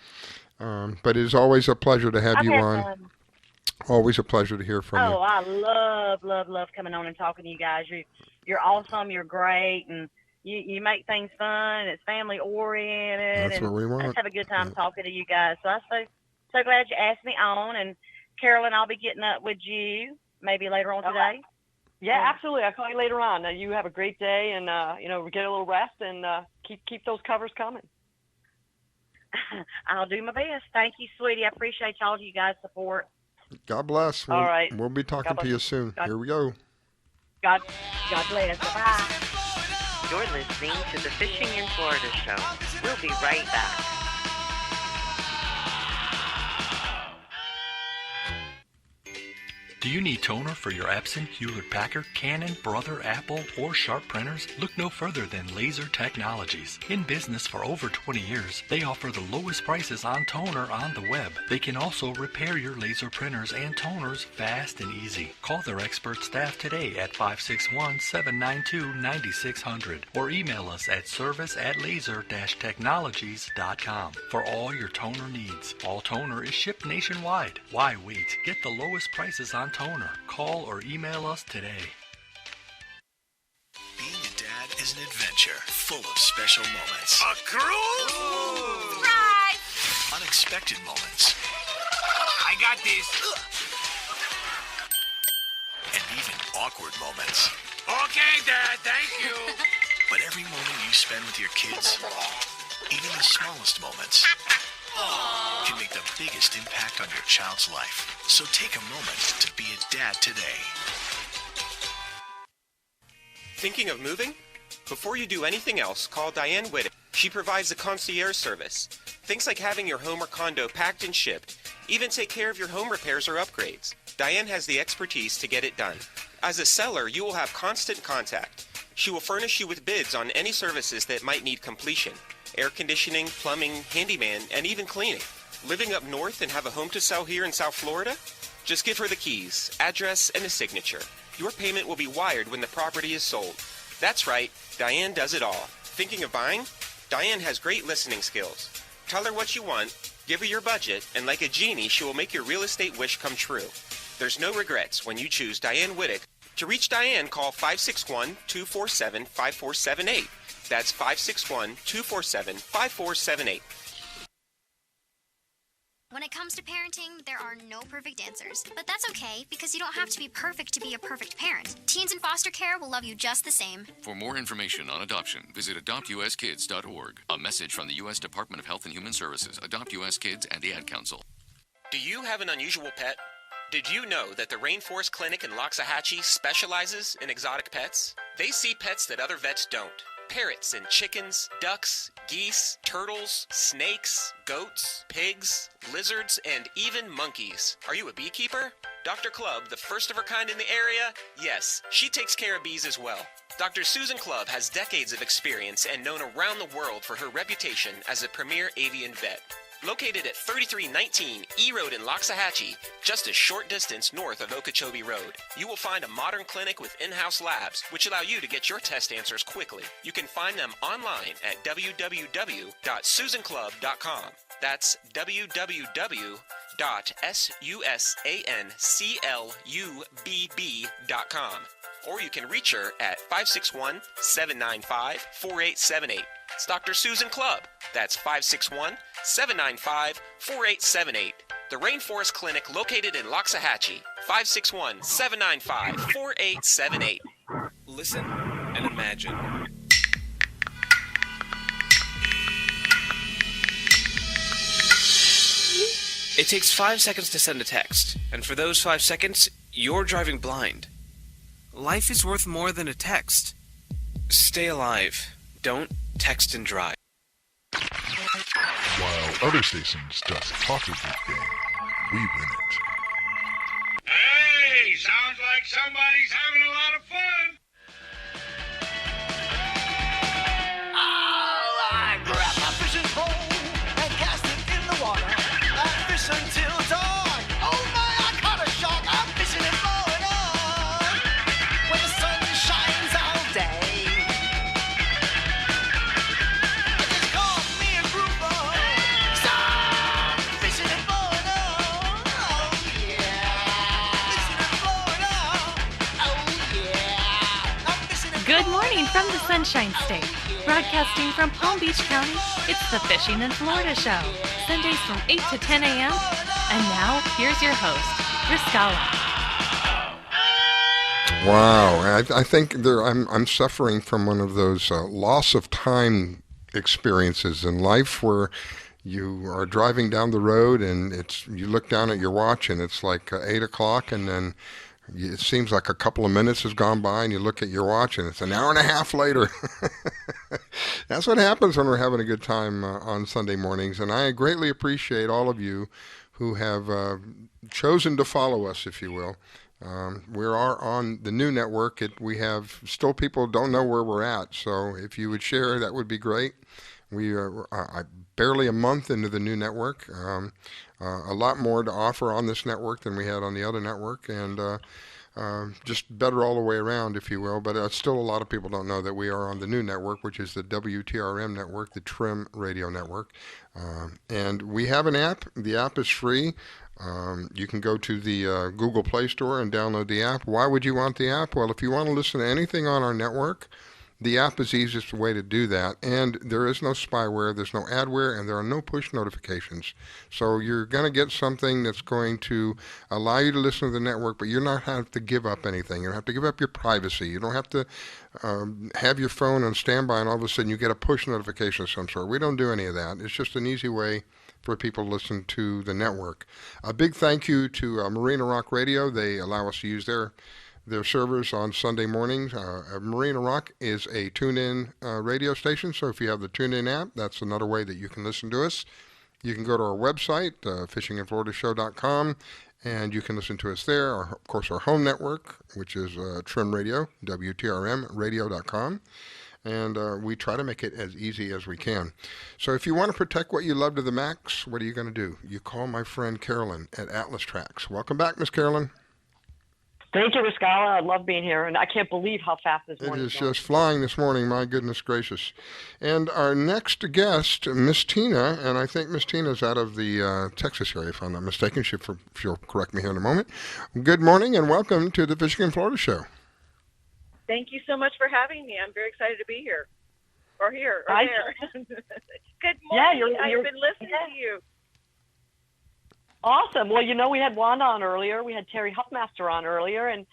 [SPEAKER 2] But it is always a pleasure to have you on. Fun. Always a pleasure to hear from you.
[SPEAKER 19] Oh, I love coming on and talking to you guys. You're awesome. You're great, and you make things fun. It's family oriented.
[SPEAKER 2] That's what we want.
[SPEAKER 19] Let's have a good time talking to you guys. So I'm so glad you asked me on. And Carolyn, I'll be getting up with you maybe later on today.
[SPEAKER 3] Yeah, absolutely. I'll call you later on. You have a great day, and get a little rest, and keep those covers coming.
[SPEAKER 19] I'll do my best. Thank you, sweetie. I appreciate all of you guys' support.
[SPEAKER 2] God bless.
[SPEAKER 3] All right.
[SPEAKER 2] We'll be talking to you soon. Here we go.
[SPEAKER 19] God bless. Bye.
[SPEAKER 5] You're listening to the Fishing in Florida show. We'll be right back.
[SPEAKER 8] Do you need toner for your Epson, Hewlett-Packard, Canon, Brother, Apple, or Sharp printers? Look no further than Laser Technologies. In business for over 20 years, they offer the lowest prices on toner on the web. They can also repair your laser printers and toners fast and easy. Call their expert staff today at 561-792-9600 or email us at service@laser-technologies.com for all your toner needs. All toner is shipped nationwide. Why wait? Get the lowest prices on toner. Call or email us today.
[SPEAKER 20] Being a dad is an adventure full of special moments.
[SPEAKER 15] A cruise?
[SPEAKER 20] Surprise! Unexpected moments.
[SPEAKER 15] I got this.
[SPEAKER 20] And even awkward moments.
[SPEAKER 15] Okay, Dad, thank you.
[SPEAKER 20] But every moment you spend with your kids, even the smallest moments, can make the biggest impact on your child's life. So take a moment to be a dad today.
[SPEAKER 9] Thinking of moving? Before you do anything else, call Diane Whittick. She provides a concierge service. Things like having your home or condo packed and shipped, even take care of your home repairs or upgrades. Diane has the expertise to get it done. As a seller, you will have constant contact. She will furnish you with bids on any services that might need completion. Air conditioning, plumbing, handyman, and even cleaning. Living up north and have a home to sell here in South Florida? Just give her the keys, address, and a signature. Your payment will be wired when the property is sold. That's right, Diane does it all. Thinking of buying? Diane has great listening skills. Tell her what you want, give her your budget, and like a genie, she will make your real estate wish come true. There's no regrets when you choose Diane Whittick. To reach Diane, call 561-247-5478. That's 561-247-5478.
[SPEAKER 6] When it comes to parenting, there are no perfect answers. But that's okay, because you don't have to be perfect to be a perfect parent. Teens in foster care will love you just the same.
[SPEAKER 7] For more information on adoption, visit adoptuskids.org. A message from the U.S. Department of Health and Human Services, Adopt U.S. Kids, and the Ad Council.
[SPEAKER 9] Do you have an unusual pet? Did you know that the Rainforest Clinic in Loxahatchee specializes in exotic pets? They see pets that other vets don't. Parrots and chickens, ducks, geese, turtles, snakes, goats, pigs, lizards, and even monkeys. Are you a beekeeper? Dr. Clubb, the first of her kind in the area? Yes, she takes care of bees as well. Dr. Susan Clubb has decades of experience and known around the world for her reputation as a premier avian vet. Located at 3319 E Road in Loxahatchee, just a short distance north of Okeechobee Road, you will find a modern clinic with in-house labs, which allow you to get your test answers quickly. You can find them online at www.susanclub.com. That's www.susanclubb.com. Or you can reach her at 561-795-4878. It's Dr. Susan Clubb. That's 561-795-4878. The Rainforest Clinic located in Loxahatchee. 561-795-4878.
[SPEAKER 21] Listen and imagine. It takes 5 seconds to send a text, and for those 5 seconds, you're driving blind. Life is worth more than a text. Stay alive. Don't text and drive.
[SPEAKER 14] While other stations just talk a good game, we win it.
[SPEAKER 15] Hey, sounds like somebody's having a lot of fun.
[SPEAKER 16] Oh, I grab my fishing pole and cast it in the water. I fish until dawn. Oh my, I caught a shark. I'm fishing in Florida where the sun shines all day. It's caught me a grouper. So I'm fishing in Florida. Oh yeah, fishing in Florida. Oh yeah, I'm fishing in
[SPEAKER 1] Good morning from the Sunshine State. Broadcasting from Palm Beach County, it's the Fishing in Florida Show. Sundays from 8 to 10 a.m. And now, here's your host, Riscala.
[SPEAKER 2] Wow, I think I'm suffering from one of those loss of time experiences in life where you are driving down the road and you look down at your watch and it's like 8 o'clock, and then it seems like a couple of minutes has gone by and you look at your watch and it's an hour and a half later. That's what happens when we're having a good time on Sunday mornings, and I greatly appreciate all of you who have chosen to follow us, if you will, We are on the new network. We have still people don't know where we're at. So if you would share, that would be great. We are barely a month into the new network. A lot more to offer on this network than we had on the other network, and just better all the way around, if you will. But still, a lot of people don't know that we are on the new network, which is the WTRM network, the Trim Radio Network. And we have an app. The app is free. You can go to the Google Play Store and download the app. Why would you want the app? Well, if you want to listen to anything on our network, the app is the easiest way to do that. And there is no spyware, there's no adware, and there are no push notifications. So you're going to get something that's going to allow you to listen to the network, but you're not have to give up anything. You don't have to give up your privacy. You don't have to have your phone on standby and all of a sudden you get a push notification of some sort. We don't do any of that. It's just an easy way for people to listen to the network. A big thank you to Marina Rock Radio. They allow us to use their servers on Sunday mornings. Marina Rock is a tune-in radio station, so if you have the TuneIn app, that's another way that you can listen to us. You can go to our website, fishinginfloridashow.com, and you can listen to us there. Of course, our home network, which is Trim Radio, WTRMradio.com. And we try to make it as easy as we can. So if you want to protect what you love to the max, what are you going to do? You call my friend Carolyn at Atlas Trax. Welcome back, Miss Carolyn.
[SPEAKER 3] Thank you, Riscala. I love being here, and I can't believe how fast this morning
[SPEAKER 2] is. It is just flying this morning, my goodness gracious. And our next guest, Miss Tina, and I think Miss Tina is out of the Texas area, if I'm not mistaken. She'll correct me here in a moment. Good morning, and welcome to the Fishing in Florida Show.
[SPEAKER 4] Thank you so much for having me. I'm very excited to be here. Or there. Good morning. I've been listening to you.
[SPEAKER 3] Awesome. Well, we had Wanda on earlier. We had Terry Huffmaster on earlier, and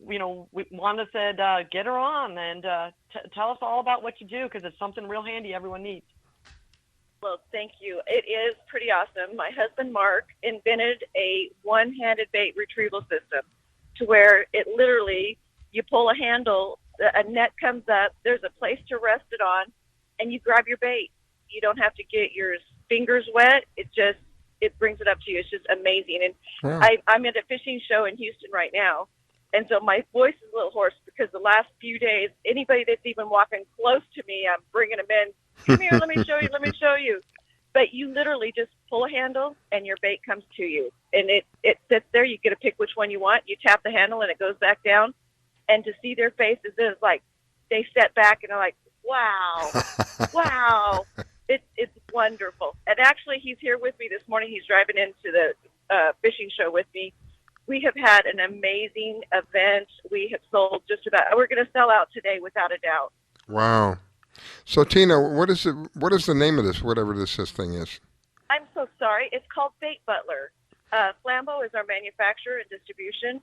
[SPEAKER 3] Wanda said, get her on and tell us all about what you do, because it's something real handy everyone needs.
[SPEAKER 4] Well, thank you. It is pretty awesome. My husband, Mark, invented a one-handed bait retrieval system to where it literally, you pull a handle, a net comes up, there's a place to rest it on, and you grab your bait. You don't have to get your fingers wet. It brings it up to you. It's just amazing. And
[SPEAKER 2] wow.
[SPEAKER 4] I'm at a fishing show in Houston right now, and so my voice is a little hoarse because the last few days, anybody that's even walking close to me, I'm bringing them in. Come here, let me show you. But you literally just pull a handle, and your bait comes to you. And it sits there. You get to pick which one you want. You tap the handle, and it goes back down. And to see their faces is like they step back, and they're like, wow, wow. It's wonderful. And actually, he's here with me this morning. He's driving into the fishing show with me. We have had an amazing event. We have sold we're going to sell out today without a doubt.
[SPEAKER 2] Wow. So, Tina, what is the name of this, whatever this thing is?
[SPEAKER 4] I'm so sorry. It's called Bait Butler. Flambeau is our manufacturer and distribution.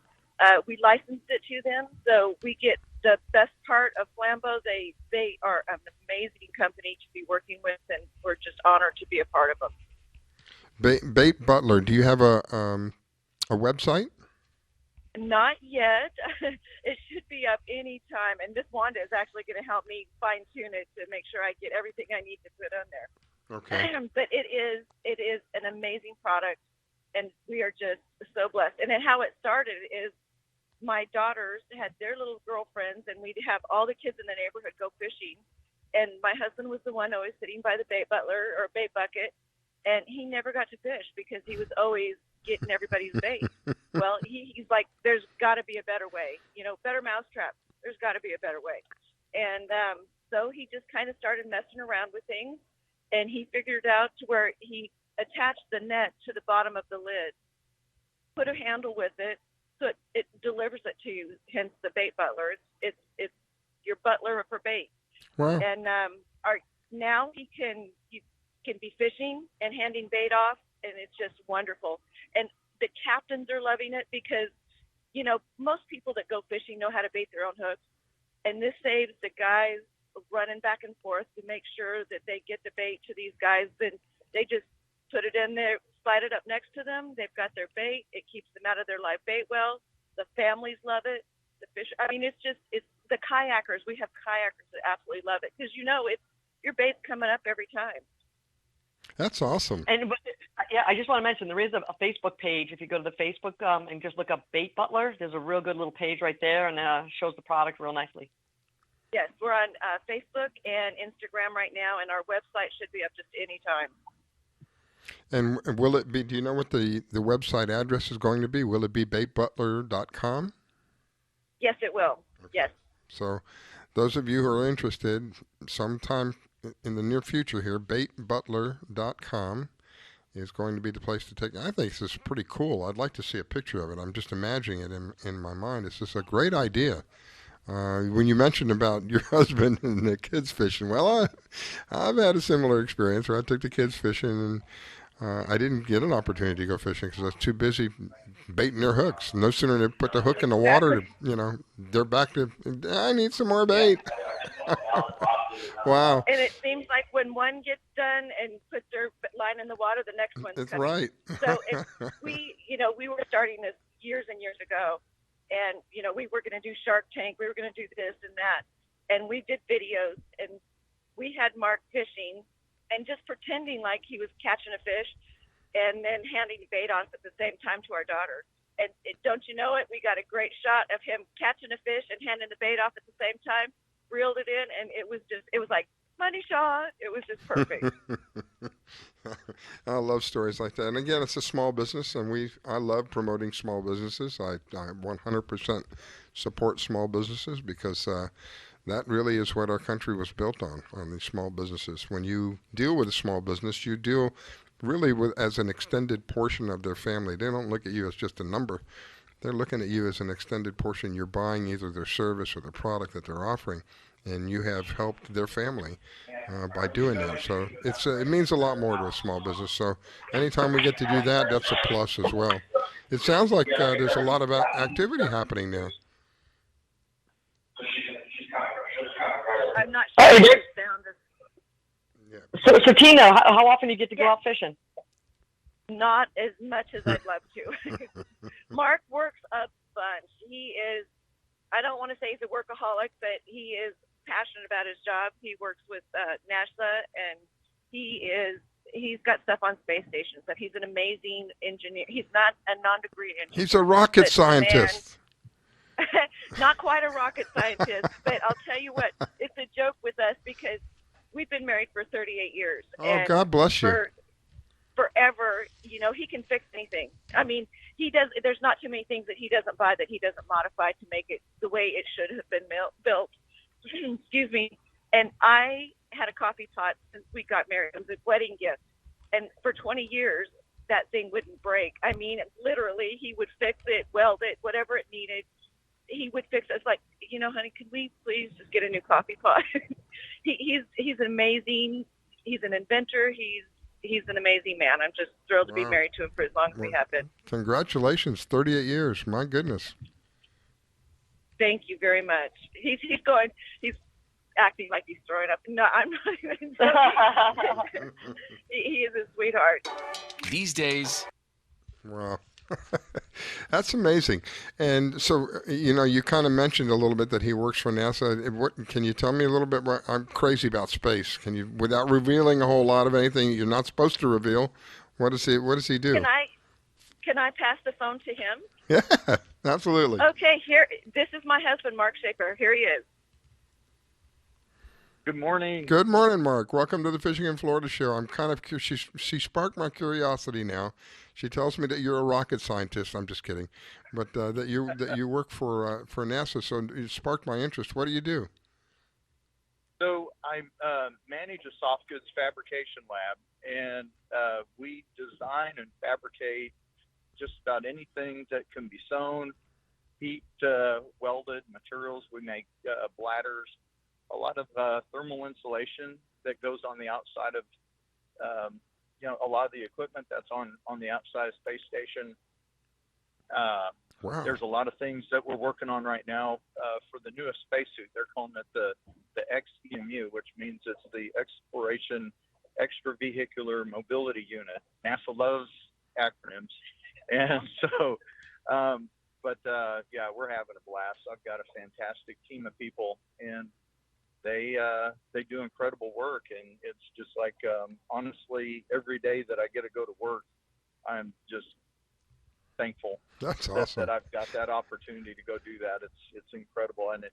[SPEAKER 4] We licensed it to them, so we get the best part of Flambeau. They are an amazing company to be working with, and we're just honored to be a part of them.
[SPEAKER 2] Bait Butler. Do you have a website?
[SPEAKER 4] Not yet. It should be up any time, and Miss Wanda is actually going to help me fine tune it to make sure I get everything I need to put on there.
[SPEAKER 2] Okay.
[SPEAKER 4] But it is an amazing product, and we are just so blessed. And then how it started is my daughters had their little girlfriends, and we'd have all the kids in the neighborhood go fishing. And my husband was the one always sitting by the bait butler or bait bucket, and he never got to fish because he was always getting everybody's bait. Well, he's like, there's got to be a better way. Better mousetrap. There's got to be a better way. And so he just kind of started messing around with things, and he figured out to where he attached the net to the bottom of the lid, put a handle with it, so it delivers it to you, hence the Bait Butler. It's your butler for bait.
[SPEAKER 2] Wow.
[SPEAKER 4] And now you can be fishing and handing bait off, and it's just wonderful. And the captains are loving it because, most people that go fishing know how to bait their own hooks, and this saves the guys running back and forth to make sure that they get the bait to these guys. Then they just put it in there, slide it up next to them. They've got their bait. It keeps them out of their live bait well. The families love it. The fish. It's the kayakers. We have kayakers that absolutely love it because your bait's coming up every time.
[SPEAKER 2] That's awesome.
[SPEAKER 3] And Yeah, I just want to mention there is a Facebook page. If you go to the Facebook and just look up Bait Butler, there's a real good little page right there, and shows the product real nicely.
[SPEAKER 4] Yes, we're on Facebook and Instagram right now, and our website should be up just any time.
[SPEAKER 2] And will it be, do you know what the website address is going to be? Will it be baitbutler.com?
[SPEAKER 4] Yes, it will. Okay. Yes.
[SPEAKER 2] So those of you who are interested, sometime in the near future here, baitbutler.com is going to be the place to take. I think this is pretty cool. I'd like to see a picture of it. I'm just imagining it in my mind. It's just a great idea. When you mentioned about your husband and the kids fishing, well, I've had a similar experience where I took the kids fishing, and I didn't get an opportunity to go fishing because I was too busy baiting their hooks. No sooner than they put the hook in the water, they're back to, I need some more bait. Wow.
[SPEAKER 4] And it seems like when one gets done and puts their line in the water, the next one's
[SPEAKER 2] That's
[SPEAKER 4] coming.
[SPEAKER 2] right.
[SPEAKER 4] So we were starting this years and years ago, and we were going to do Shark Tank, we were going to do this and that, and we did videos, and we had Mark fishing and just pretending like he was catching a fish, and then handing bait off at the same time to our daughter. And don't you know it? We got a great shot of him catching a fish and handing the bait off at the same time. Reeled it in, and it was like money shot. It was just perfect.
[SPEAKER 2] I love stories like that. And again, it's a small business, and I love promoting small businesses. I 100% support small businesses because that really is what our country was built on these small businesses. When you deal with a small business, you deal really as an extended portion of their family. They don't look at you as just a number. They're looking at you as an extended portion. You're buying either their service or the product that they're offering, and you have helped their family by doing that. So it means a lot more to a small business. So anytime we get to do that, that's a plus as well. It sounds like there's a lot of activity happening now.
[SPEAKER 4] I'm not sure what the sound is.
[SPEAKER 3] So Tina, how often do you get to go out fishing?
[SPEAKER 4] Not as much as I'd love to. Mark works a bunch. He is, I don't want to say he's a workaholic, but he is passionate about his job. He works with NASA, and he's got stuff on space stations. So he's an amazing engineer. He's not a non-degree engineer.
[SPEAKER 2] He's a rocket scientist.
[SPEAKER 4] Not quite a rocket scientist, but I'll tell you what, it's a joke with us because we've been married for 38 years.
[SPEAKER 2] Oh,
[SPEAKER 4] and
[SPEAKER 2] God bless you.
[SPEAKER 4] Forever, he can fix anything. I mean, he does. There's not too many things that he doesn't buy that he doesn't modify to make it the way it should have been built. Excuse me. And I had a coffee pot since we got married. It was a wedding gift. And for 20 years, that thing wouldn't break. I mean, literally, he would fix it, weld it, whatever it needed. He would fix it. It's like, honey, could we please just get a new coffee pot? He's amazing. He's an inventor. He's an amazing man. I'm just thrilled to be married to him for as long as we have been.
[SPEAKER 2] Congratulations, 38 years. My goodness.
[SPEAKER 4] Thank you very much. He's acting like he's throwing up. No, I'm not even. He is a sweetheart.
[SPEAKER 21] These days.
[SPEAKER 2] Wow. That's amazing. And so, you kind of mentioned a little bit that he works for NASA. What can you tell me a little bit more? I'm crazy about space. Can you, without revealing a whole lot of anything you're not supposed to reveal, what does he do?
[SPEAKER 4] Can I pass the phone to him?
[SPEAKER 2] Yeah, absolutely.
[SPEAKER 4] Okay, this is my husband, Mark Schaefbauer. Here he is.
[SPEAKER 11] Good morning.
[SPEAKER 2] Good morning, Mark. Welcome to the Fishing in Florida show. I'm kind of curious. She sparked my curiosity now. She tells me that you're a rocket scientist. I'm just kidding, but that you work for NASA. So it sparked my interest. What do you do?
[SPEAKER 11] So I manage a soft goods fabrication lab, and we design and fabricate just about anything that can be sewn, heat welded materials. We make bladders, a lot of thermal insulation that goes on the outside of a lot of the equipment that's on the outside of Space Station.
[SPEAKER 2] Wow.
[SPEAKER 11] There's a lot of things that we're working on right now for the newest spacesuit. They're calling it the XEMU, which means it's the Exploration Extravehicular Mobility Unit. NASA loves acronyms. And so, we're having a blast. I've got a fantastic team of people, and they do incredible work. And it's just like, honestly, every day that I get to go to work, I'm just thankful.
[SPEAKER 2] That's awesome.
[SPEAKER 11] That I've got that opportunity to go do that. It's incredible, and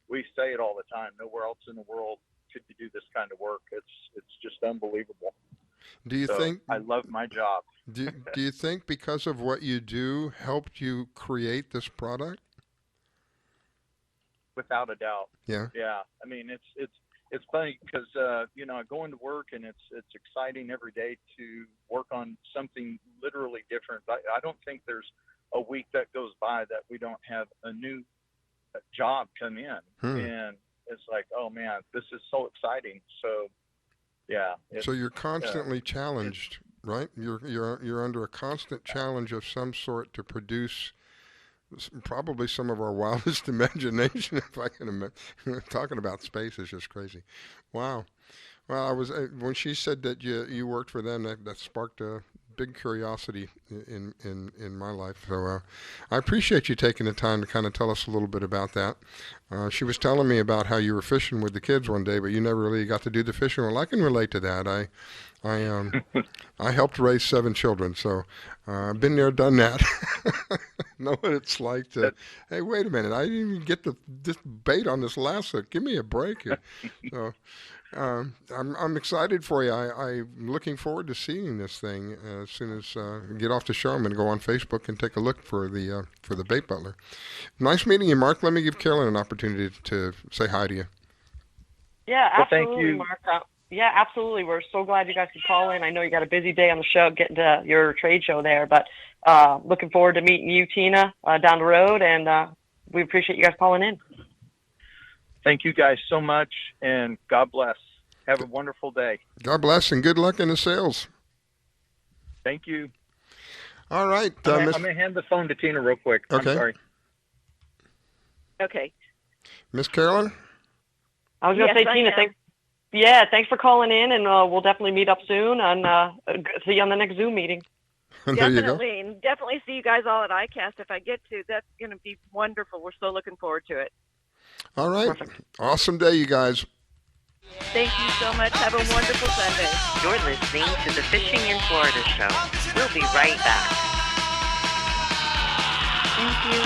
[SPEAKER 11] we say it all the time. Nowhere else in the world could you do this kind of work. It's just unbelievable.
[SPEAKER 2] Do you think
[SPEAKER 11] I love my job?
[SPEAKER 2] Do you think because of what you do helped you create this product?
[SPEAKER 11] Without a doubt.
[SPEAKER 2] Yeah.
[SPEAKER 11] Yeah. I mean, it's funny because you know, I go into work and it's exciting every day to work on something literally different. I don't think there's a week that goes by that we don't have a new job come in, and it's like, oh man, this is so exciting. So yeah.
[SPEAKER 2] So you're constantly challenged, right? You're under a constant challenge of some sort to produce probably some of our wildest imagination, if I can imagine. Talking about space is just crazy. Wow. Well, I was when she said that you worked for them, that sparked a big curiosity in my life. So I appreciate you taking the time to kind of tell us a little bit about that. She was telling me about how you were fishing with the kids one day, but you never really got to do the fishing. Well, I can relate to that. I helped raise 7 children, so I've been there, done that. Know what it's like to, hey, wait a minute, I didn't even get this bait on this lasso. Give me a break. So I'm excited for you. I'm looking forward to seeing this thing as soon as get off the show. I'm going to go on Facebook and take a look for the bait butler. Nice meeting you, Mark. Let me give Carolyn an opportunity to say hi to you.
[SPEAKER 3] Yeah, absolutely,
[SPEAKER 11] well, thank you.
[SPEAKER 3] Mark. Yeah, absolutely. We're so glad you guys could call in. I know you got a busy day on the show getting to your trade show there, but looking forward to meeting you, Tina, down the road, and we appreciate you guys calling in.
[SPEAKER 11] Thank you guys so much, and God bless. Have a wonderful day.
[SPEAKER 2] God bless, and good luck in the sales.
[SPEAKER 11] Thank you.
[SPEAKER 2] All right.
[SPEAKER 11] I'm going to hand the phone to Tina real quick.
[SPEAKER 2] Okay.
[SPEAKER 11] I'm sorry.
[SPEAKER 4] Okay.
[SPEAKER 2] Miss Carolyn?
[SPEAKER 3] I was going to say, Tina, thanks for calling in, and we'll definitely meet up soon and see you on the next Zoom meeting.
[SPEAKER 2] There you go.
[SPEAKER 4] Definitely, and definitely see you guys all at ICAST if I get to. That's going to be wonderful. We're so looking forward to it.
[SPEAKER 2] All right. Perfect. Awesome day, you guys.
[SPEAKER 4] Thank you so much. Have a wonderful Sunday.
[SPEAKER 5] You're listening to the Fishing in Florida show. We'll be right back.
[SPEAKER 4] Thank you.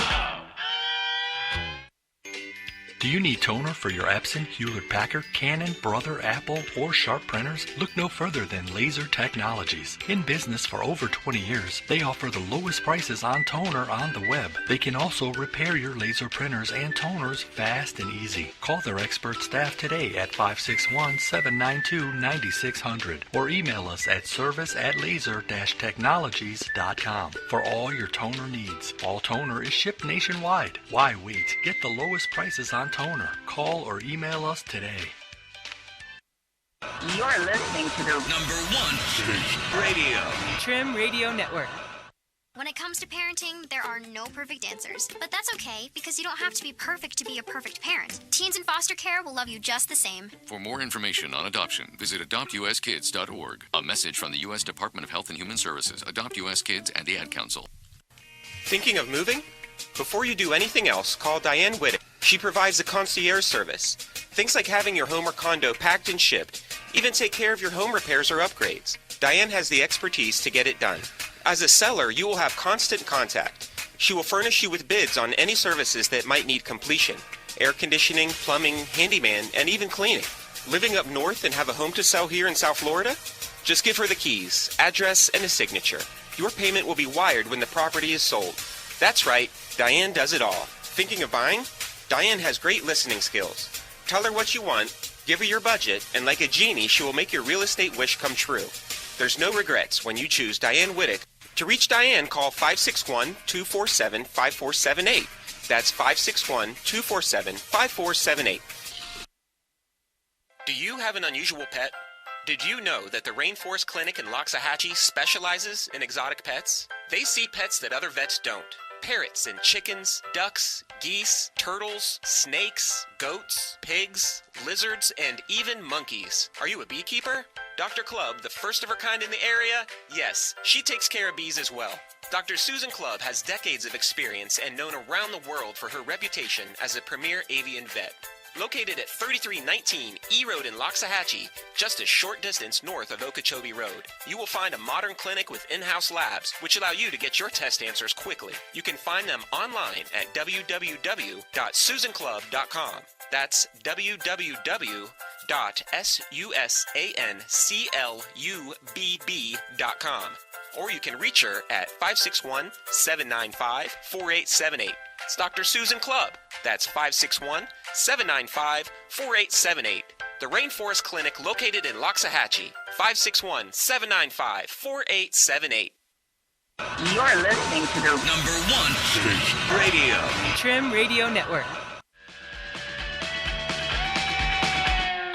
[SPEAKER 8] Do you need toner for your Epson, Hewlett-Packard, Canon, Brother, Apple, or Sharp printers? Look no further than Laser Technologies. In business for over 20 years, they offer the lowest prices on toner on the web. They can also repair your laser printers and toners fast and easy. Call their expert staff today at 561-792-9600 or email us at service@laser-technologies.com for all your toner needs. All toner is shipped nationwide. Why wait? Get the lowest prices on toner. Call or email us today.
[SPEAKER 5] You're listening to the
[SPEAKER 13] #1 radio.
[SPEAKER 10] Trim Radio Network.
[SPEAKER 6] When it comes to parenting, there are no perfect answers. But that's okay, because you don't have to be perfect to be a perfect parent. Teens in foster care will love you just the same.
[SPEAKER 7] For more information on adoption, visit adoptuskids.org. A message from the U.S. Department of Health and Human Services, Adopt U.S. Kids, and the Ad Council.
[SPEAKER 9] Thinking of moving? Before you do anything else, call Diane Whittick. She provides a concierge service. Things like having your home or condo packed and shipped, even take care of your home repairs or upgrades. Diane has the expertise to get it done. As a seller, you will have constant contact. She will furnish you with bids on any services that might need completion: air conditioning, plumbing, handyman, and even cleaning. Living up north and have a home to sell here in South Florida? Just give her the keys, address, and a signature. Your payment will be wired when the property is sold. That's right, Diane does it all. Thinking of buying? Diane has great listening skills. Tell her what you want, give her your budget, and like a genie, she will make your real estate wish come true. There's no regrets when you choose Diane Whittick. To reach Diane, call 561-247-5478. That's 561-247-5478. Do you have an unusual pet? Did you know that the Rainforest Clinic in Loxahatchee specializes in exotic pets? They see pets that other vets don't. Parrots and chickens, ducks, geese, turtles, snakes, goats, pigs, lizards, and even monkeys. Are you a beekeeper? Dr. Clubb, the first of her kind in the area? Yes, she takes care of bees as well. Dr. Susan Clubb has decades of experience and known around the world for her reputation as a premier avian vet. Located at 3319 E Road in Loxahatchee, just a short distance north of Okeechobee Road, you will find a modern clinic with in-house labs, which allow you to get your test answers quickly. You can find them online at www.susanclub.com. That's www.susanclubb.com. Or you can reach her at 561-795-4878. It's Dr. Susan Club. That's 561-795-4878. The Rainforest Clinic located in Loxahatchee. 561-795-4878.
[SPEAKER 5] You're listening to the
[SPEAKER 13] #1 radio.
[SPEAKER 10] Trim Radio Network.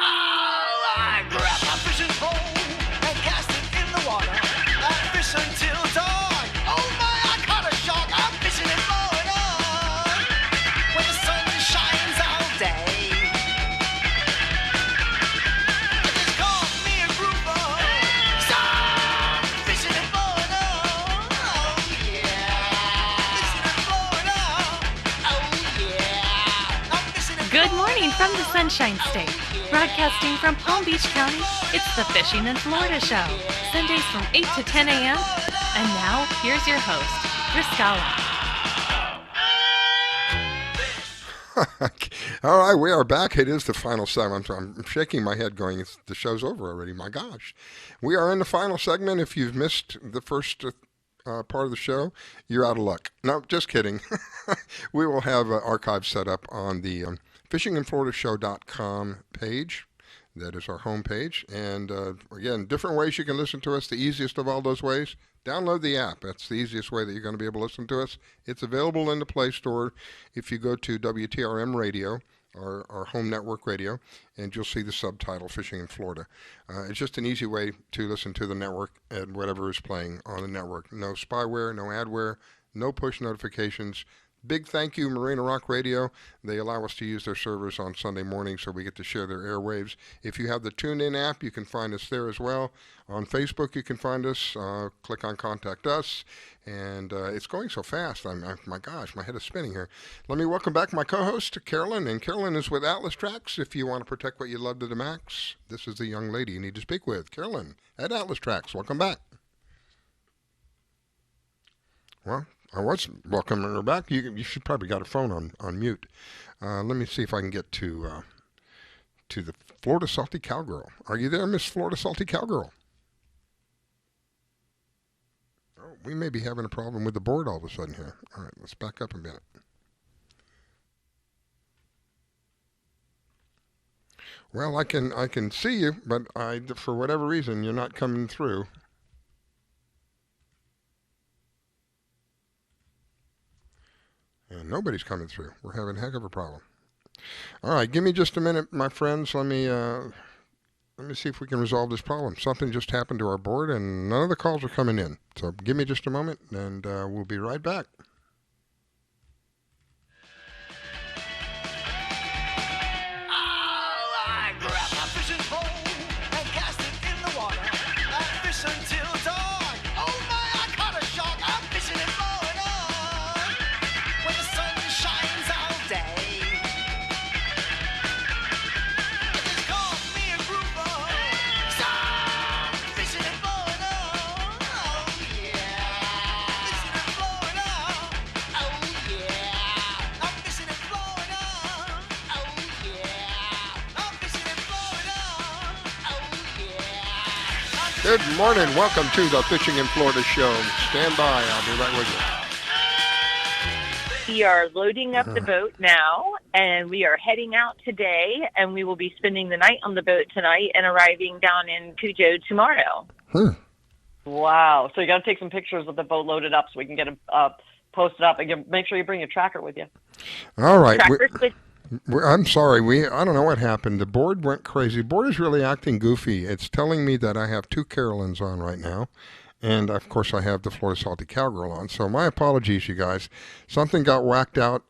[SPEAKER 16] I grab my fishing pole and cast it in the water. I fish until dawn. Oh my, I caught a shark. I'm fishing in Florida when the sun shines all day. It just caught me a grouper. So I'm fishing in Florida. Oh yeah, fishing in Florida. Oh yeah, I'm fishing in
[SPEAKER 1] Good morning from the Sunshine State. Broadcasting from Palm Beach County, it's the Fishing in Florida Show. Sundays from 8 to 10 a.m. And now, here's your host, Driscolla.
[SPEAKER 2] All right, we are back. It is the final segment. I'm shaking my head going, the show's over already. My gosh. We are in the final segment. If you've missed the first part of the show, you're out of luck. No, just kidding. We will have archives set up on the fishinginfloridashow.com page. That is our homepage. And again, different ways you can listen to us. The easiest of all those ways, download the app. That's the easiest way that you're going to be able to listen to us. It's available in the Play Store if you go to WTRM Radio, our home network radio, and you'll see the subtitle, Fishing in Florida. It's just an easy way to listen to the network and whatever is playing on the network. No spyware, no adware, no push notifications. Big thank you, Marina Rock Radio. They allow us to use their servers on Sunday morning, so we get to share their airwaves. If you have the TuneIn app, you can find us there as well. On Facebook, you can find us. Click on Contact Us. And it's going so fast. My gosh, my head is spinning here. Let me welcome back my co-host, Carolyn. And Carolyn is with Atlas Trax. If you want to protect what you love to the max, this is the young lady you need to speak with. Carolyn at Atlas Trax. Welcome back. Well, I was welcoming her back. You should probably got a phone on mute. Let me see if I can get to the Florida Salty Cowgirl. Are you there, Miss Florida Salty Cowgirl? Oh, we may be having a problem with the board all of a sudden here. All right, let's back up a minute. Well, I can see you, but for whatever reason, you're not coming through. And nobody's coming through. We're having a heck of a problem. All right, give me just a minute, my friends. Let me see if we can resolve this problem. Something just happened to our board, and none of the calls are coming in. So give me just a moment, and we'll be right back.
[SPEAKER 16] I grab my fishing pole and cast it in the water. I fish until dawn. Oh my, I caught a shark. I'm fishing in Florida when the sun shines all day. It just caught me a grouper. So I'm fishing in Florida. Oh yeah, fishing in Florida. Oh yeah, I'm fishing in Florida. Oh yeah, I'm fishing in Florida. Oh yeah.
[SPEAKER 2] Good morning. Welcome to the Fishing in Florida show. Stand by. I'll be right with you.
[SPEAKER 17] We are loading up the boat now, and we are heading out today, and we will be spending the night on the boat tonight and arriving down in Cujo tomorrow.
[SPEAKER 3] Wow. So you got to take some pictures of the boat loaded up so we can get them posted up. And make sure you bring your tracker with you.
[SPEAKER 2] All right.
[SPEAKER 17] Trackers with
[SPEAKER 2] I'm sorry. I don't know what happened. The board went crazy. The board is really acting goofy. It's telling me that I have two Carolyns on right now. And, of course, I have the Florida Salty Cowgirl on. So my apologies, you guys. Something got whacked out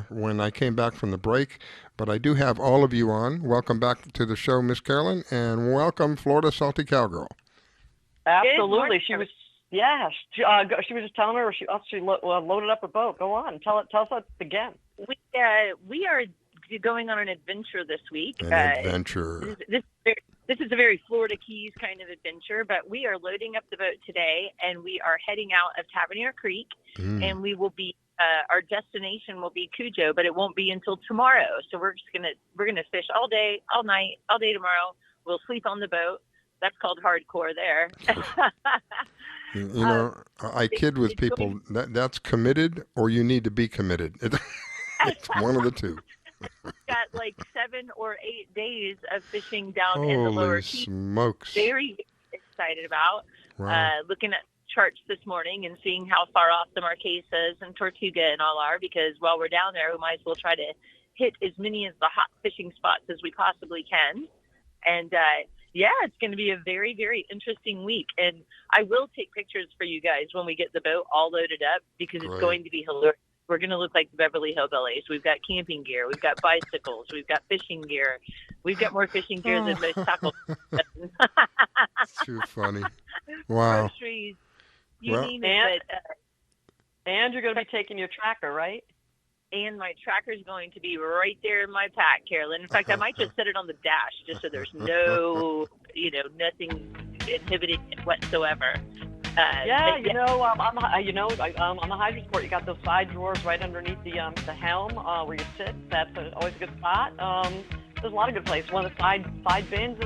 [SPEAKER 2] when I came back from the break. But I do have all of you on. Welcome back to the show, Miss Carolyn. And welcome, Florida Salty Cowgirl.
[SPEAKER 3] Absolutely. She was, she was just telling her she loaded up her boat. Go on. Tell us again.
[SPEAKER 17] we are going on an adventure this week.
[SPEAKER 2] An adventure.
[SPEAKER 17] This is a very Florida Keys kind of adventure, but we are loading up the boat today, and we are heading out of Tavernier Creek, and we will be our destination will be Cujo, but it won't be until tomorrow. So we're gonna fish all day, all night, all day tomorrow. We'll sleep on the boat. That's called hardcore there.
[SPEAKER 2] You know, I kid with people. That's committed, or you need to be committed. It's one of the two.
[SPEAKER 17] Got like 7 or 8 days of fishing down in the lower Keys.
[SPEAKER 2] Smokes.
[SPEAKER 17] Very excited about.
[SPEAKER 2] Wow.
[SPEAKER 17] Looking at charts this morning and seeing how far off the Marquesas and Tortuga and all are, because while we're down there, we might as well try to hit as many of the hot fishing spots as we possibly can. And it's going to be a very, very interesting week. And I will take pictures for you guys when we get the boat all loaded up, because it's going to be hilarious. We're going to look like the Beverly Hillbillies. We've got camping gear. We've got bicycles. We've got fishing gear. We've got more fishing gear than most tackle.
[SPEAKER 2] Too funny. Wow.
[SPEAKER 17] Groceries. You name it.
[SPEAKER 3] And you're going to be taking your tracker, right?
[SPEAKER 17] And my tracker is going to be right there in my pack, Carolyn. In fact, I might just set it on the dash just so there's no, nothing inhibiting it whatsoever.
[SPEAKER 3] On the hydro sport, you got those side drawers right underneath the helm where you sit. That's always a good spot. There's a lot of good places. One of the side bins,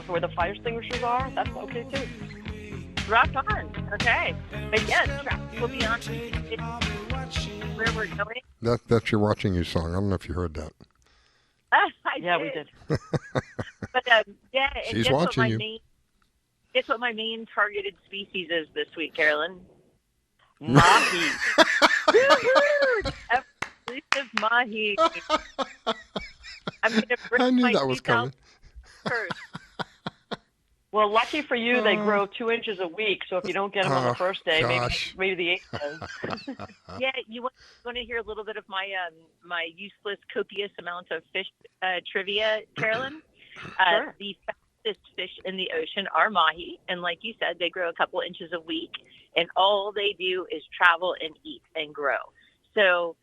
[SPEAKER 3] where the fire extinguishers are. That's okay too.
[SPEAKER 17] Rock on. Okay. But yes, Trax will be on where we're going.
[SPEAKER 2] That's your Watching You song. I don't know if you heard that.
[SPEAKER 17] We did. But
[SPEAKER 2] she's watching you.
[SPEAKER 17] Guess what my main targeted species is this week, Carolyn?
[SPEAKER 3] Mahi.
[SPEAKER 17] Exclusive mahi. I'm going to bring
[SPEAKER 2] I knew
[SPEAKER 17] my
[SPEAKER 2] that was coming.
[SPEAKER 17] First.
[SPEAKER 3] Well, lucky for you, they grow 2 inches a week. So if you don't get them on the first day, maybe the 8th does.
[SPEAKER 17] Yeah, you want to hear a little bit of my my useless, copious amount of fish trivia, Carolyn?
[SPEAKER 3] Sure.
[SPEAKER 17] The fastest fish in the ocean are mahi, and like you said, they grow a couple inches a week, and all they do is travel and eat and grow. So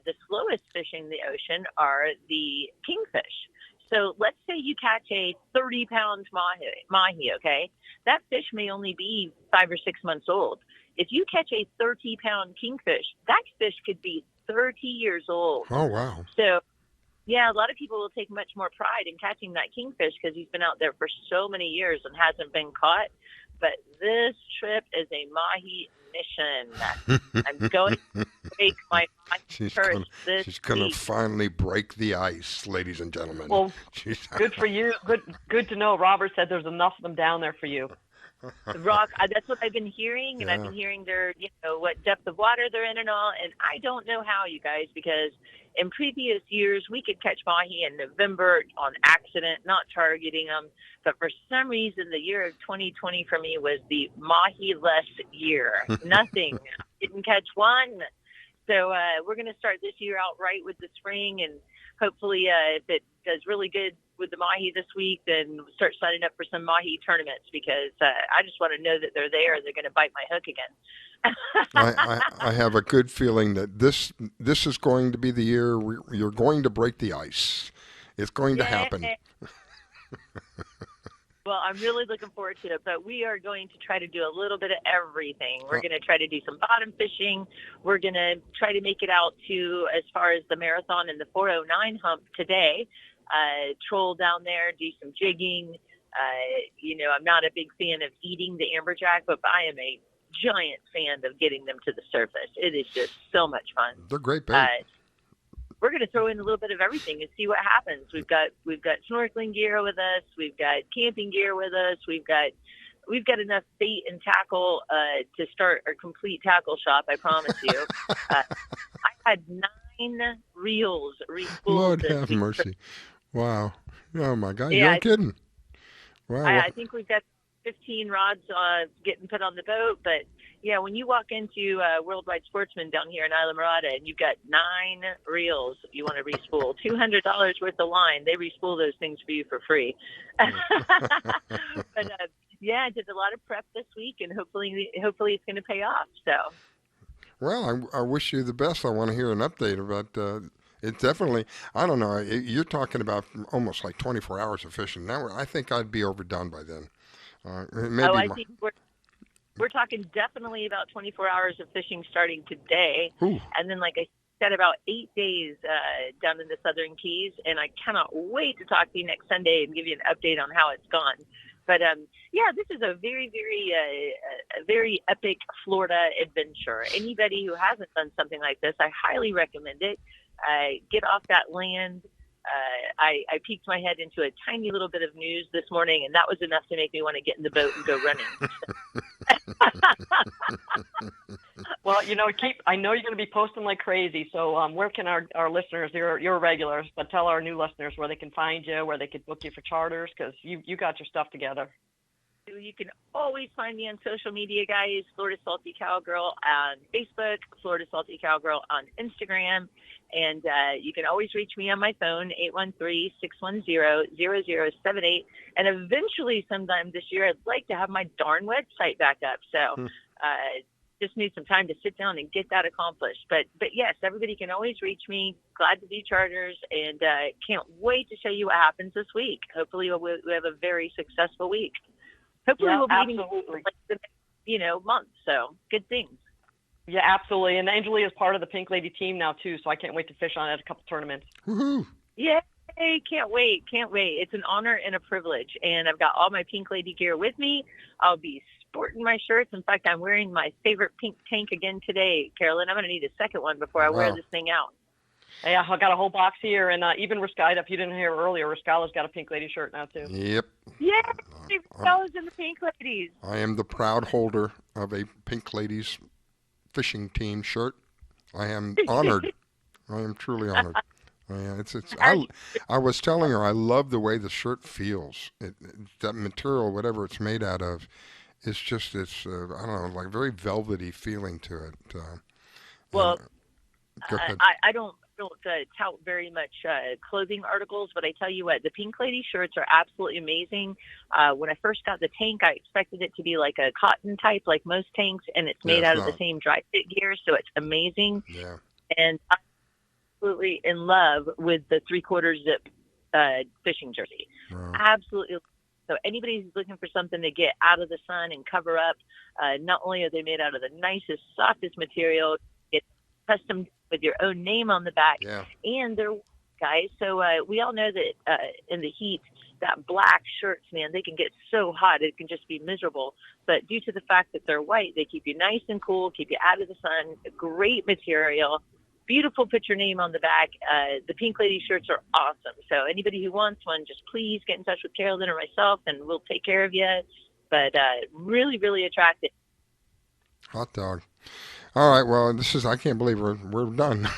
[SPEAKER 17] the slowest fish in the ocean are the kingfish. So let's say you catch a 30-pound mahi, okay? That fish may only be 5 or 6 months old. If you catch a 30-pound kingfish, that fish could be 30 years old.
[SPEAKER 2] Oh, wow.
[SPEAKER 17] So, yeah, a lot of people will take much more pride in catching that kingfish because he's been out there for so many years and hasn't been caught. But this trip is a mahi mission. I'm going to break my curse this
[SPEAKER 2] She's going
[SPEAKER 17] week.
[SPEAKER 2] to finally break the ice, ladies and gentlemen.
[SPEAKER 3] Well, good for you. Good to know. Robert said there's enough of them down there for you.
[SPEAKER 17] Rock, that's what I've been hearing, and I've been hearing their, what depth of water they're in and all, and I don't know how, you guys, because in previous years, we could catch mahi in November on accident, not targeting them, but for some reason, the year of 2020 for me was the mahi-less year. Nothing. Didn't catch one. So we're going to start this year out right with the spring, and hopefully if it does really good with the mahi this week, then start signing up for some mahi tournaments, because I just want to know that they're there and they're going to bite my hook again.
[SPEAKER 2] I have a good feeling that this is going to be the year you're going to break the ice. It's going to happen.
[SPEAKER 17] Well, I'm really looking forward to it, but we are going to try to do a little bit of everything. We're going to try to do some bottom fishing. We're going to try to make it out to as far as the marathon and the 409 hump today. Troll down there, do some jigging. I'm not a big fan of eating the amberjack, but I am a giant fan of getting them to the surface. It is just so much fun.
[SPEAKER 2] They're great bait.
[SPEAKER 17] We're going to throw in a little bit of everything and see what happens. We've got snorkeling gear with us. We've got camping gear with us. We've got enough bait and tackle to start our complete tackle shop. I promise you. I had 9 reels respooled.
[SPEAKER 2] Lord have mercy! Wow! Oh my God!
[SPEAKER 17] Yeah,
[SPEAKER 2] You're kidding! Wow!
[SPEAKER 17] I think we've got 15 rods getting put on the boat, but yeah, when you walk into Worldwide Sportsman down here in Isla Mirada and you've got 9 reels you want to respool, $200 worth of line, they respool those things for you for free. But I did a lot of prep this week, and hopefully it's going to pay off. So.
[SPEAKER 2] Well, I wish you the best. I want to hear an update about It definitely, I don't know, you're talking about almost like 24 hours of fishing. Now, I think I'd be overdone by then. Maybe
[SPEAKER 17] I think we're talking definitely about 24 hours of fishing starting today.
[SPEAKER 2] Ooh.
[SPEAKER 17] And then, like I said, about 8 days down in the Southern Keys. And I cannot wait to talk to you next Sunday and give you an update on how it's gone. But yeah, this is a very epic Florida adventure. Anybody who hasn't done something like this, I highly recommend it. Get off that land. I peeked my head into a tiny little bit of news this morning, and that was enough to make me want to get in the boat and go running.
[SPEAKER 3] Well, you know, I know you're going to be posting like crazy. So where can our listeners, your regulars, but tell our new listeners where they can find you, where they can book you for charters, because you got your stuff together.
[SPEAKER 17] You can always find me on social media, guys. Florida Salty Cowgirl on Facebook, Florida Salty Cowgirl on Instagram. And you can always reach me on my phone, 813-610-0078. And eventually, sometime this year, I'd like to have my darn website back up. So just need some time to sit down and get that accomplished. But yes, everybody can always reach me. Glad to do charters. And can't wait to show you what happens this week. Hopefully, we'll have a very successful week. Hopefully, we'll be meeting the next, month. So good things.
[SPEAKER 3] Yeah, absolutely. And Angelia is part of the Pink Lady team now, too, so I can't wait to fish on it at a couple tournaments.
[SPEAKER 2] Woohoo!
[SPEAKER 17] Yay! Can't wait. It's an honor and a privilege. And I've got all my Pink Lady gear with me. I'll be sporting my shirts. In fact, I'm wearing my favorite pink tank again today, Carolyn. I'm going to need a second one before I wear this thing out.
[SPEAKER 3] Yeah, I got a whole box here, and even Riscala, if you didn't hear earlier, Riscala's got a Pink Lady shirt now, too.
[SPEAKER 2] Yep.
[SPEAKER 17] Yay! Riscala's in the Pink Ladies.
[SPEAKER 2] I am the proud holder of a Pink Ladies fishing team shirt. I am honored. I am truly honored. I was telling her I love the way the shirt feels. That material, whatever it's made out of, it's I don't know, like very velvety feeling to it.
[SPEAKER 17] Well,
[SPEAKER 2] go ahead.
[SPEAKER 17] I don't tout very much clothing articles, but I tell you what, the Pink Lady shirts are absolutely amazing. When I first got the tank, I expected it to be like a cotton type, like most tanks, and it's made out of the same dry fit gear, so it's amazing.
[SPEAKER 2] Yeah.
[SPEAKER 17] And I'm absolutely in love with the 3/4 zip fishing jersey.
[SPEAKER 2] Wow.
[SPEAKER 17] Absolutely. So anybody who's looking for something to get out of the sun and cover up, not only are they made out of the nicest, softest material, it's custom with your own name on the back, and they're guys. So we all know that in the heat, that black shirts, man, they can get so hot it can just be miserable. But due to the fact that they're white, they keep you nice and cool, keep you out of the sun. Great material, beautiful. Put your name on the back. The Pink Lady shirts are awesome. So anybody who wants one, just please get in touch with Carolyn or myself, and we'll take care of you. But really, really attractive.
[SPEAKER 2] Hot dog. All right, well, I can't believe we're done.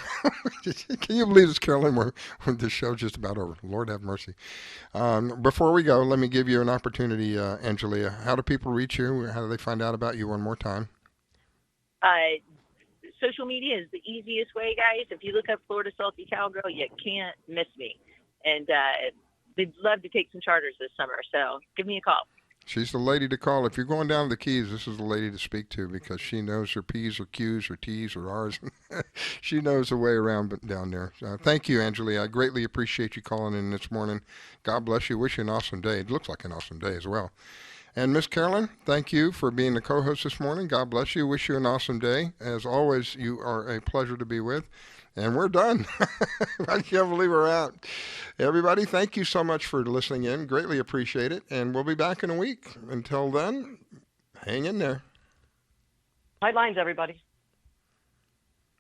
[SPEAKER 2] Can you believe this, Carolyn? We're the show's just about over. Lord have mercy. Before we go, let me give you an opportunity, Angelia. How do people reach you? How do they find out about you one more time?
[SPEAKER 17] Social media is the easiest way, guys. If you look up Florida Salty Cowgirl, you can't miss me. And they'd love to take some charters this summer, so give me a call.
[SPEAKER 2] She's the lady to call. If you're going down to the Keys, this is the lady to speak to, because she knows her P's or Q's or T's or R's. She knows the way around down there. Thank you, Angelia. I greatly appreciate you calling in this morning. God bless you. Wish you an awesome day. It looks like an awesome day as well. And Miss Carolyn, thank you for being the co-host this morning. God bless you. Wish you an awesome day. As always, you are a pleasure to be with. And we're done. I can't believe we're out. Everybody, thank you so much for listening in. Greatly appreciate it. And we'll be back in a week. Until then, hang in there.
[SPEAKER 3] Tight lines, everybody.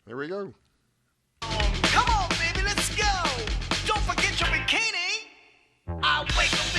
[SPEAKER 2] Here we go.
[SPEAKER 16] Come on, baby, let's go. Don't forget your bikini. I wake up